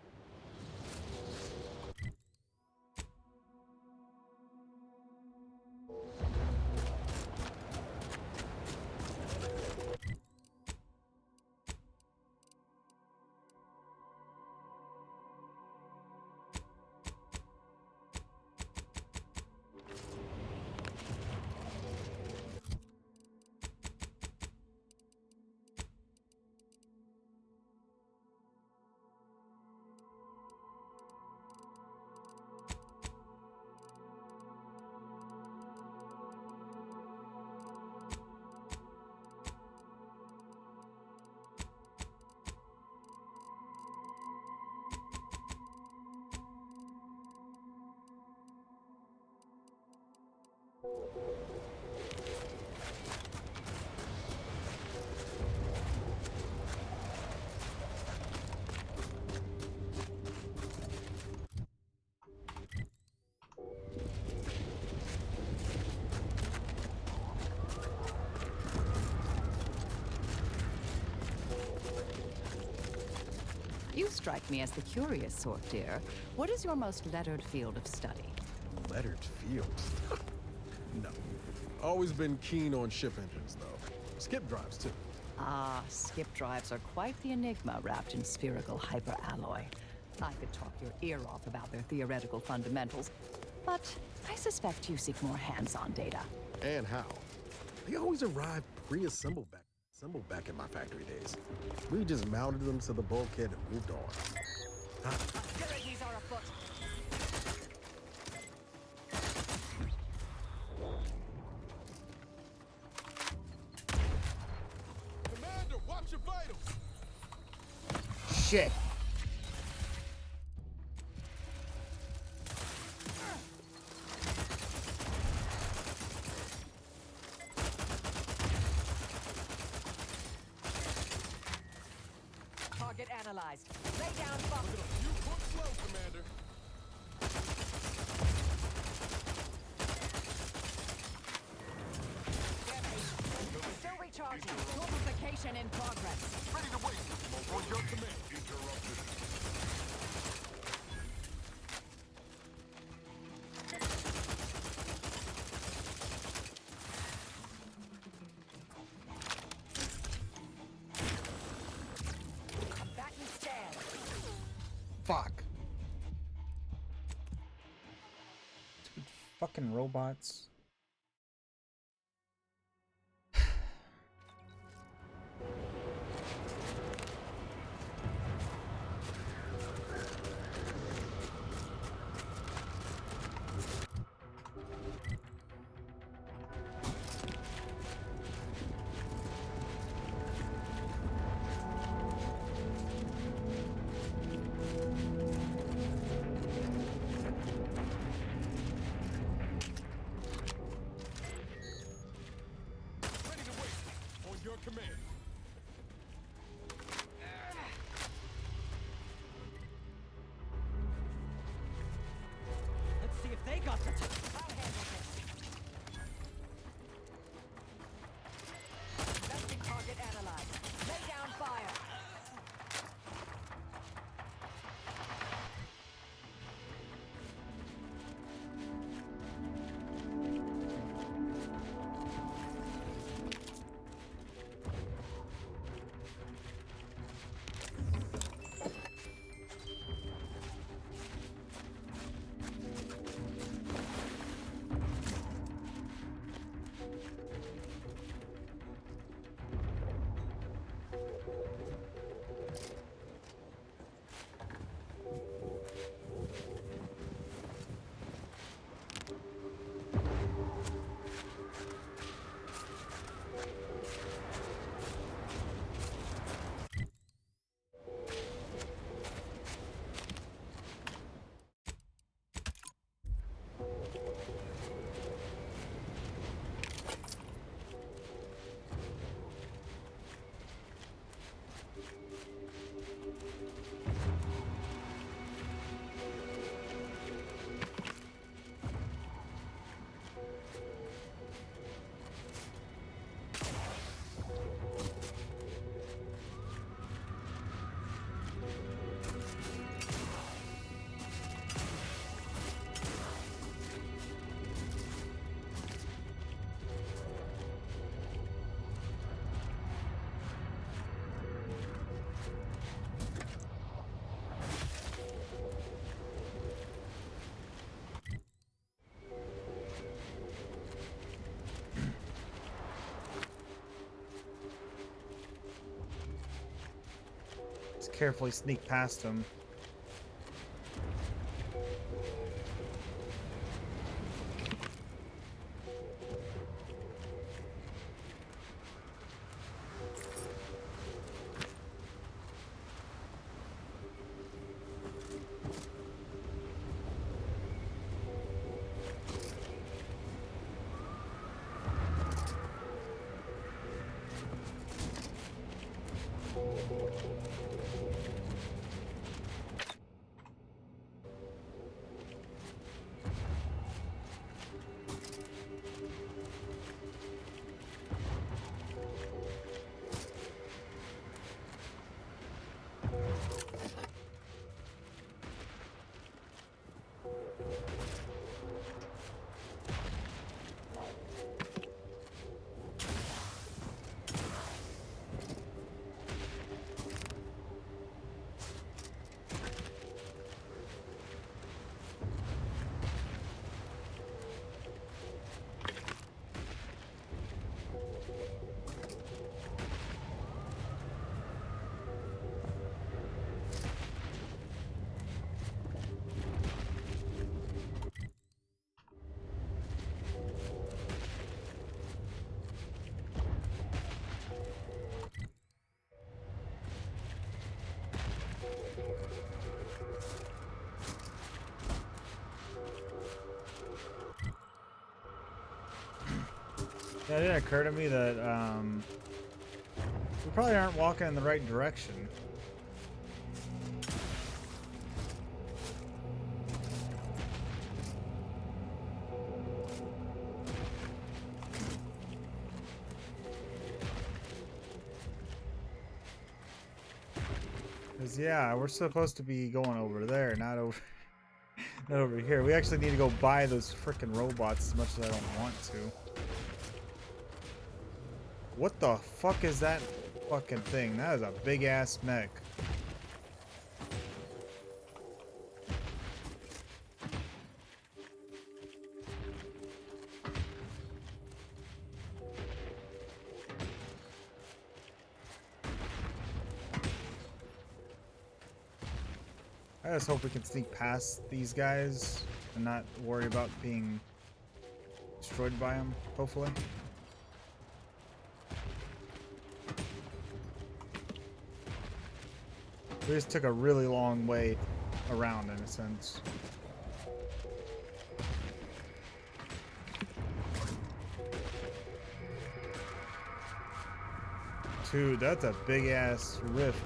strike me as the curious sort, dear. What is your most lettered field of study? Lettered fields? No. Always been keen on ship engines, though. Skip drives, too. Ah, skip drives are quite the enigma wrapped in spherical hyperalloy. I could talk your ear off about their theoretical fundamentals, but I suspect you seek more hands-on data. And how? They always arrived pre-assembled back in my factory days. We just mounted them to the bulkhead and moved on. Hostilities are afoot. Commander, watch your vitals. Shit. Target analyzed. Lay down bomb. You put slow, Commander. Still recharging. Amplification in progress. Ready to wait. On your command. Interrupted. Back and stand. Fuck. Stupid fucking robots. Ready to wait. On your command. Let's see if they got the I'll handle this. Investing target analyzed. Lay down fire. Just carefully sneak past him. Yeah, it didn't occur to me that we probably aren't walking in the right direction. Cause yeah, we're supposed to be going over there, not over, not over here. We actually need to go buy those frickin' robots as much as I don't want to. What the fuck is that fucking thing? That is a big ass mech. I just hope we can sneak past these guys and not worry about being destroyed by them, hopefully. We just took a really long way around in a sense. Dude, that's a big ass rift.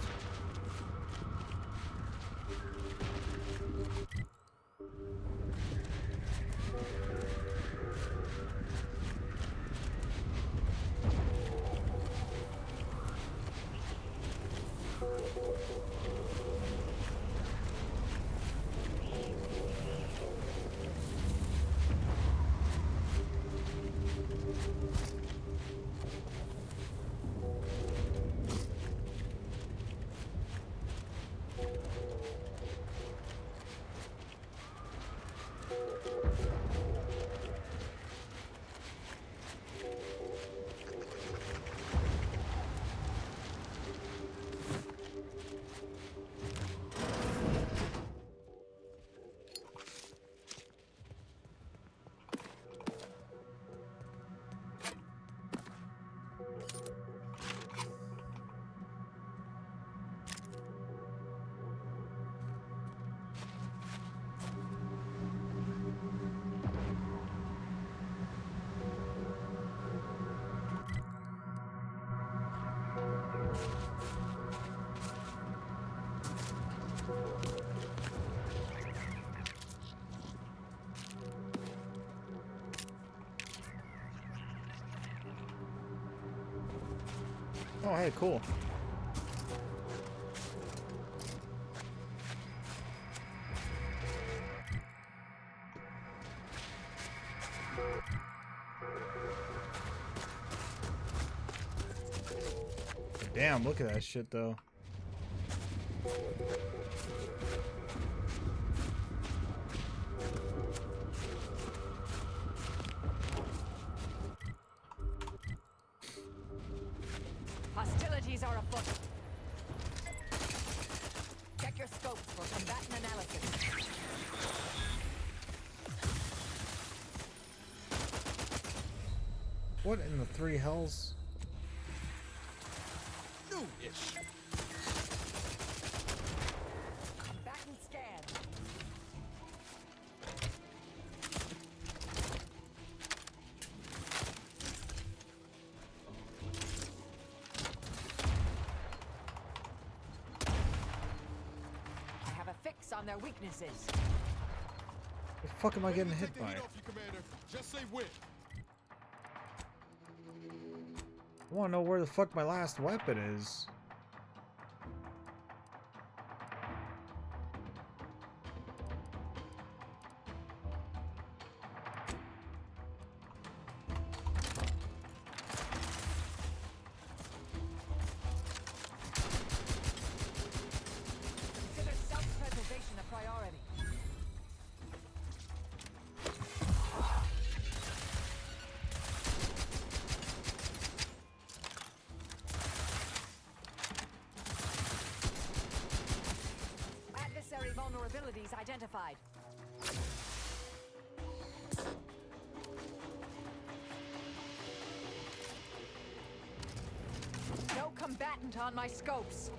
Oh, hey, cool. Damn, look at that shit, though. Hostilities are afoot. Check your scopes for combatant analysis. What in the three hells? New-ish. Combatant scan. I have a fix on their weaknesses. The fuck am I getting hit by? Just say when. I want to know where the fuck my last weapon is. Consider self-preservation a priority. Adversary vulnerabilities identified. No combatant on my scopes.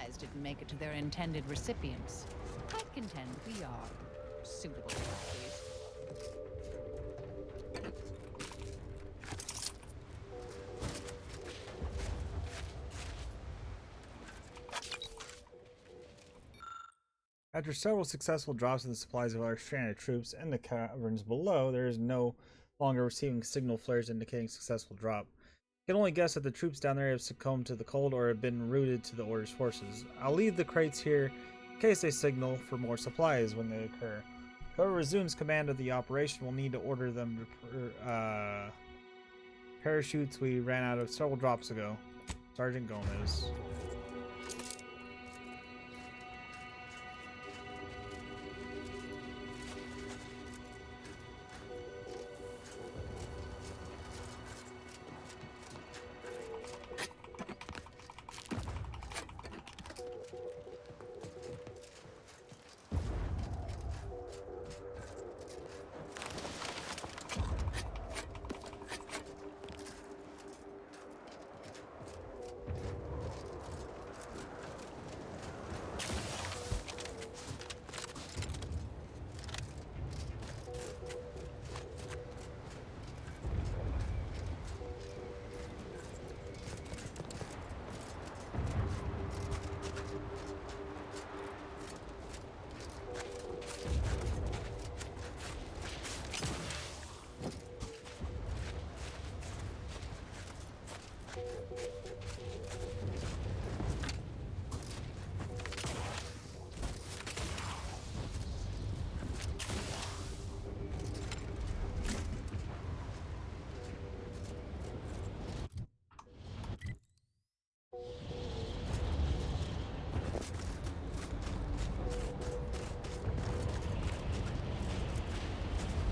supplies didn't make it to their intended recipients. I contend we are suitable countries. After several successful drops in the supplies of our stranded troops in the caverns below, there is no longer receiving signal flares indicating successful drop. I can only guess that the troops down there have succumbed to the cold or have been routed to the Order's forces. I'll leave the crates here in case they signal for more supplies when they occur. Whoever resumes command of the operation will need to order them to parachutes we ran out of several drops ago. Sergeant Gomez.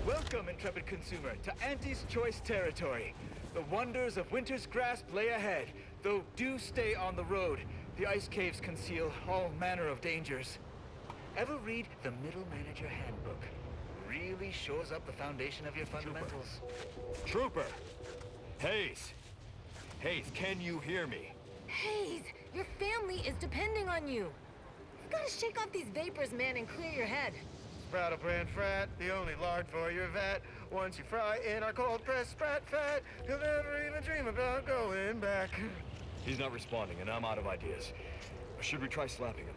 Welcome, intrepid consumer, to Auntie's Choice territory. The wonders of winter's grasp lay ahead, though do stay on the road. The ice caves conceal all manner of dangers. Ever read the Middle Manager Handbook? Really shores up the foundation of your fundamentals. Trooper! Hayes! Hayes, can you hear me? Hayes, your family is depending on you. You've got to shake off these vapors, man, and clear your head. Sproutle brand frat, the only lard for your vat. Once you fry in our cold pressed sprat fat, you'll never even dream about going back. He's not responding, and I'm out of ideas. Should we try slapping him?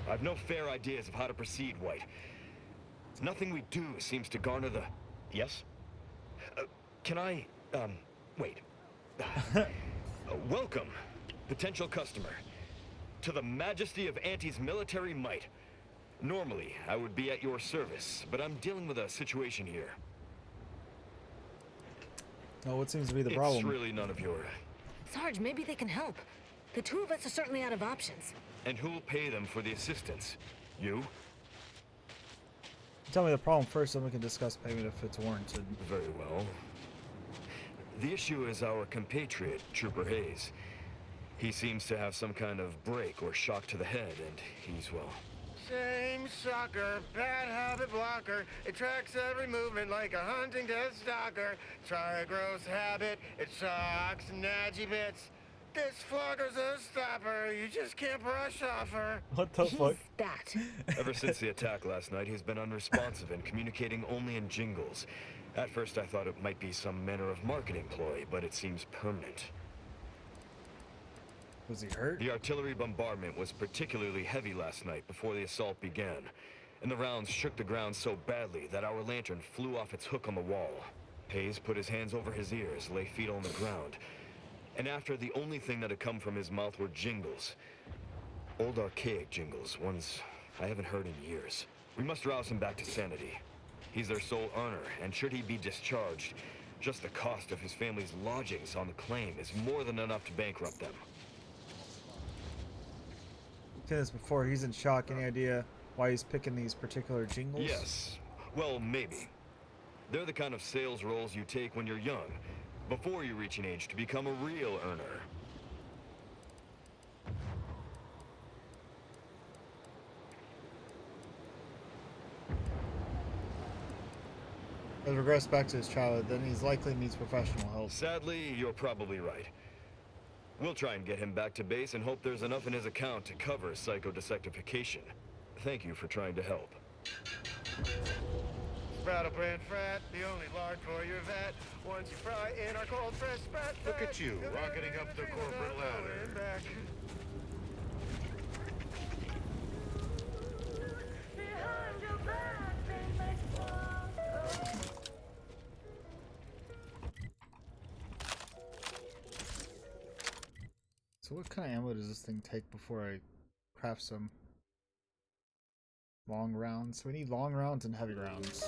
I've no fair ideas of how to proceed, White. Nothing we do seems to garner the... Yes? Can I... wait. Welcome, potential customer, to the majesty of Auntie's military might. Normally, I would be at your service, but I'm dealing with a situation here. Oh, what seems to be the problem? It's really none of your... Sarge, maybe they can help. The two of us are certainly out of options. And who'll pay them for the assistance? You? Tell me the problem first, then we can discuss payment if it's warranted. Very well. The issue is our compatriot, Trooper Hayes. He seems to have some kind of break or shock to the head, and he's, well... Same sucker, bad habit blocker. It tracks every movement like a hunting death stalker. Try a gross habit, it sucks nadgy bits. This flogger's a stopper, you just can't brush off her. What the fuck? That. Ever since the attack last night, he's been unresponsive and communicating only in jingles. At first I thought it might be some manner of marketing ploy, but it seems permanent. Was he hurt? The artillery bombardment was particularly heavy last night before the assault began, and the rounds shook the ground so badly that our lantern flew off its hook on the wall. Hayes put his hands over his ears, lay feet on the ground, and after the only thing that had come from his mouth were jingles. Old archaic jingles, ones I haven't heard in years. We must rouse him back to sanity. He's their sole earner, and should he be discharged, just the cost of his family's lodgings on the claim is more than enough to bankrupt them. This before, he's in shock. Any idea why he's picking these particular jingles? Yes. Well, maybe. They're the kind of sales roles you take when you're young, before you reach an age to become a real earner. has regressed back to his childhood, then he's likely needs professional help. Sadly, you're probably right. We'll try and get him back to base and hope there's enough in his account to cover psychodesectification. Thank you for trying to help. Brattle brand frat, the only lard for your vat. Once you fry in our cold fresh sprat. Look at you, rocketing up the corporate ladder. So what kind of ammo does this thing take before I craft some long rounds? So we need long rounds and heavy rounds.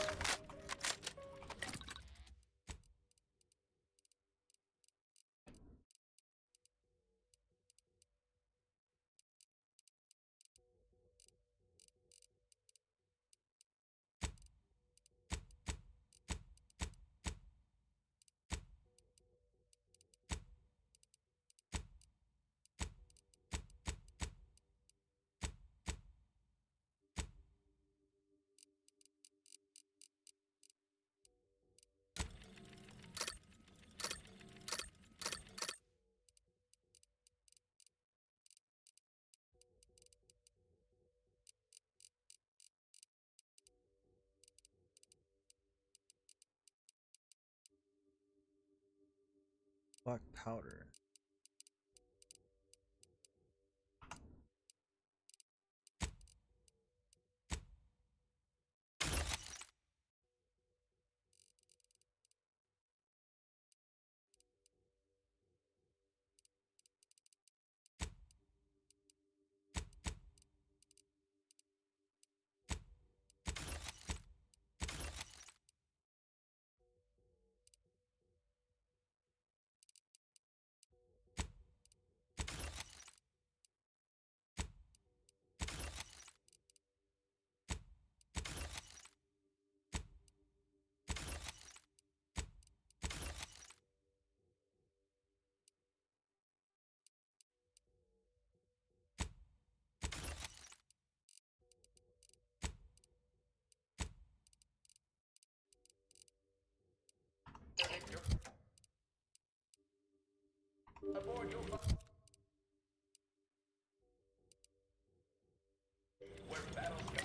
Black powder. Aboard your where battles go.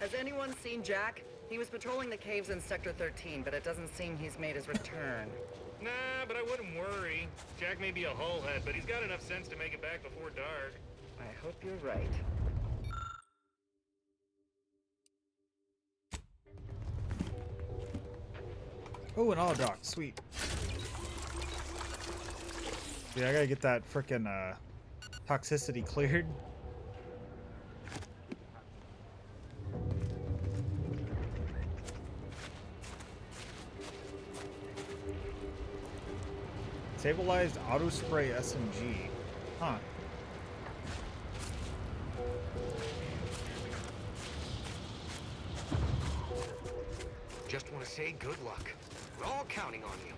Has anyone seen Jack? He was patrolling the caves in Sector 13, but it doesn't seem he's made his return. Nah, but I wouldn't worry. Jack may be a hullhead, but he's got enough sense to make it back before dark. I hope you're right. Oh, an auto dock, sweet. Yeah, I gotta get that frickin' toxicity cleared. Stabilized auto spray SMG. Huh. Just want to say good luck. We're all counting on you.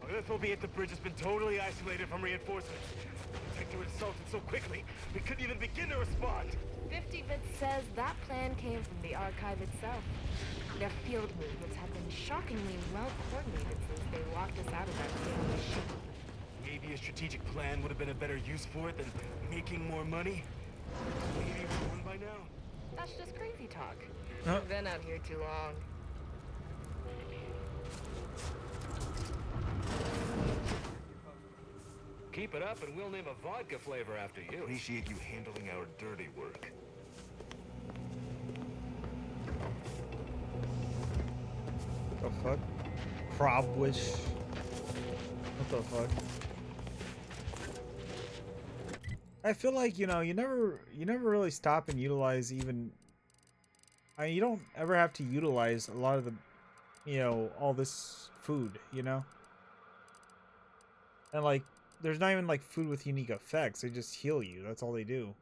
Our FOB at the bridge has been totally isolated from reinforcements. The Protectorate assaulted so quickly, we couldn't even begin to respond. 50-Bit says that plan came from the Archive itself. Their field movements have been shockingly well coordinated since they locked us out of that failed ship. Maybe a strategic plan would have been a better use for it than making more money. Maybe we won by now. That's just crazy talk. Huh? I've been out here too long. Keep it up and we'll name a vodka flavor after you. Appreciate you handling our dirty work. The fuck? Crop wish. What the fuck? I feel like, you know, you never really stop and utilize even. I mean, you don't ever have to utilize a lot of the, you know, all this food, you know? And like, there's not even like food with unique effects. They just heal you. That's all they do.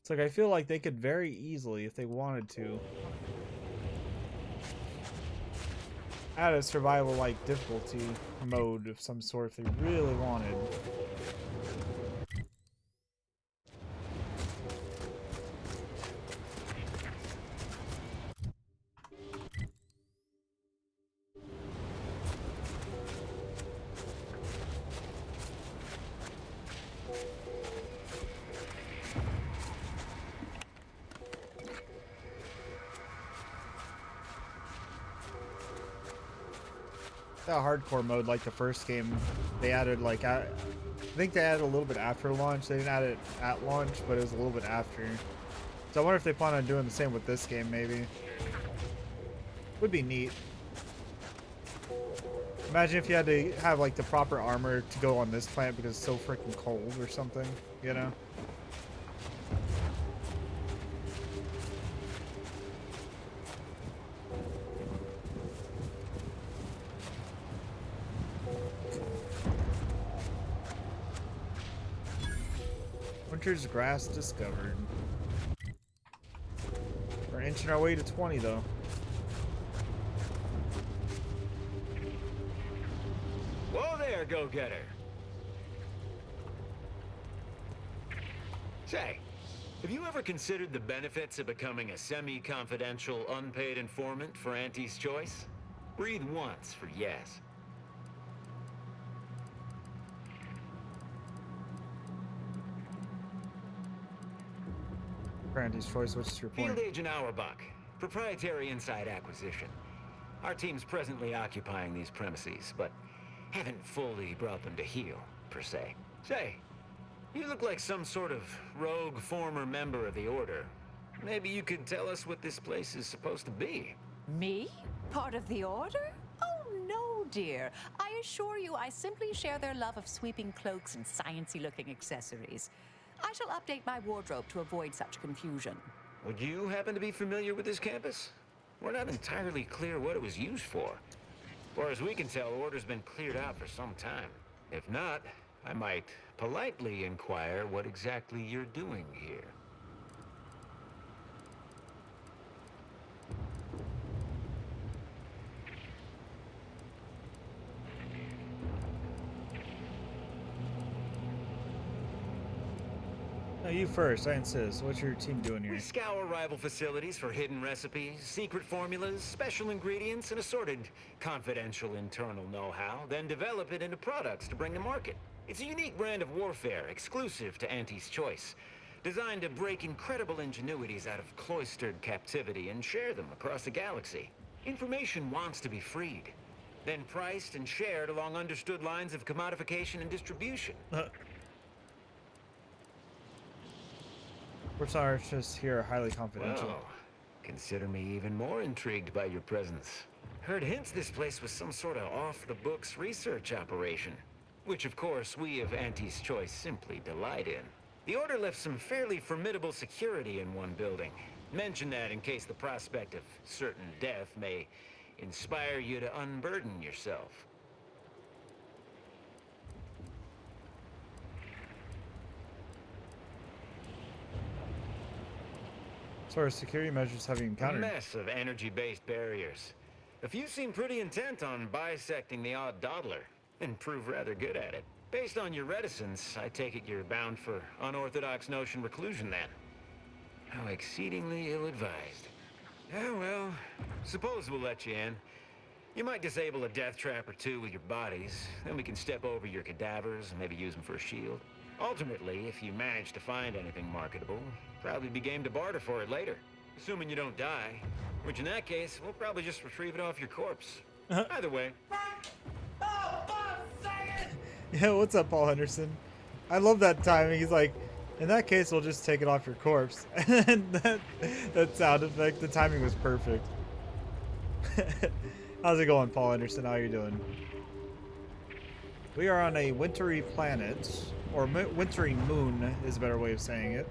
It's like, I feel like they could very easily, if they wanted to, add a survival like difficulty mode of some sort if they really wanted. That hardcore mode, like the first game, they added like I think they added a little bit after launch. They didn't add it at launch, but it was a little bit after. So I wonder if they plan on doing the same with this game. Maybe would be neat. Imagine if you had to have like the proper armor to go on this planet because it's so freaking cold or something, you know? Winter's grass discovered. We're inching our way to 20 though. Whoa there, go-getter. Say, have you ever considered the benefits of becoming a semi-confidential, unpaid informant for Auntie's Choice? Breathe once for yes. Auntie's Choice, what's your point? Field Agent Auerbach, proprietary inside acquisition. Our team's presently occupying these premises, but haven't fully brought them to heel, per se. Say, you look like some sort of rogue former member of the Order. Maybe you could tell us what this place is supposed to be. Me? Part of the Order? Oh, no, dear. I assure you I simply share their love of sweeping cloaks and sciencey-looking accessories. I shall update my wardrobe to avoid such confusion. Would you happen to be familiar with this campus? We're not entirely clear what it was used for. As far as we can tell, Order's been cleared out for some time. If not, I might politely inquire what exactly you're doing here. No, you first. I insist. What's your team doing here? We scour rival facilities for hidden recipes, secret formulas, special ingredients, and assorted confidential internal know-how, then develop it into products to bring to market. It's a unique brand of warfare, exclusive to Auntie's Choice, designed to break incredible ingenuities out of cloistered captivity and share them across the galaxy. Information wants to be freed, then priced and shared along understood lines of commodification and distribution. Researchers here are highly confidential. Well, consider me even more intrigued by your presence. Heard hints this place was some sort of off-the-books research operation, which of course we of Auntie's Choice simply delight in. The Order left some fairly formidable security in one building. Mention that in case the prospect of certain death may inspire you to unburden yourself. Sort of security measures have you encountered? A mess of energy-based barriers. A few seem pretty intent on bisecting the odd dawdler, and prove rather good at it. Based on your reticence, I take it you're bound for unorthodox notion reclusion then. How exceedingly ill-advised. Yeah, well, suppose we'll let you in. You might disable a death trap or two with your bodies, then we can step over your cadavers and maybe use them for a shield. Ultimately, if you manage to find anything marketable, probably be game to barter for it later. Assuming you don't die. Which in that case, we'll probably just retrieve it off your corpse. Either way. Yeah, what's up, Paul Henderson? I love that timing. He's like, in that case, we'll just take it off your corpse. And that sound effect, the timing was perfect. How's it going, Paul Henderson? How are you doing? We are on a wintry planet, or wintry moon is a better way of saying it.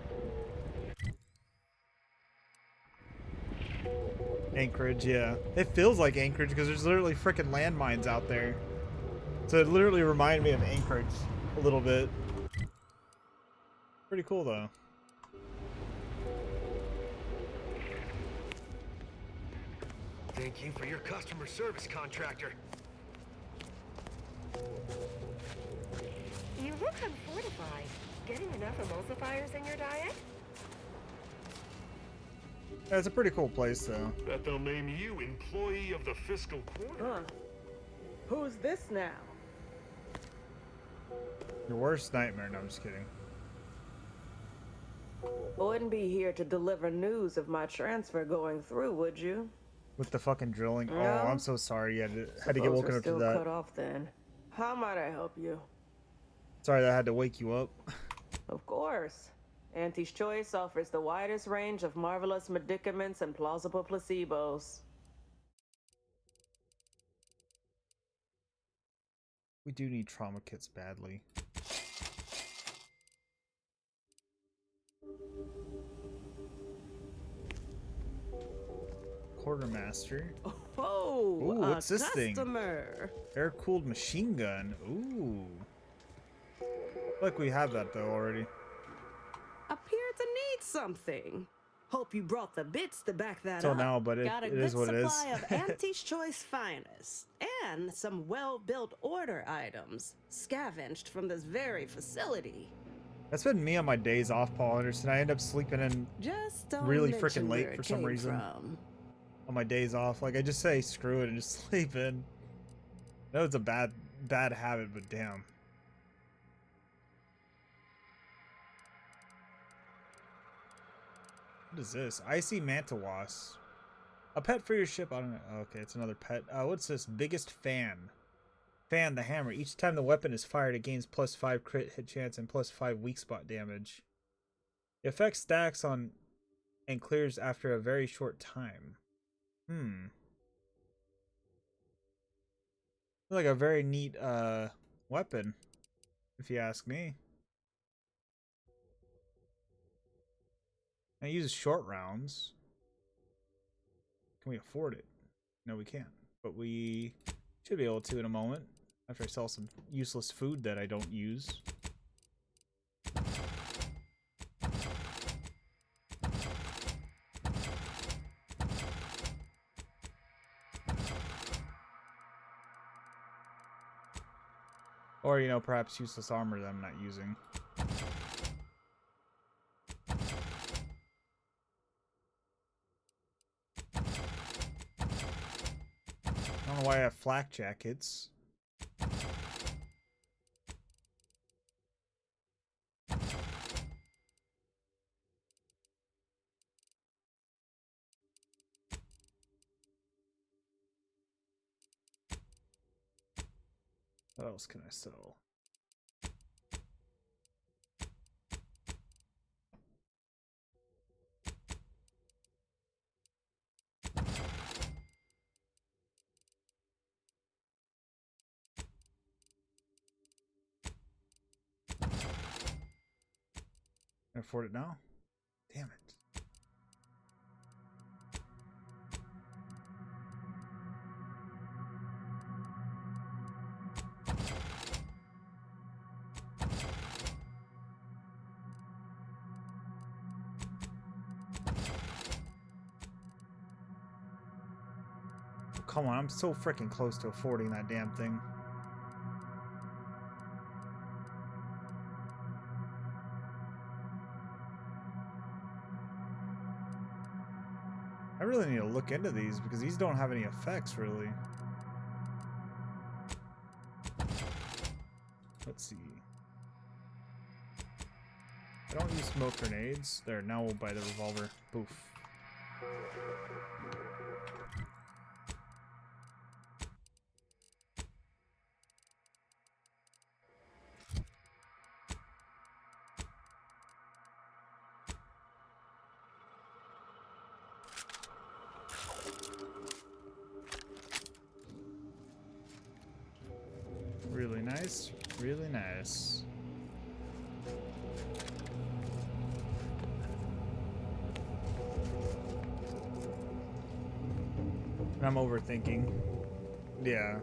Anchorage, yeah. It feels like Anchorage because there's literally freaking landmines out there. So it literally reminded me of Anchorage a little bit. Pretty cool though. Thank you for your customer service, contractor. You look unfortified. Getting enough emulsifiers in your diet? Yeah, it's a pretty cool place though. Bet they'll name you employee of the fiscal quarter. Huh. Who's this now? Your worst nightmare. No, I'm just kidding. Wouldn't be here to deliver news of my transfer going through, would you? With the fucking drilling. No? Oh, I'm so sorry. You had to get woken up to still that. cut off then. How might I help you? Sorry that I had to wake you up. Of course. Auntie's Choice offers the widest range of marvelous medicaments and plausible placebos. We do need trauma kits badly. Quartermaster. Oh, ooh, what's this customer. thing? Air-cooled machine gun. Ooh. Look, we have that though already. Appear to need something. Hope you brought the bits to back that Till up. now, but Got a it good is what it is. supply of Auntie's Choice finest and some well-built order items scavenged from this very facility. That's been me on my days off, Paul Anderson. I end up sleeping in Just don't really mention freaking where late it for some came reason. from. On my days off, like I just say screw it and just sleep in. I know it's a bad habit, but damn. What is this? Icy Mantawas. A pet for your ship. I don't know. Okay, it's another pet. What's this? Biggest fan. Fan the hammer. Each time the weapon is fired, it gains +5 crit hit chance and +5 weak spot damage. The effect stacks on and clears after a very short time. Like a very neat weapon, if you ask me. I use short rounds. Can we afford it? No, we can't. But we should be able to in a moment. After I sell some useless food that I don't use. Or, you know, perhaps useless armor that I'm not using. I don't know why I have flak jackets. What else can I sell? Can I afford it now? Damn it. Come on, I'm so freaking close to affording that damn thing. I really need to look into these because these don't have any effects, really. Let's see. I don't use smoke grenades. There, now we'll buy the revolver. Poof. Really nice, really nice. I'm overthinking. Yeah.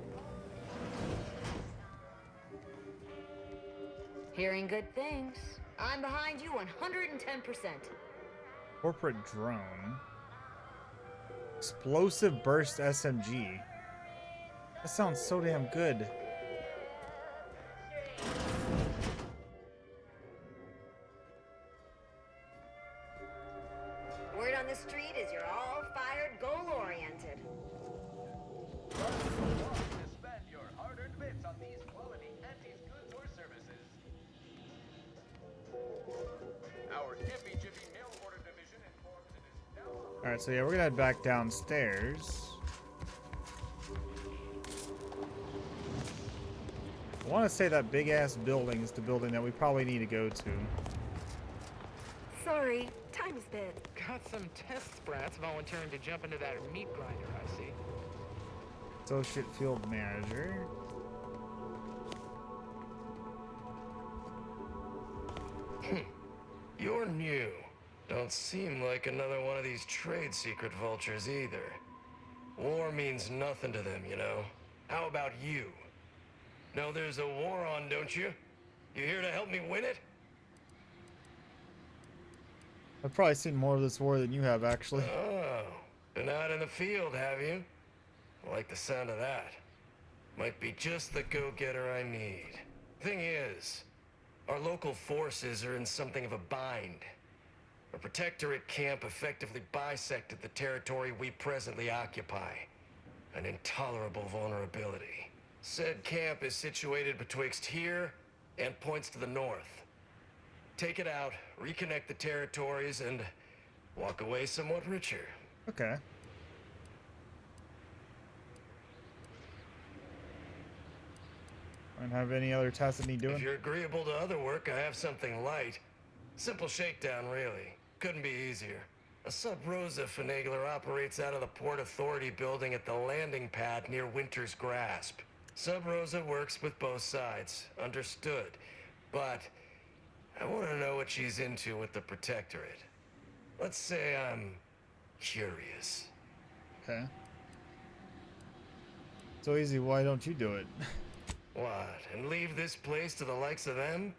Hearing good things. I'm behind you 110%. Corporate drone. Explosive burst SMG. That sounds so damn good. Word on the street is you're all fired, goal-oriented. Spend your hard-earned bits on these quality Antis goods or services. Our hippy-jippy mail order division informs it is now. Alright, so yeah, we're gonna head back downstairs. I want to say that big ass building is the building that we probably need to go to. Sorry, time is bad. Got some test sprats volunteering to jump into that meat grinder, I see. Associate field manager. You're new. Don't seem like another one of these trade secret vultures either. War means nothing to them, you know. How about you? Know there's a war on, don't you? You here to help me win it? I've probably seen more of this war than you have, actually. Oh, been out in the field, have you? I like the sound of that. Might be just the go-getter I need. Thing is, our local forces are in something of a bind. A protectorate camp effectively bisected the territory we presently occupy. An intolerable vulnerability. Said camp is situated betwixt here and points to the north. Take it out, reconnect the territories, and walk away somewhat richer. Okay. Don't have any other tasks that need doing? If you're agreeable to other work, I have something light. Simple shakedown, really. Couldn't be easier. A Sub-Rosa finagler operates out of the Port Authority building at the landing pad near Winter's Grasp. Sub-Rosa works with both sides, understood. But I want to know what she's into with the Protectorate. Let's say I'm curious. Okay. So easy, why don't you do it? What, and leave this place to the likes of them?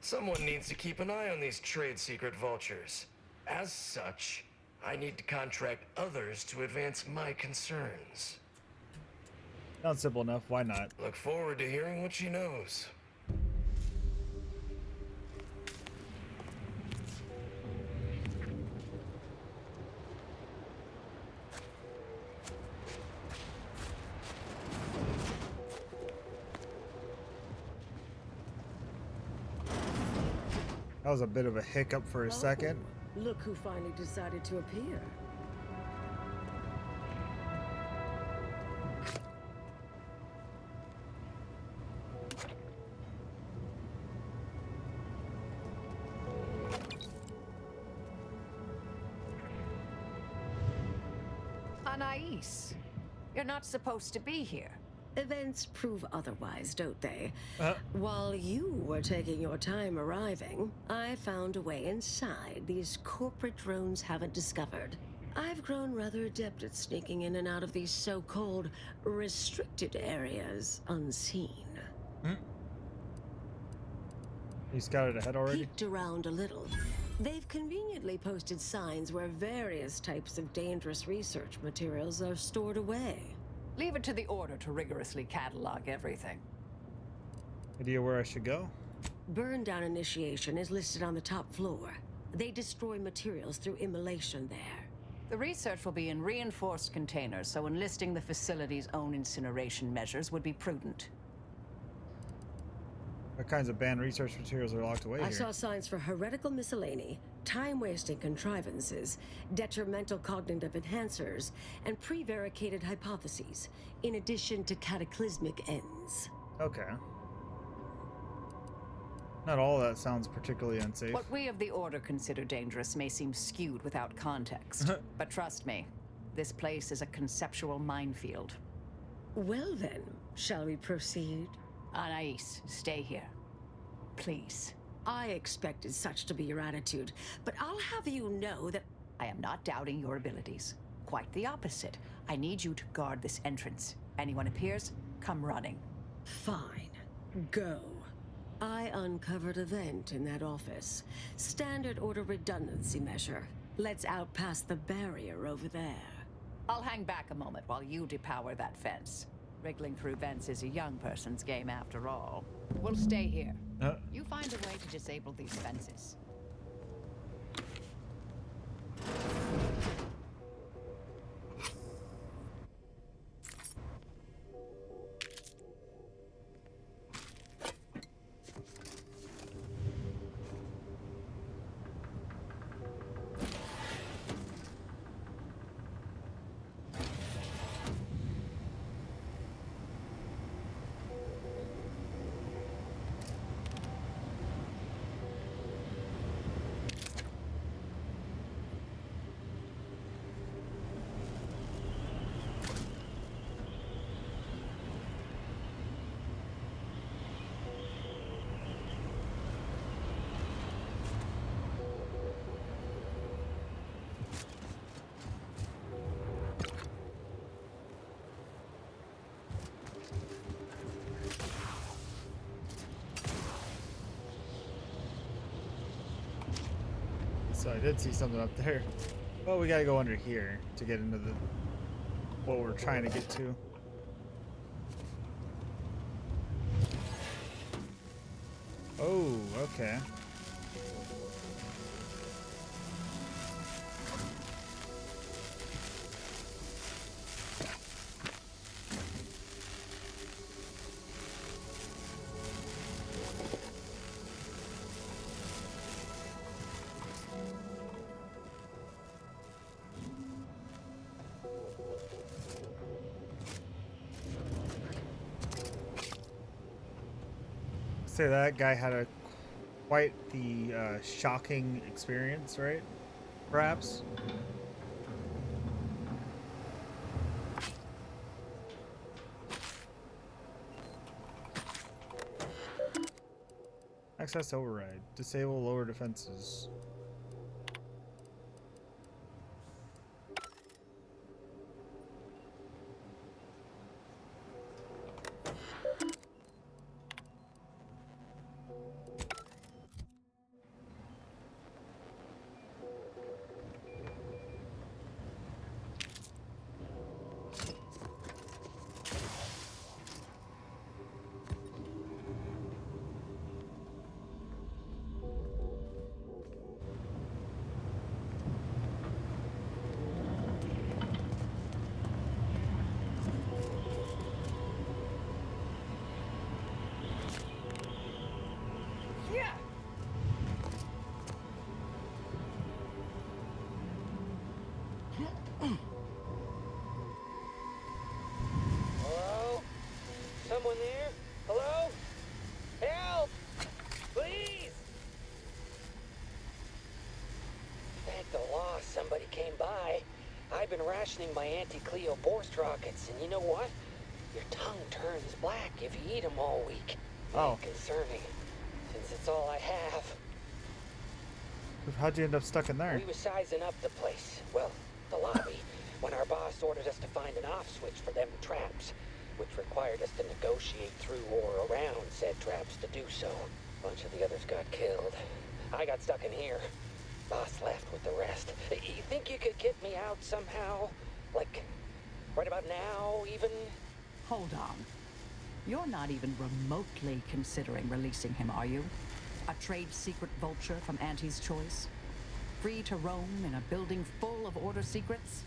Someone needs to keep an eye on these trade secret vultures. As such, I need to contract others to advance my concerns. Not simple enough, why not? Look forward to hearing what she knows. That was a bit of a hiccup for a second. Look who finally decided to appear. Anais, you're not supposed to be here. Events prove otherwise, don't they? While you were taking your time arriving, I found a way inside these corporate drones haven't discovered. I've grown rather adept at sneaking in and out of these so-called restricted areas unseen. You scouted ahead already? Peeked around a little. They've conveniently posted signs where various types of dangerous research materials are stored away. Leave it to the Order to rigorously catalog everything. Idea where I should go? Burn down initiation is listed on the top floor. They destroy materials through immolation there. The research will be in reinforced containers, so enlisting the facility's own incineration measures would be prudent. What kinds of banned research materials are locked away I here? saw signs for heretical miscellany, time-wasting contrivances, detrimental cognitive enhancers, and prevaricated hypotheses, in addition to cataclysmic ends. Okay. Not all of that sounds particularly unsafe. What we of the Order consider dangerous may seem skewed without context. But trust me, this place is a conceptual minefield. Well then, shall we proceed? Anais, stay here. Please. I expected such to be your attitude, but I'll have you know that I am not doubting your abilities. Quite the opposite. I need you to guard this entrance. Anyone appears, come running. Fine. Go. I uncovered a vent in that office. Standard Order redundancy measure. Let's out past the barrier over there. I'll hang back a moment while you depower that fence. Wriggling through vents is a young person's game after all. We'll stay here. You find a way to disable these fences. So I did see something up there. Well, we gotta go under here to get into the what we're trying to get to. Oh, okay. Say that guy had a quite the shocking experience, right? Perhaps. Access override. Disable lower defenses. Hello? Someone there? Hello? Help! Please! Thank the law somebody came by. I've been rationing my anti-Cleo Borst rockets, and you know what? Your tongue turns black if you eat them all week. Oh. Concerning, since it's all I have. How'd you end up stuck in there? We was sizing up the place. Well, the lobby. When our boss ordered us to find an off switch for them traps, which required us to negotiate through or around said traps to do so. A bunch of the others got killed. I got stuck in here. Boss left with the rest. You think you could get me out somehow? Like, right about now, even? Hold on. You're not even remotely considering releasing him, are you? A trade secret vulture from Auntie's Choice? Free to roam in a building full of Order secrets?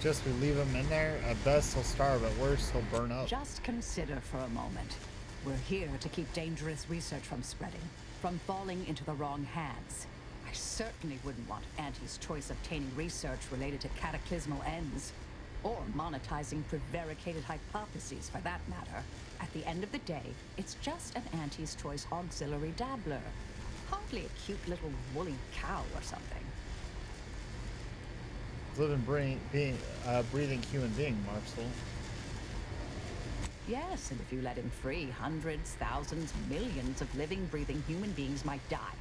suggest we leave him in there. At best, he'll starve. At worst, he'll burn up. Just consider for a moment. We're here to keep dangerous research from spreading, from falling into the wrong hands. I certainly wouldn't want Auntie's Choice obtaining research related to cataclysmal ends, or monetizing prevaricated hypotheses for that matter. At the end of the day, it's just an Auntie's Choice auxiliary dabbler. Hardly a cute little woolly cow or something. Living, breathing human being, Marcel. Yes, and if you let him free, hundreds, thousands, millions of living, breathing human beings might die.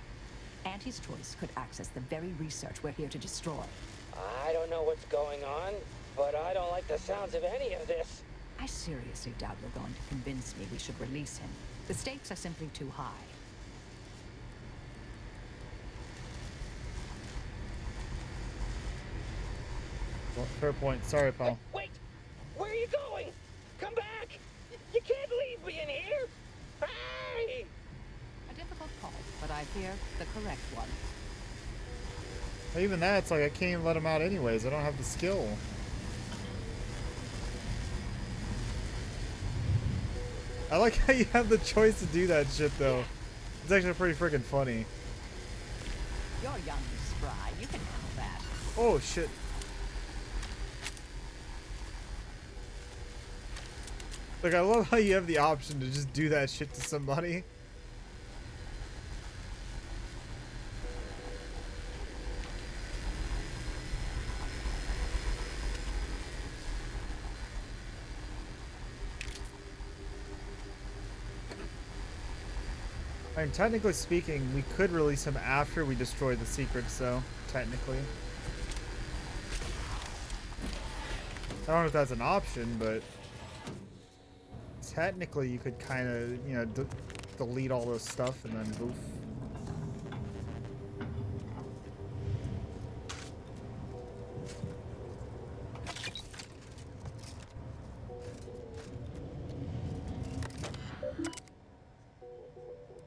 Auntie's Choice could access the very research we're here to destroy. I don't know what's going on, but I don't like the sounds of any of this. I seriously doubt you're going to convince me we should release him. The stakes are simply too high. Well, fair point. Sorry, pal. Wait! Where are you going? Come back! You can't leave me in here! Hey! A difficult call, but I fear the correct one. Even that, it's like I can't even let him out anyways. I don't have the skill. I like how you have the choice to do that shit, though. It's actually pretty freaking funny. You're young and spry. You can handle that. Oh, shit. Like, I love how you have the option to just do that shit to somebody. I mean, technically speaking, we could release him after we destroy the secrets, though. Technically. I don't know if that's an option, but technically you could kind of, you know, delete all this stuff and then boof.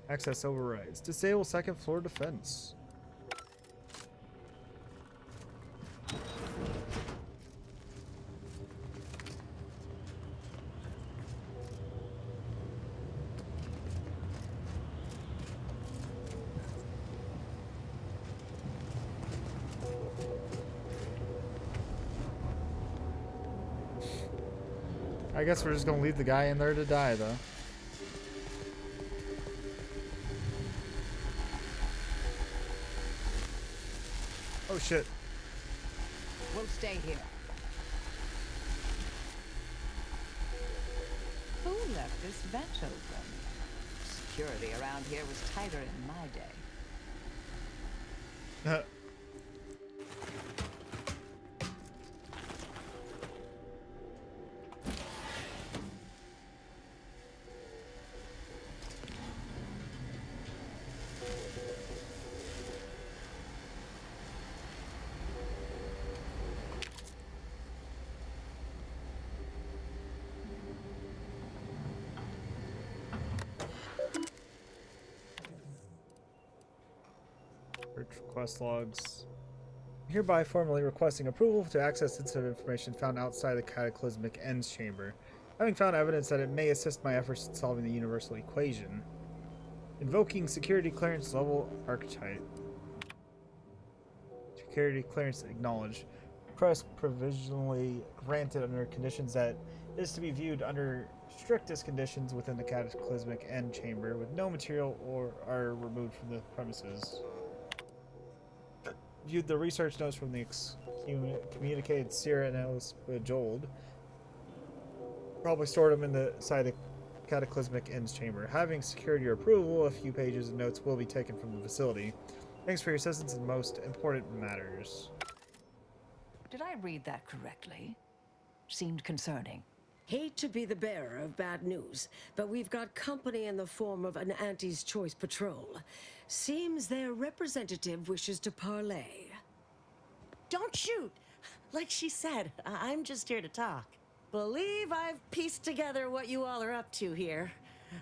Access overrides. Disable second floor defense. I guess we're just gonna leave the guy in there to die, though. Oh shit. We'll stay here. Who left this vent open? Security around here was tighter in my day. Request logs. Hereby formally requesting approval to access sensitive information found outside the Cataclysmic Ends Chamber, having found evidence that it may assist my efforts in solving the universal equation. Invoking security clearance level archetype. Security clearance acknowledged. Request provisionally granted under conditions that is to be viewed under strictest conditions within the Cataclysmic End Chamber, with no material or are removed from the premises. Viewed the research notes from the communicated Sierra and Alice Jold. Probably stored them in the side of the Cataclysmic Ends Chamber. Having secured your approval, a few pages of notes will be taken from the facility. Thanks for your assistance in most important matters. Did I read that correctly? Seemed concerning. Hate to be the bearer of bad news, but we've got company in the form of an Auntie's Choice patrol. Seems their representative wishes to parley. Don't shoot! Like she said, I'm just here to talk. Believe I've pieced together what you all are up to here.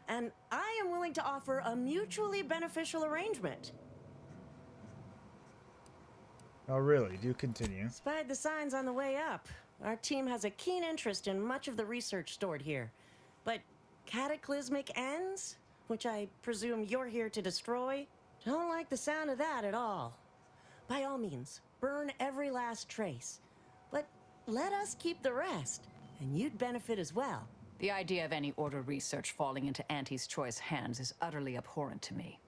And I am willing to offer a mutually beneficial arrangement. Oh really? Do continue. Spied the signs on the way up. Our team has a keen interest in much of the research stored here. But cataclysmic ends, which I presume you're here to destroy, don't like the sound of that at all. By all means, burn every last trace. But let us keep the rest, and you'd benefit as well. The idea of any Order research falling into Auntie's Choice hands is utterly abhorrent to me.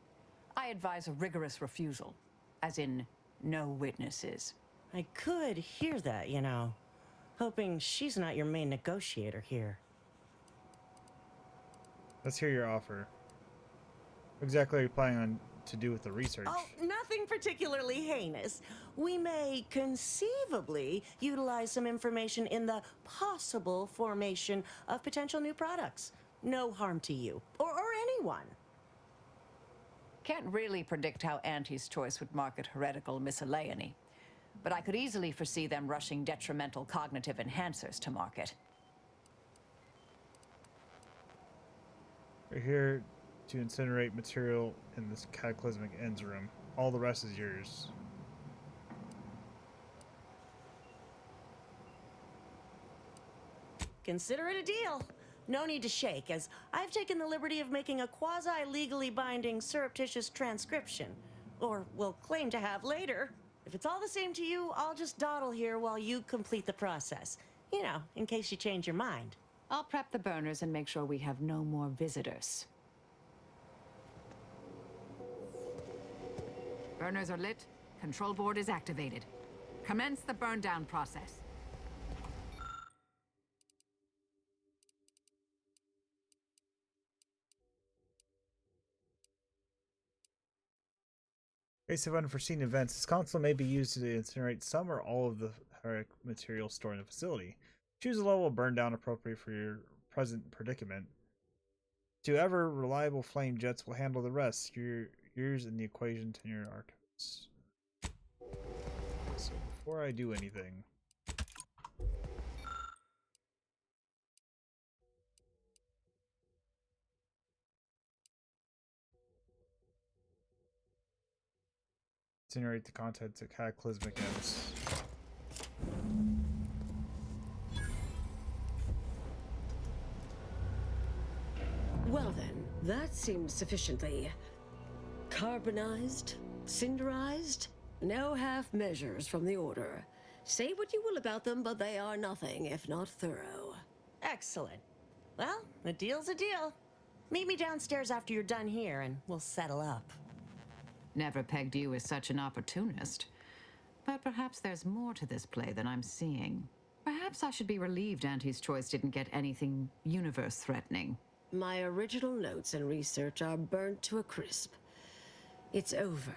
I advise a rigorous refusal, as in no witnesses. I could hear that, you know. Hoping she's not your main negotiator here. Let's hear your offer. What exactly are you planning on to do with the research? Oh, nothing particularly heinous. We may conceivably utilize some information in the possible formation of potential new products. No harm to you, or anyone. Can't really predict how Auntie's Choice would market heretical miscellany, but I could easily foresee them rushing detrimental cognitive enhancers to market. We're here to incinerate material in this cataclysmic ends room. All the rest is yours. Consider it a deal. No need to shake, as I've taken the liberty of making a quasi-legally binding surreptitious transcription. Or will claim to have later. If it's all the same to you, I'll just dawdle here while you complete the process. You know, in case you change your mind. I'll prep the burners and make sure we have no more visitors. Burners are lit. Control board is activated. Commence the burn down process. In case of unforeseen events, this console may be used to incinerate some or all of the heretic material stored in the facility. Choose a level of burn down appropriate for your present predicament. Two ever reliable flame jets will handle the rest. Yours in the equation to your archives. So before I do anything, incinerate the contents of cataclysmic ends. Well then, that seems sufficiently carbonized, cinderized. No half measures from the Order. Say what you will about them, but they are nothing if not thorough. Excellent. Well, a deal's a deal. Meet me downstairs after you're done here, and we'll settle up. Never pegged you as such an opportunist. But perhaps there's more to this play than I'm seeing. Perhaps I should be relieved Auntie's Choice didn't get anything universe-threatening. My original notes and research are burnt to a crisp. It's over,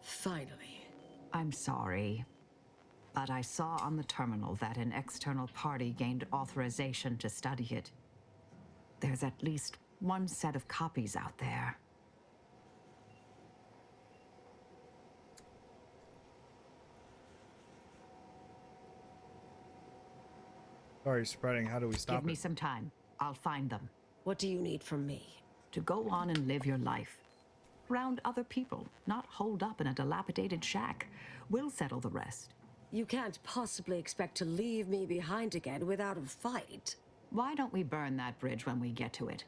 finally. I'm sorry, but I saw on the terminal that an external party gained authorization to study it. There's at least one set of copies out there. Sorry, spreading. How do we stop it? Give me some time. I'll find them. What do you need from me? To go on and live your life. Around other people, not holed up in a dilapidated shack. We'll settle the rest. You can't possibly expect to leave me behind again without a fight. Why don't we burn that bridge when we get to it?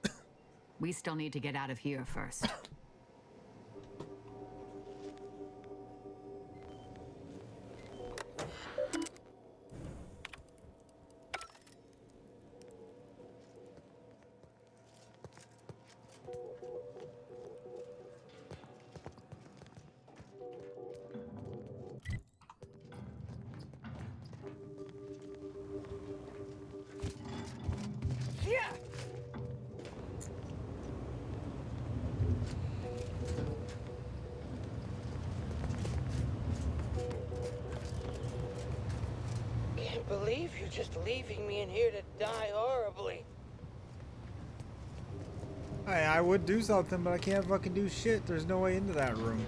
We still need to get out of here first. Can't believe you're just leaving me in here to die horribly. I would do something, but I can't fucking do shit. There's no way into that room.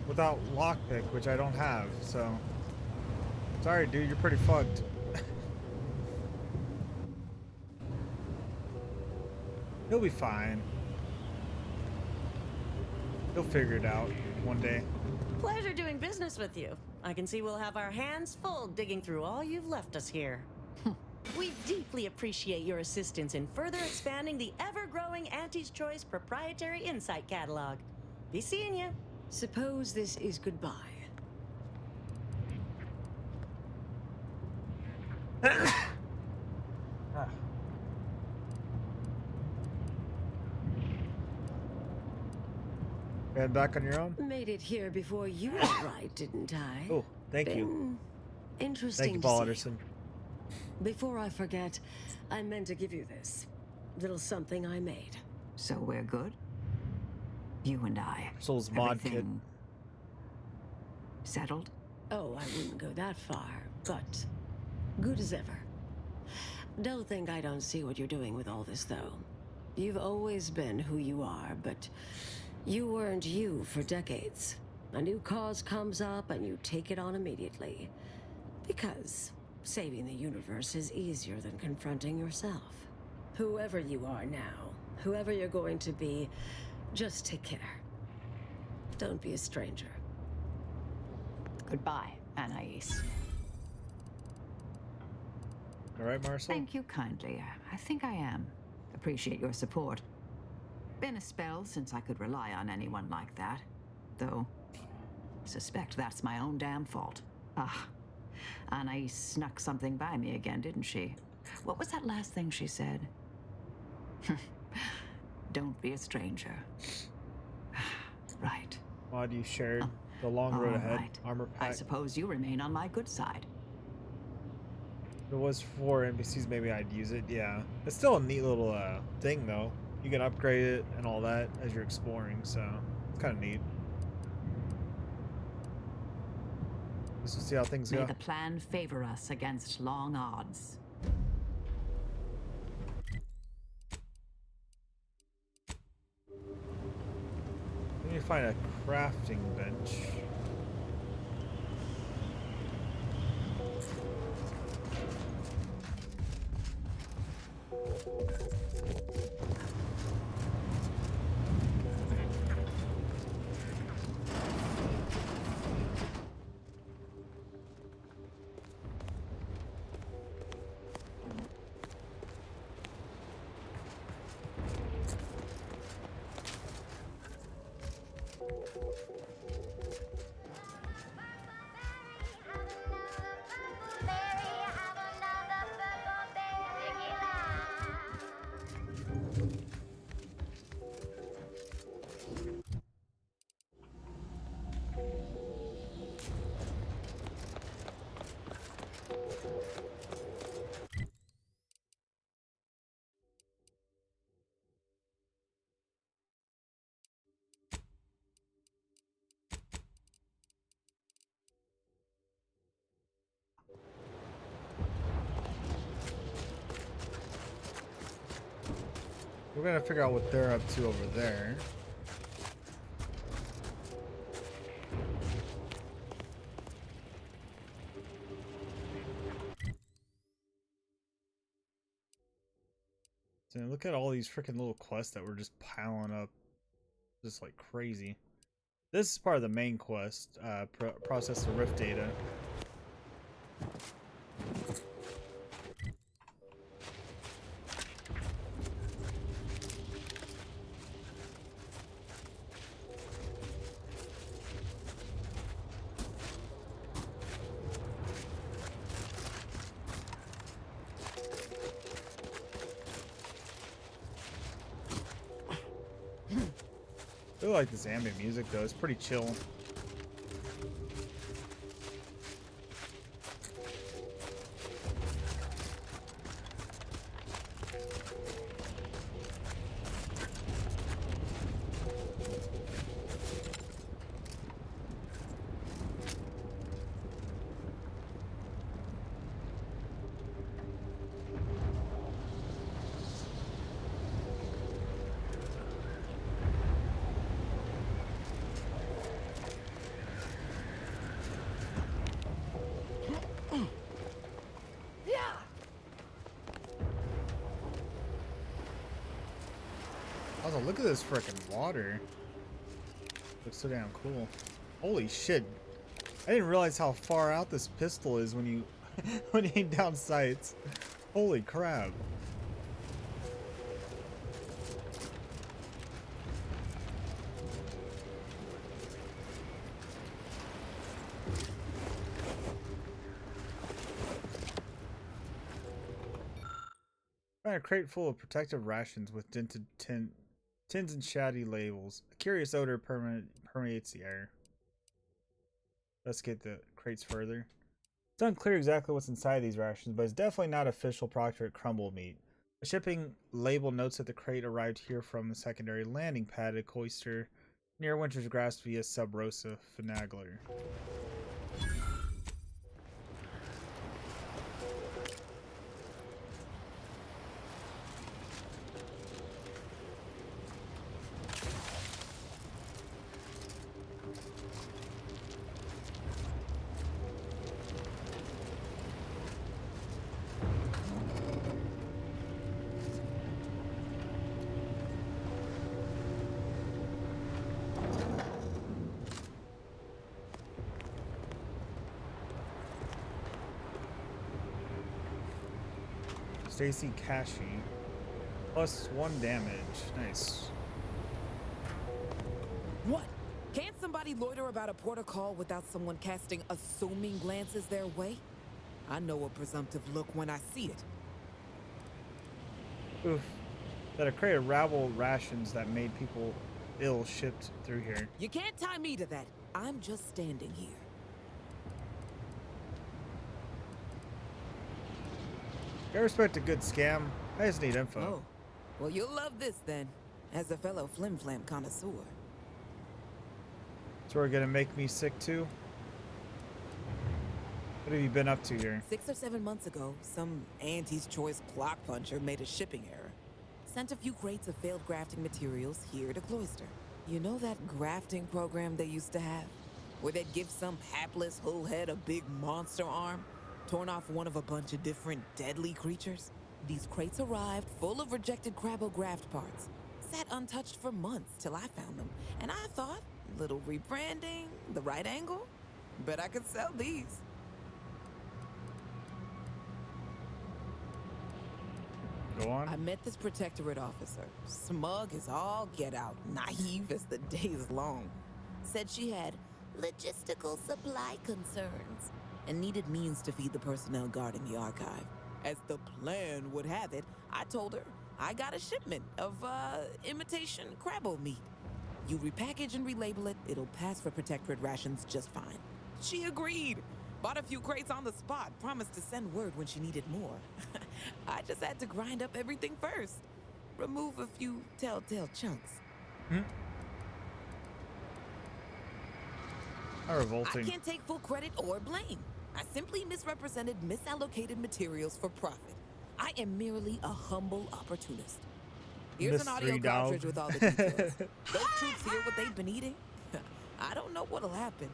Without lockpick, which I don't have, so... Sorry, dude, you're pretty fucked. He'll be fine. He'll figure it out one day. Pleasure doing business with you. I can see we'll have our hands full digging through all you've left us here. We deeply appreciate your assistance in further expanding the ever-growing Auntie's Choice proprietary insight catalog. Be seeing you. Suppose this is goodbye. And back on your own? Made it here before you were right, didn't I? Oh, thank you. Interesting. Thank you, Paul Anderson. Before I forget, I meant to give you this little something I made. So we're good? You and I. Soul's mod kit. Everything settled? Oh, I wouldn't go that far, but good as ever. Don't think I don't see what you're doing with all this, though. You've always been who you are, but you weren't you for decades. A new cause comes up and you take it on immediately. Because saving the universe is easier than confronting yourself. Whoever you are now, whoever you're going to be, just take care. Don't be a stranger. Goodbye, Anais. All right, Marcel? Thank you kindly. I think I am. Appreciate your support. Been a spell since I could rely on anyone like that. Though, suspect that's my own damn fault. Ah, Anais snuck something by me again, didn't she? What was that last thing she said? Don't be a stranger. Right. Mod you shared. The long road ahead. Right. Armor pack. I suppose you remain on my good side. If it was for NPCs, maybe I'd use it. Yeah. It's still a neat little thing, though. You can upgrade it and all that as you're exploring, so it's kind of neat. Let's just see how things May go. the plan favor us against long odds. We need to find a crafting bench. We're gonna figure out what they're up to over there. So look at all these freaking little quests that were just piling up, just like crazy. This is part of the main quest. Process the rift data. I really like this ambient music though, it's pretty chill. Also, look at this freaking water. Looks so damn cool. Holy shit. I didn't realize how far out this pistol is when you when you aim down sights. Holy crap. Find a crate full of protective rations with dented tins and shabby labels. A curious odor permeates the air. Let's get the crates further. It's unclear exactly what's inside these rations, but it's definitely not official Proctorate crumble meat. The shipping label notes that the crate arrived here from a secondary landing pad at Cloister near Winter's Grasp via Sub Rosa Finagler. Stacy Kashi. +1 damage. Nice. What? Can't somebody loiter about a protocol without someone casting assuming glances their way? I know a presumptive look when I see it. Oof. That a crate of rabble rations that made people ill shipped through here. You can't tie me to that. I'm just standing here. I respect a good scam. I just need info. Oh. Well, you'll love this then, as a fellow flim-flam connoisseur. So we're gonna make me sick too? What have you been up to here? 6 or 7 months ago, some Auntie's Choice clock puncher made a shipping error. Sent a few crates of failed grafting materials here to Cloister. You know that grafting program they used to have? Where they'd give some hapless hullhead a big monster arm? Torn off one of a bunch of different deadly creatures? These crates arrived full of rejected Crabograft parts. Sat untouched for months till I found them. And I thought, little rebranding, the right angle? Bet I could sell these. Go on. I met this Protectorate officer. Smug as all get out, naive as the day is long. Said she had logistical supply concerns and needed means to feed the personnel guarding the archive. As the plan would have it, I told her I got a shipment of, imitation Crabble meat. You repackage and relabel it, it'll pass for Protectorate rations just fine. She agreed. Bought a few crates on the spot, promised to send word when she needed more. I just had to grind up everything first. Remove a few telltale chunks. How revolting. I can't take full credit or blame. I simply misrepresented misallocated materials for profit. I am merely a humble opportunist. Here's an audio cartridge with all the details. Those troops hear what they've been eating. I don't know what'll happen,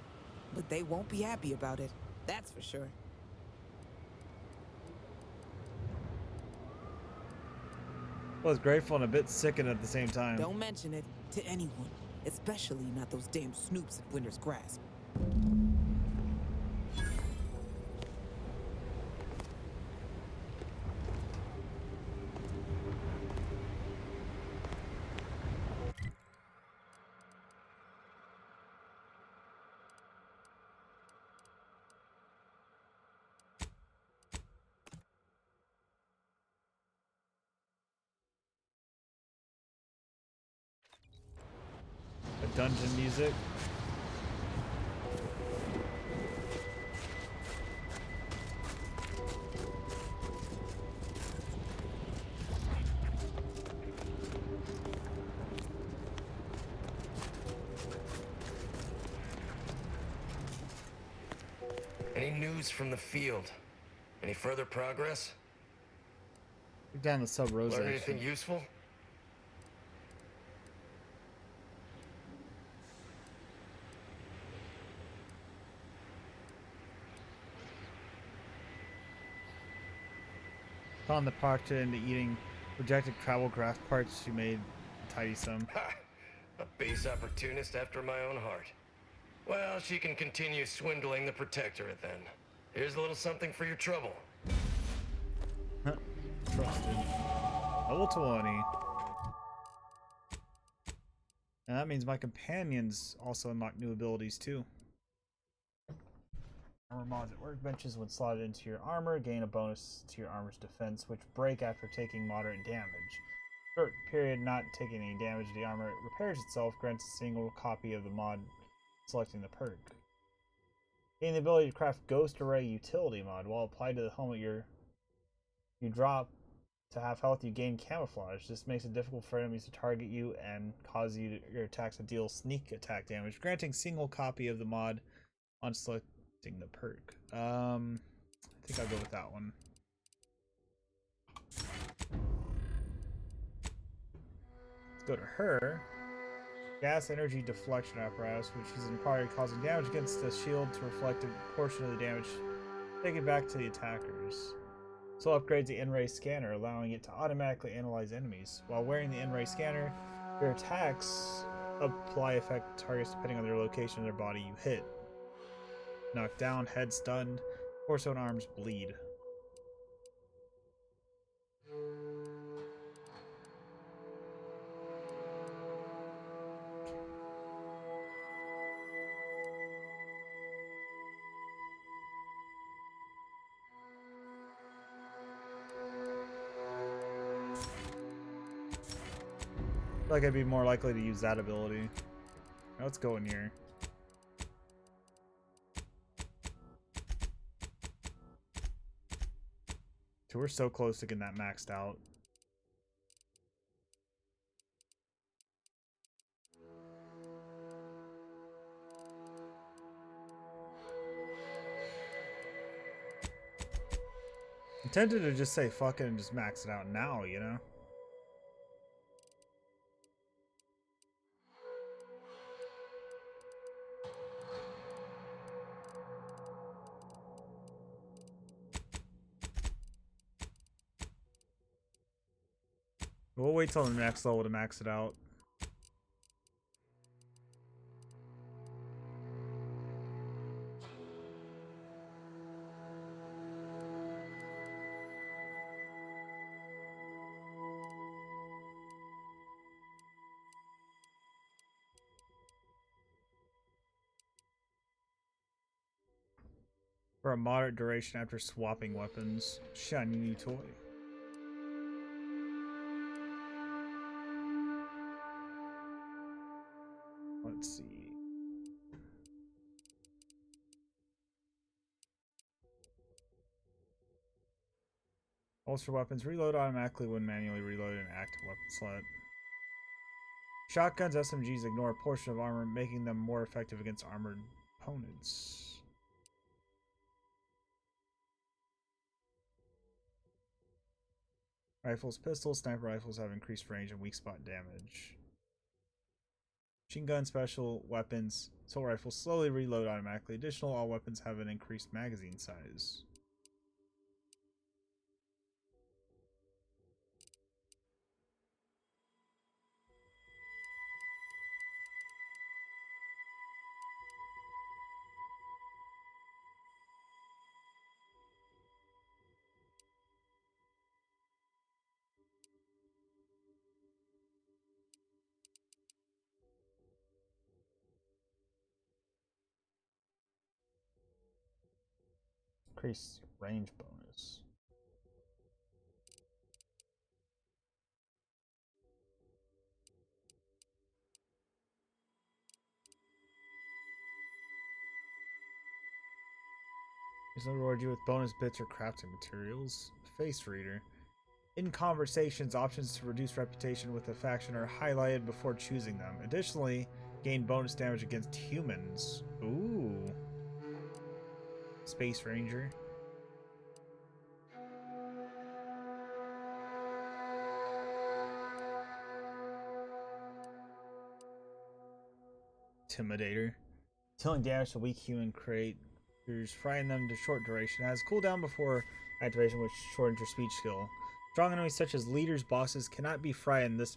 but they won't be happy about it. That's for sure. Well, it's grateful and a bit sickened at the same time. Don't mention it to anyone, especially not those damn snoops at Winter's Grasp. Dungeon music. Any news from the field? Any further progress? Down the Sub Rosa. Learn anything useful? Found the Proctor into eating rejected Crabograft parts she made tidy some. Ha! A base opportunist after my own heart. Well, she can continue swindling the Protectorate then. Here's a little something for your trouble. Trusted. Level 20. And that means my companions also unlock new abilities too. Armor mods at workbenches, when slotted into your armor, gain a bonus to your armor's defense, which break after taking moderate damage. Short period not taking any damage, the armor repairs itself, grants a single copy of the mod, selecting the perk. Gain the ability to craft Ghost Array Utility mod. While applied to the helmet you drop to half health, you gain camouflage. This makes it difficult for enemies to target you and cause your attacks to deal sneak attack damage, granting single copy of the mod on selecting the perk. I think I'll go with that one. Let's go to her. Gas energy deflection apparatus, which is in priority causing damage against the shield to reflect a portion of the damage taken back to the attackers. So upgrades the N-Ray scanner, allowing it to automatically analyze enemies. While wearing the N-Ray scanner, your attacks apply effect to targets depending on their location of their body you hit. Knocked down, head stunned, torso and arms bleed. Like I'd be more likely to use that ability. Now let's go in here. So we're so close to getting that maxed out. I'm tempted to just say fuck it and just max it out now, you know? We'll wait till the next level to max it out. For a moderate duration after swapping weapons. Shiny new toy. Let's see. Holster weapons reload automatically when manually reloaded an active weapon slot. Shotguns, SMGs ignore a portion of armor, making them more effective against armored opponents. Rifles, pistols, sniper rifles have increased range and weak spot damage. Machine gun, special weapons, assault rifles slowly reload automatically. Additional, all weapons have an increased magazine size. Increase range bonus. Here's no reward you with bonus bits or crafting materials. Face reader. In conversations, options to reduce reputation with a faction are highlighted before choosing them. Additionally, gain bonus damage against humans. Ooh. Space Ranger. Intimidator. Dealing damage to weak human creatures, frying them to short duration. Has cooldown before activation, which shortens your speech skill. Strong enemies such as leaders, bosses cannot be fried in this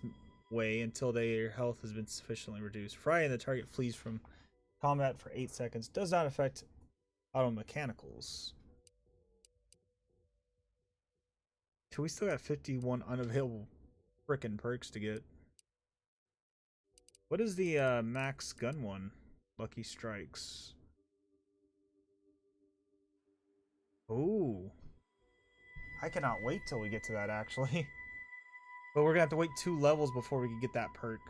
way until their health has been sufficiently reduced. Frying, the target flees from Combat for 8 seconds. Does not affect auto mechanicals. So we still got 51 unavailable frickin' perks to get. What is the max gun one? Lucky Strikes. Ooh. I cannot wait till we get to that, actually. But we're gonna have to wait 2 levels before we can get that perk.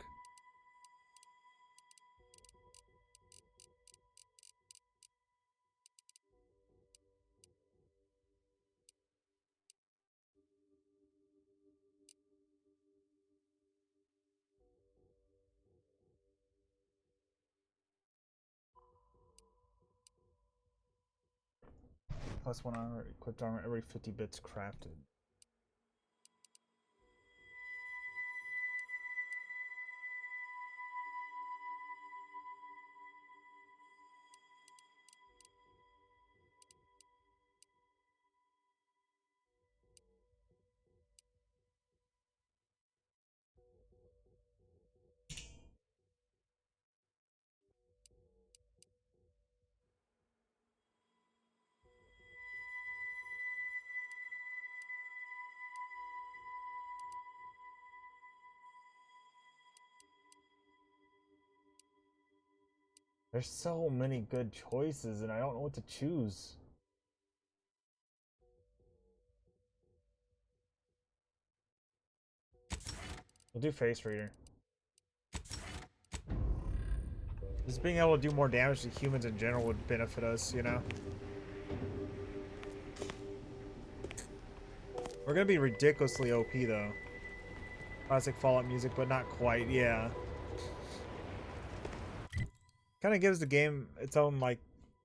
Plus 1 armor, equipped armor every 50 bits crafted. There's so many good choices and I don't know what to choose. We'll do Face Reader. Just being able to do more damage to humans in general would benefit us, you know? We're gonna be ridiculously OP though. Classic Fallout music, but not quite, yeah. Kind of gives the game its own, like,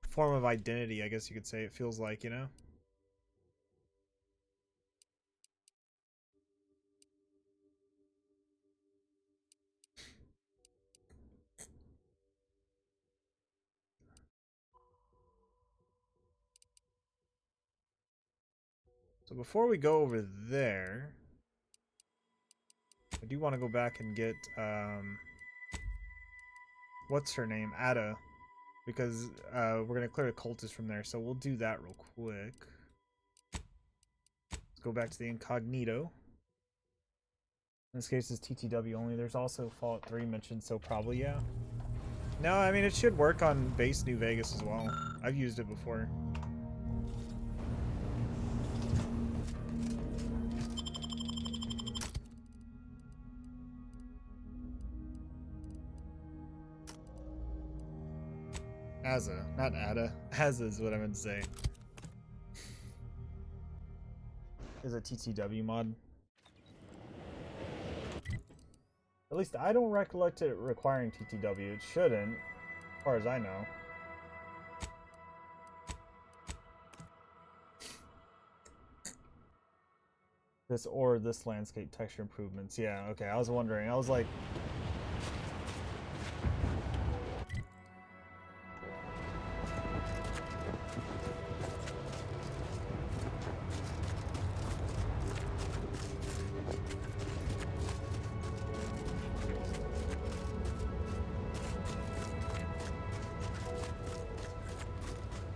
form of identity, I guess you could say. It feels like, you know? So before we go over there, I do want to go back and get, what's her name? Ada. Because we're going to clear the cultists from there. So we'll do that real quick. Let's go back to the incognito. In this case, it's TTW only. There's also Fallout 3 mentioned, so probably, yeah. No, I mean, it should work on base New Vegas as well. I've used it before. Asa, not Ada. Asa is what I meant to say. Is a TTW mod. At least I don't recollect it requiring TTW. It shouldn't, as far as I know. This landscape texture improvements. Yeah, okay. I was wondering. I was like,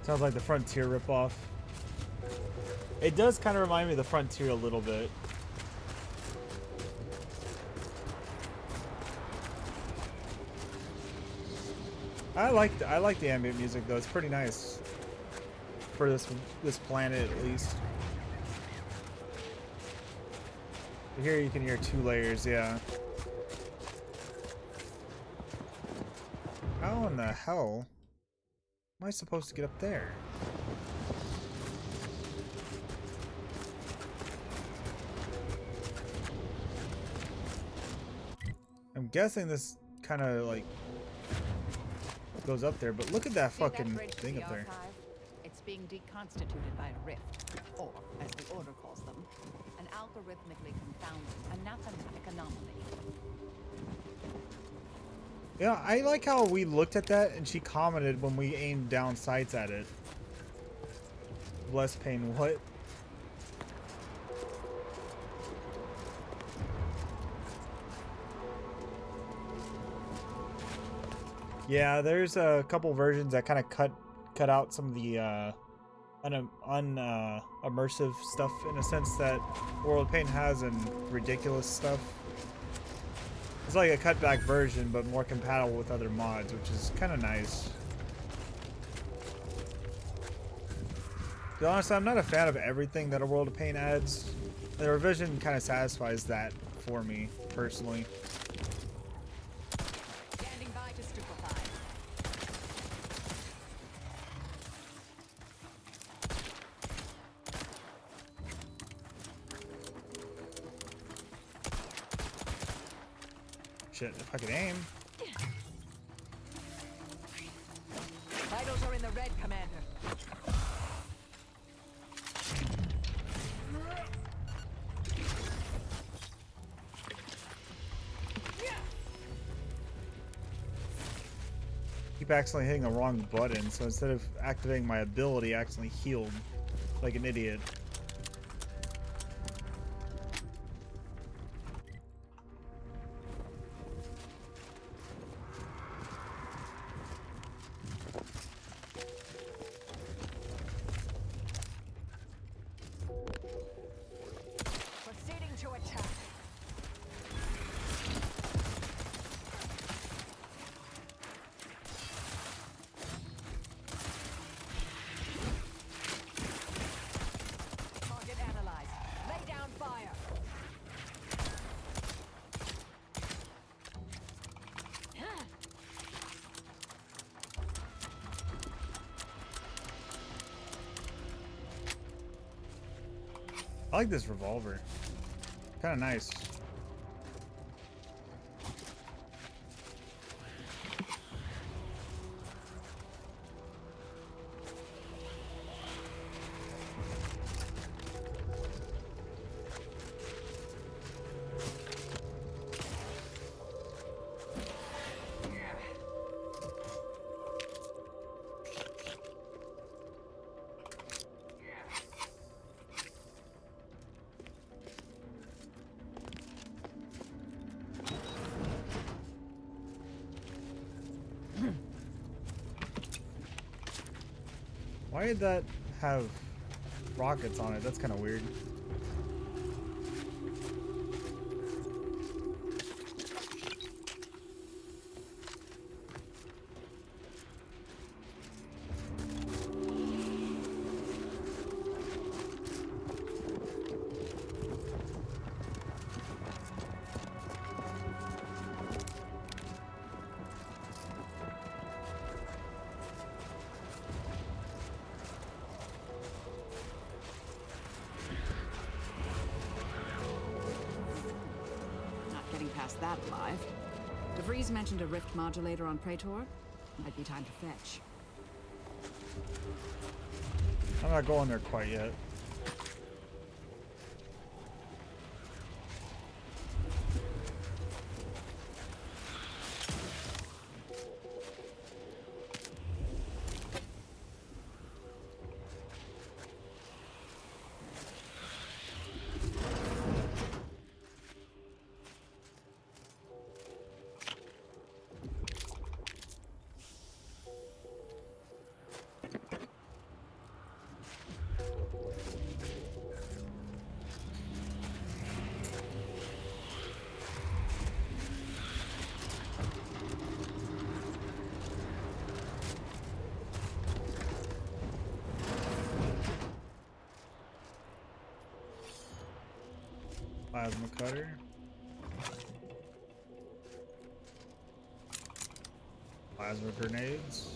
sounds like the Frontier ripoff. It does kind of remind me of the Frontier a little bit. I like the ambient music though. It's pretty nice for this planet at least. Here you can hear 2 layers, yeah. How in the hell am I supposed to get up there? I'm guessing this kind of like goes up there, but look at that fucking thing up there. It's being deconstituted by a rift, or as the Order calls them, an algorithmically confounded anathematic anomaly. Yeah, I like how we looked at that and she commented when we aimed down sights at it. Bless pain, what? Yeah, there's a couple versions that kind of cut out some of the immersive stuff, in a sense that World of Pain has, and ridiculous stuff. It's like a cutback version, but more compatible with other mods, which is kind of nice. To be honest, I'm not a fan of everything that a World of Pain adds. The revision kind of satisfies that for me, personally. Standing by to stupefy. Shit, if I could aim. Vitals are in the red, Commander. Keep accidentally hitting the wrong button, so instead of activating my ability, I accidentally healed like an idiot. Proceeding to attack. Target analyzed. Lay down fire. I like this revolver. Kind of nice. Why did that have rockets on it? That's kind of weird. Not getting past that alive. DeVries mentioned a rift modulator on Praetor. Might be time to fetch. I'm not going there quite yet. Plasma cutter. Plasma grenades.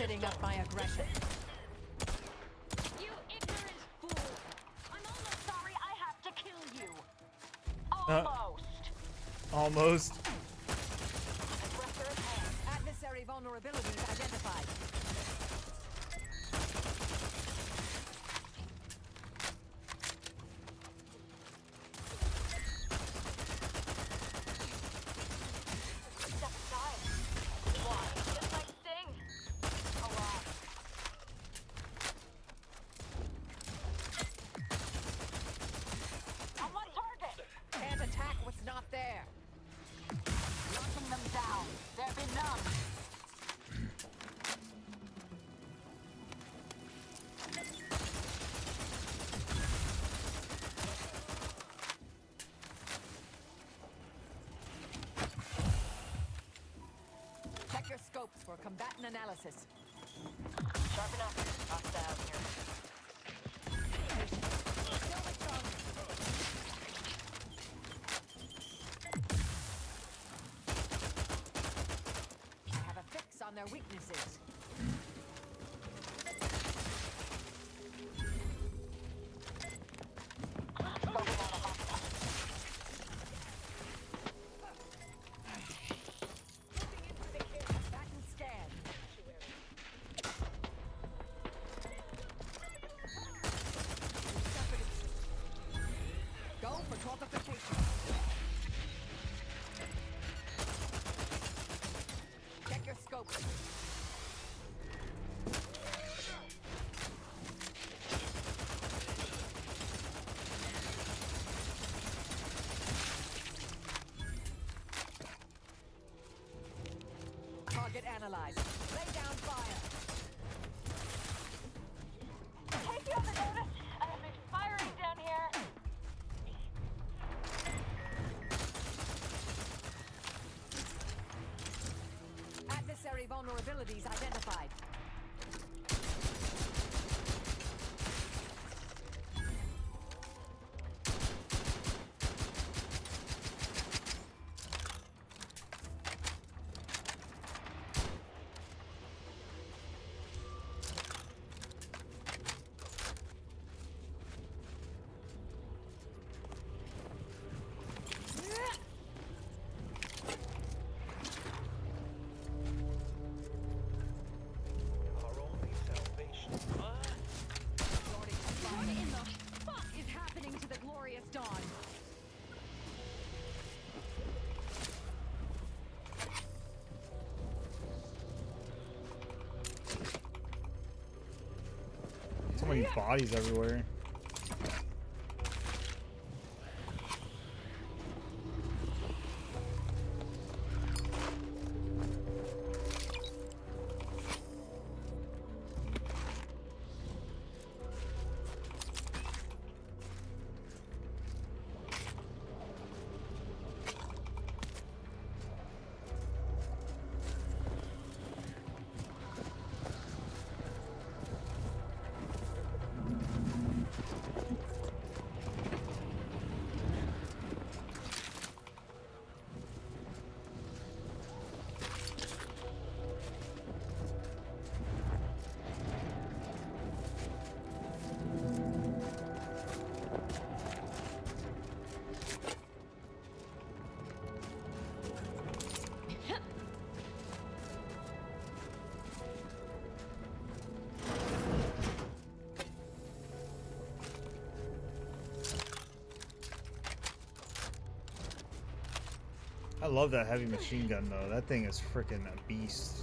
ratcheting up my aggression. You ignorant fool! I'm almost sorry I have to kill you. Almost. Adversary vulnerabilities identified. Can't attack what's not there. Knocking them down. There be none. Check your scopes for combatant analysis. Sharp enough. Hostile here. I have a fix on their weaknesses. Combatant scan. Go for qualification. Check your scope. Target analyzed. Lay down fire. Take you on the notice. I have been firing down here. Adversary vulnerabilities identified. Our only salvation. What in the fuck is happening to the glorious dawn? So many bodies everywhere. I love that heavy machine gun though. That thing is freaking a beast.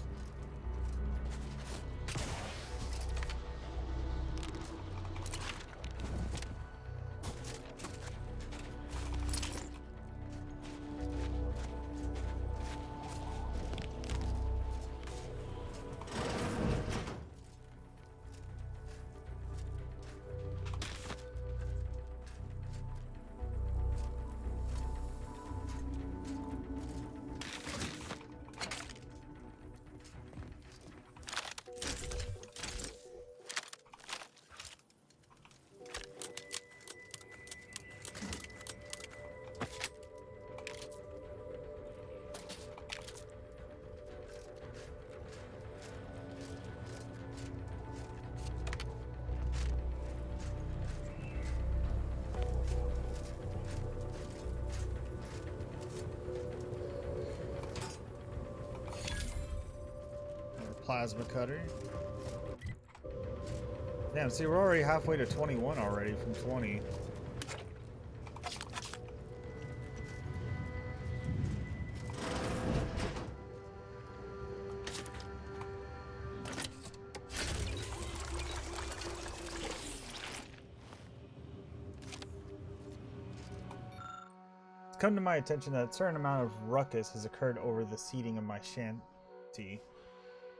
plasma cutter. Damn, see, we're already halfway to 21 already from 20. It's come to my attention that a certain amount of ruckus has occurred over the seating of my shanty.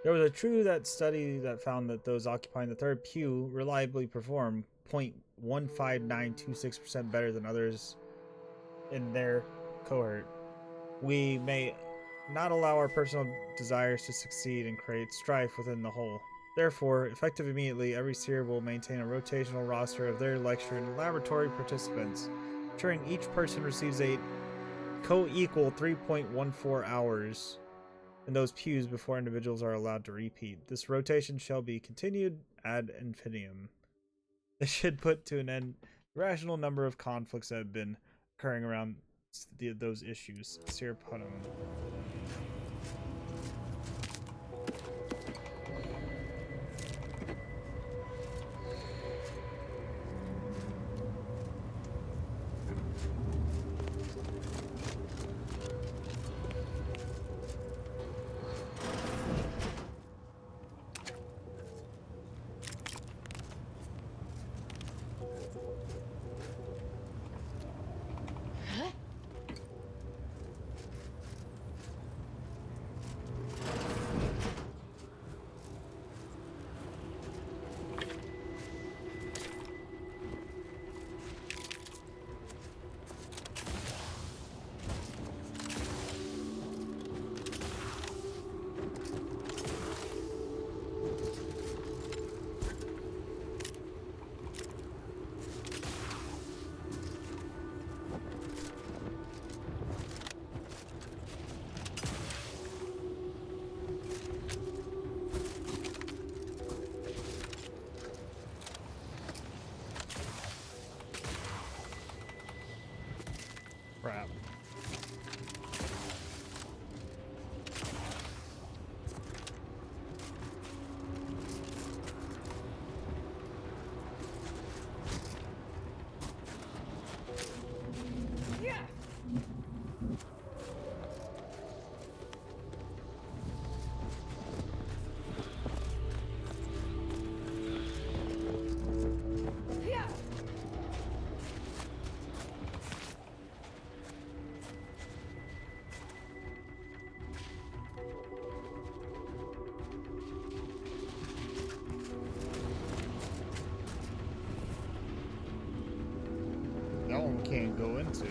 There was a true that study that found that those occupying the third pew reliably perform 0.15926% better than others in their cohort. We may not allow our personal desires to succeed and create strife within the whole. Therefore, effective immediately, every seer will maintain a rotational roster of their lecture and laboratory participants, ensuring each person receives a co-equal 3.14 hours in those pews before individuals are allowed to repeat. This rotation shall be continued ad infinitum. This should put to an end the rational number of conflicts that have been occurring around those issues. Sir Putnam. Crap. That one we can't go into.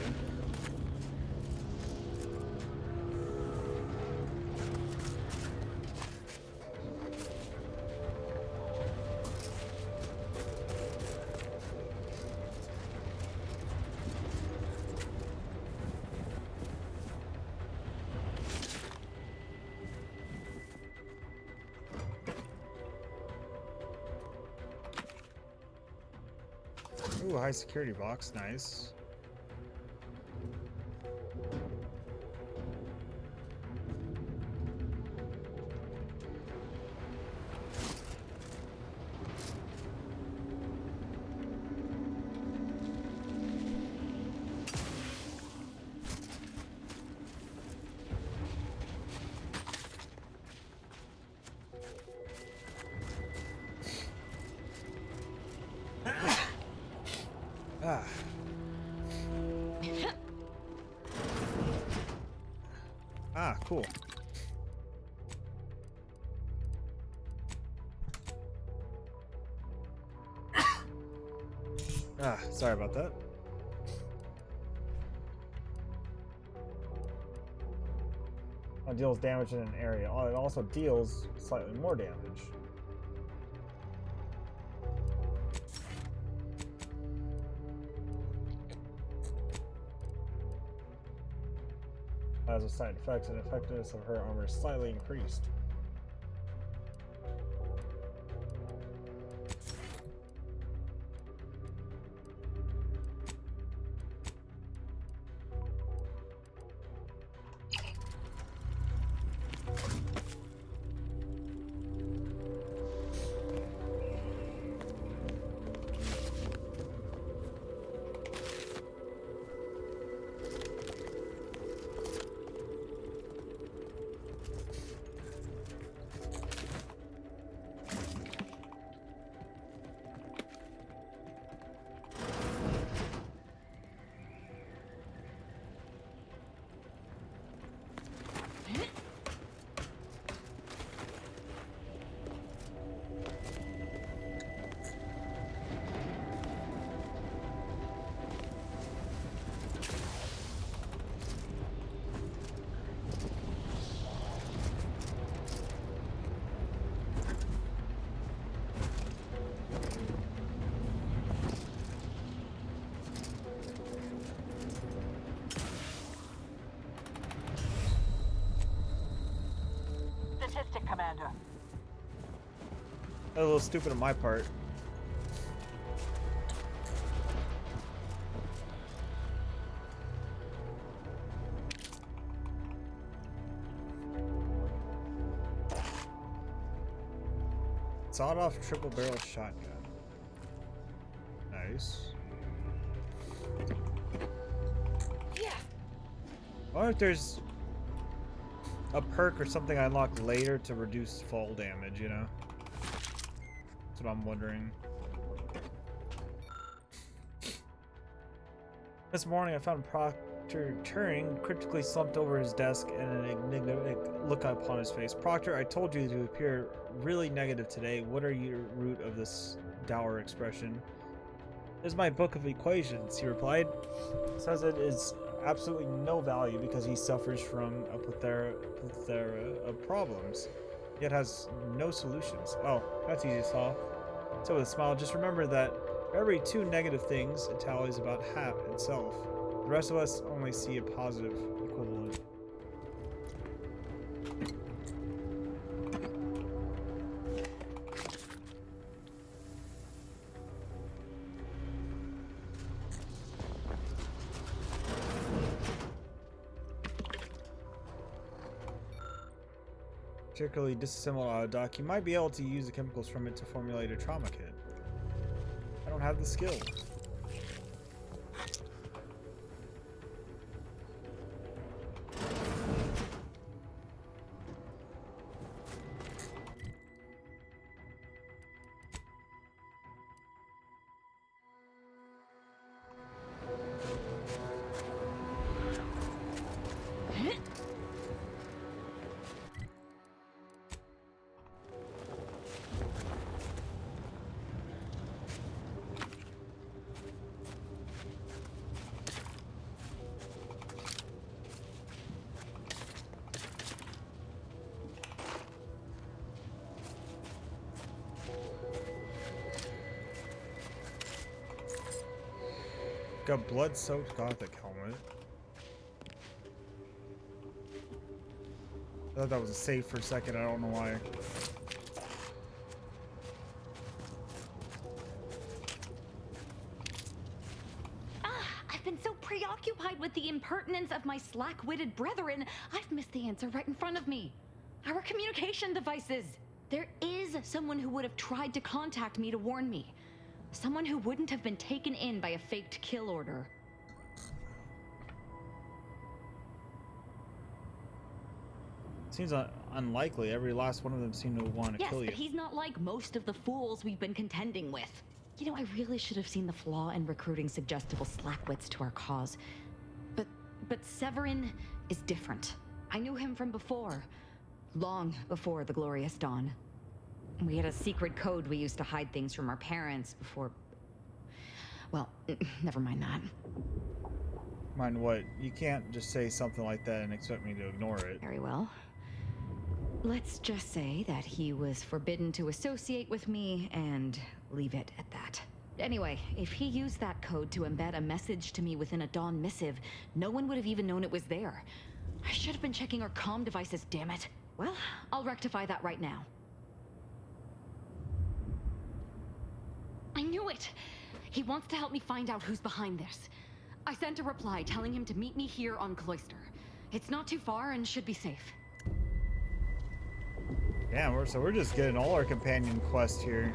Ooh, high security box, nice. Ah. Ah, cool. Ah, sorry about that. Deals damage in an area. It also deals slightly more damage. As a side effect, the effectiveness of her armor is slightly increased. A little stupid on my part. Sawed-off triple barrel shotgun. Nice. Yeah. I wonder if there's a perk or something I unlock later to reduce fall damage, you know? That's what I'm wondering. This morning I found Proctor Turing critically slumped over his desk and an enigmatic look upon his face. Proctor, I told you to appear really negative today. What are your root of this dour expression? This is my book of equations, he replied. Says it is absolutely no value because he suffers from a plethora of problems, yet has no solutions. Oh, that's easy to solve. So with a smile, just remember that for every 2 negative things, it tallies about half itself. The rest of us only see a positive equivalent. Particularly disassembled auto dock, you might be able to use the chemicals from it to formulate a trauma kit. I don't have the skill. Got blood-soaked gothic helmet. I thought that was a save for a second, I don't know why. I've been so preoccupied with the impertinence of my slack-witted brethren, I've missed the answer right in front of me. Our communication devices. There is someone who would have tried to contact me to warn me. Someone who wouldn't have been taken in by a faked kill order. Seems unlikely. Every last one of them seemed to want to kill you. Yes, but he's not like most of the fools we've been contending with. You know, I really should have seen the flaw in recruiting suggestible slackwits to our cause. But Severin is different. I knew him from before. Long before the Glorious Dawn. We had a secret code we used to hide things from our parents before... Well, never mind that. Mind what? You can't just say something like that and expect me to ignore it. Very well. Let's just say that he was forbidden to associate with me and leave it at that. Anyway, if he used that code to embed a message to me within a Dawn missive, no one would have even known it was there. I should have been checking our comm devices, damn it. Well, I'll rectify that right now. I knew it! He wants to help me find out who's behind this. I sent a reply telling him to meet me here on Cloister. It's not too far and should be safe. Yeah, we're just getting all our companion quests here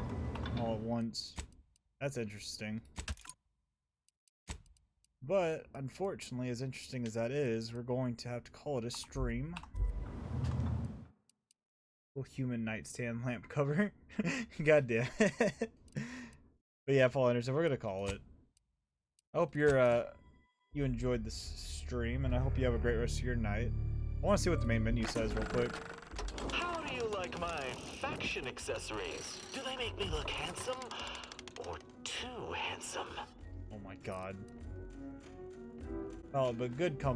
all at once. That's interesting. But, unfortunately, as interesting as that is, we're going to have to call it a stream. Little human nightstand lamp cover. God damn it. But yeah, Paul Anderson, we're gonna call it. I hope you enjoyed this stream, and I hope you have a great rest of your night. I want to see what the main menu says real quick. How do you like my faction accessories? Do they make me look handsome? Or too handsome? Oh my god. Oh, but good company.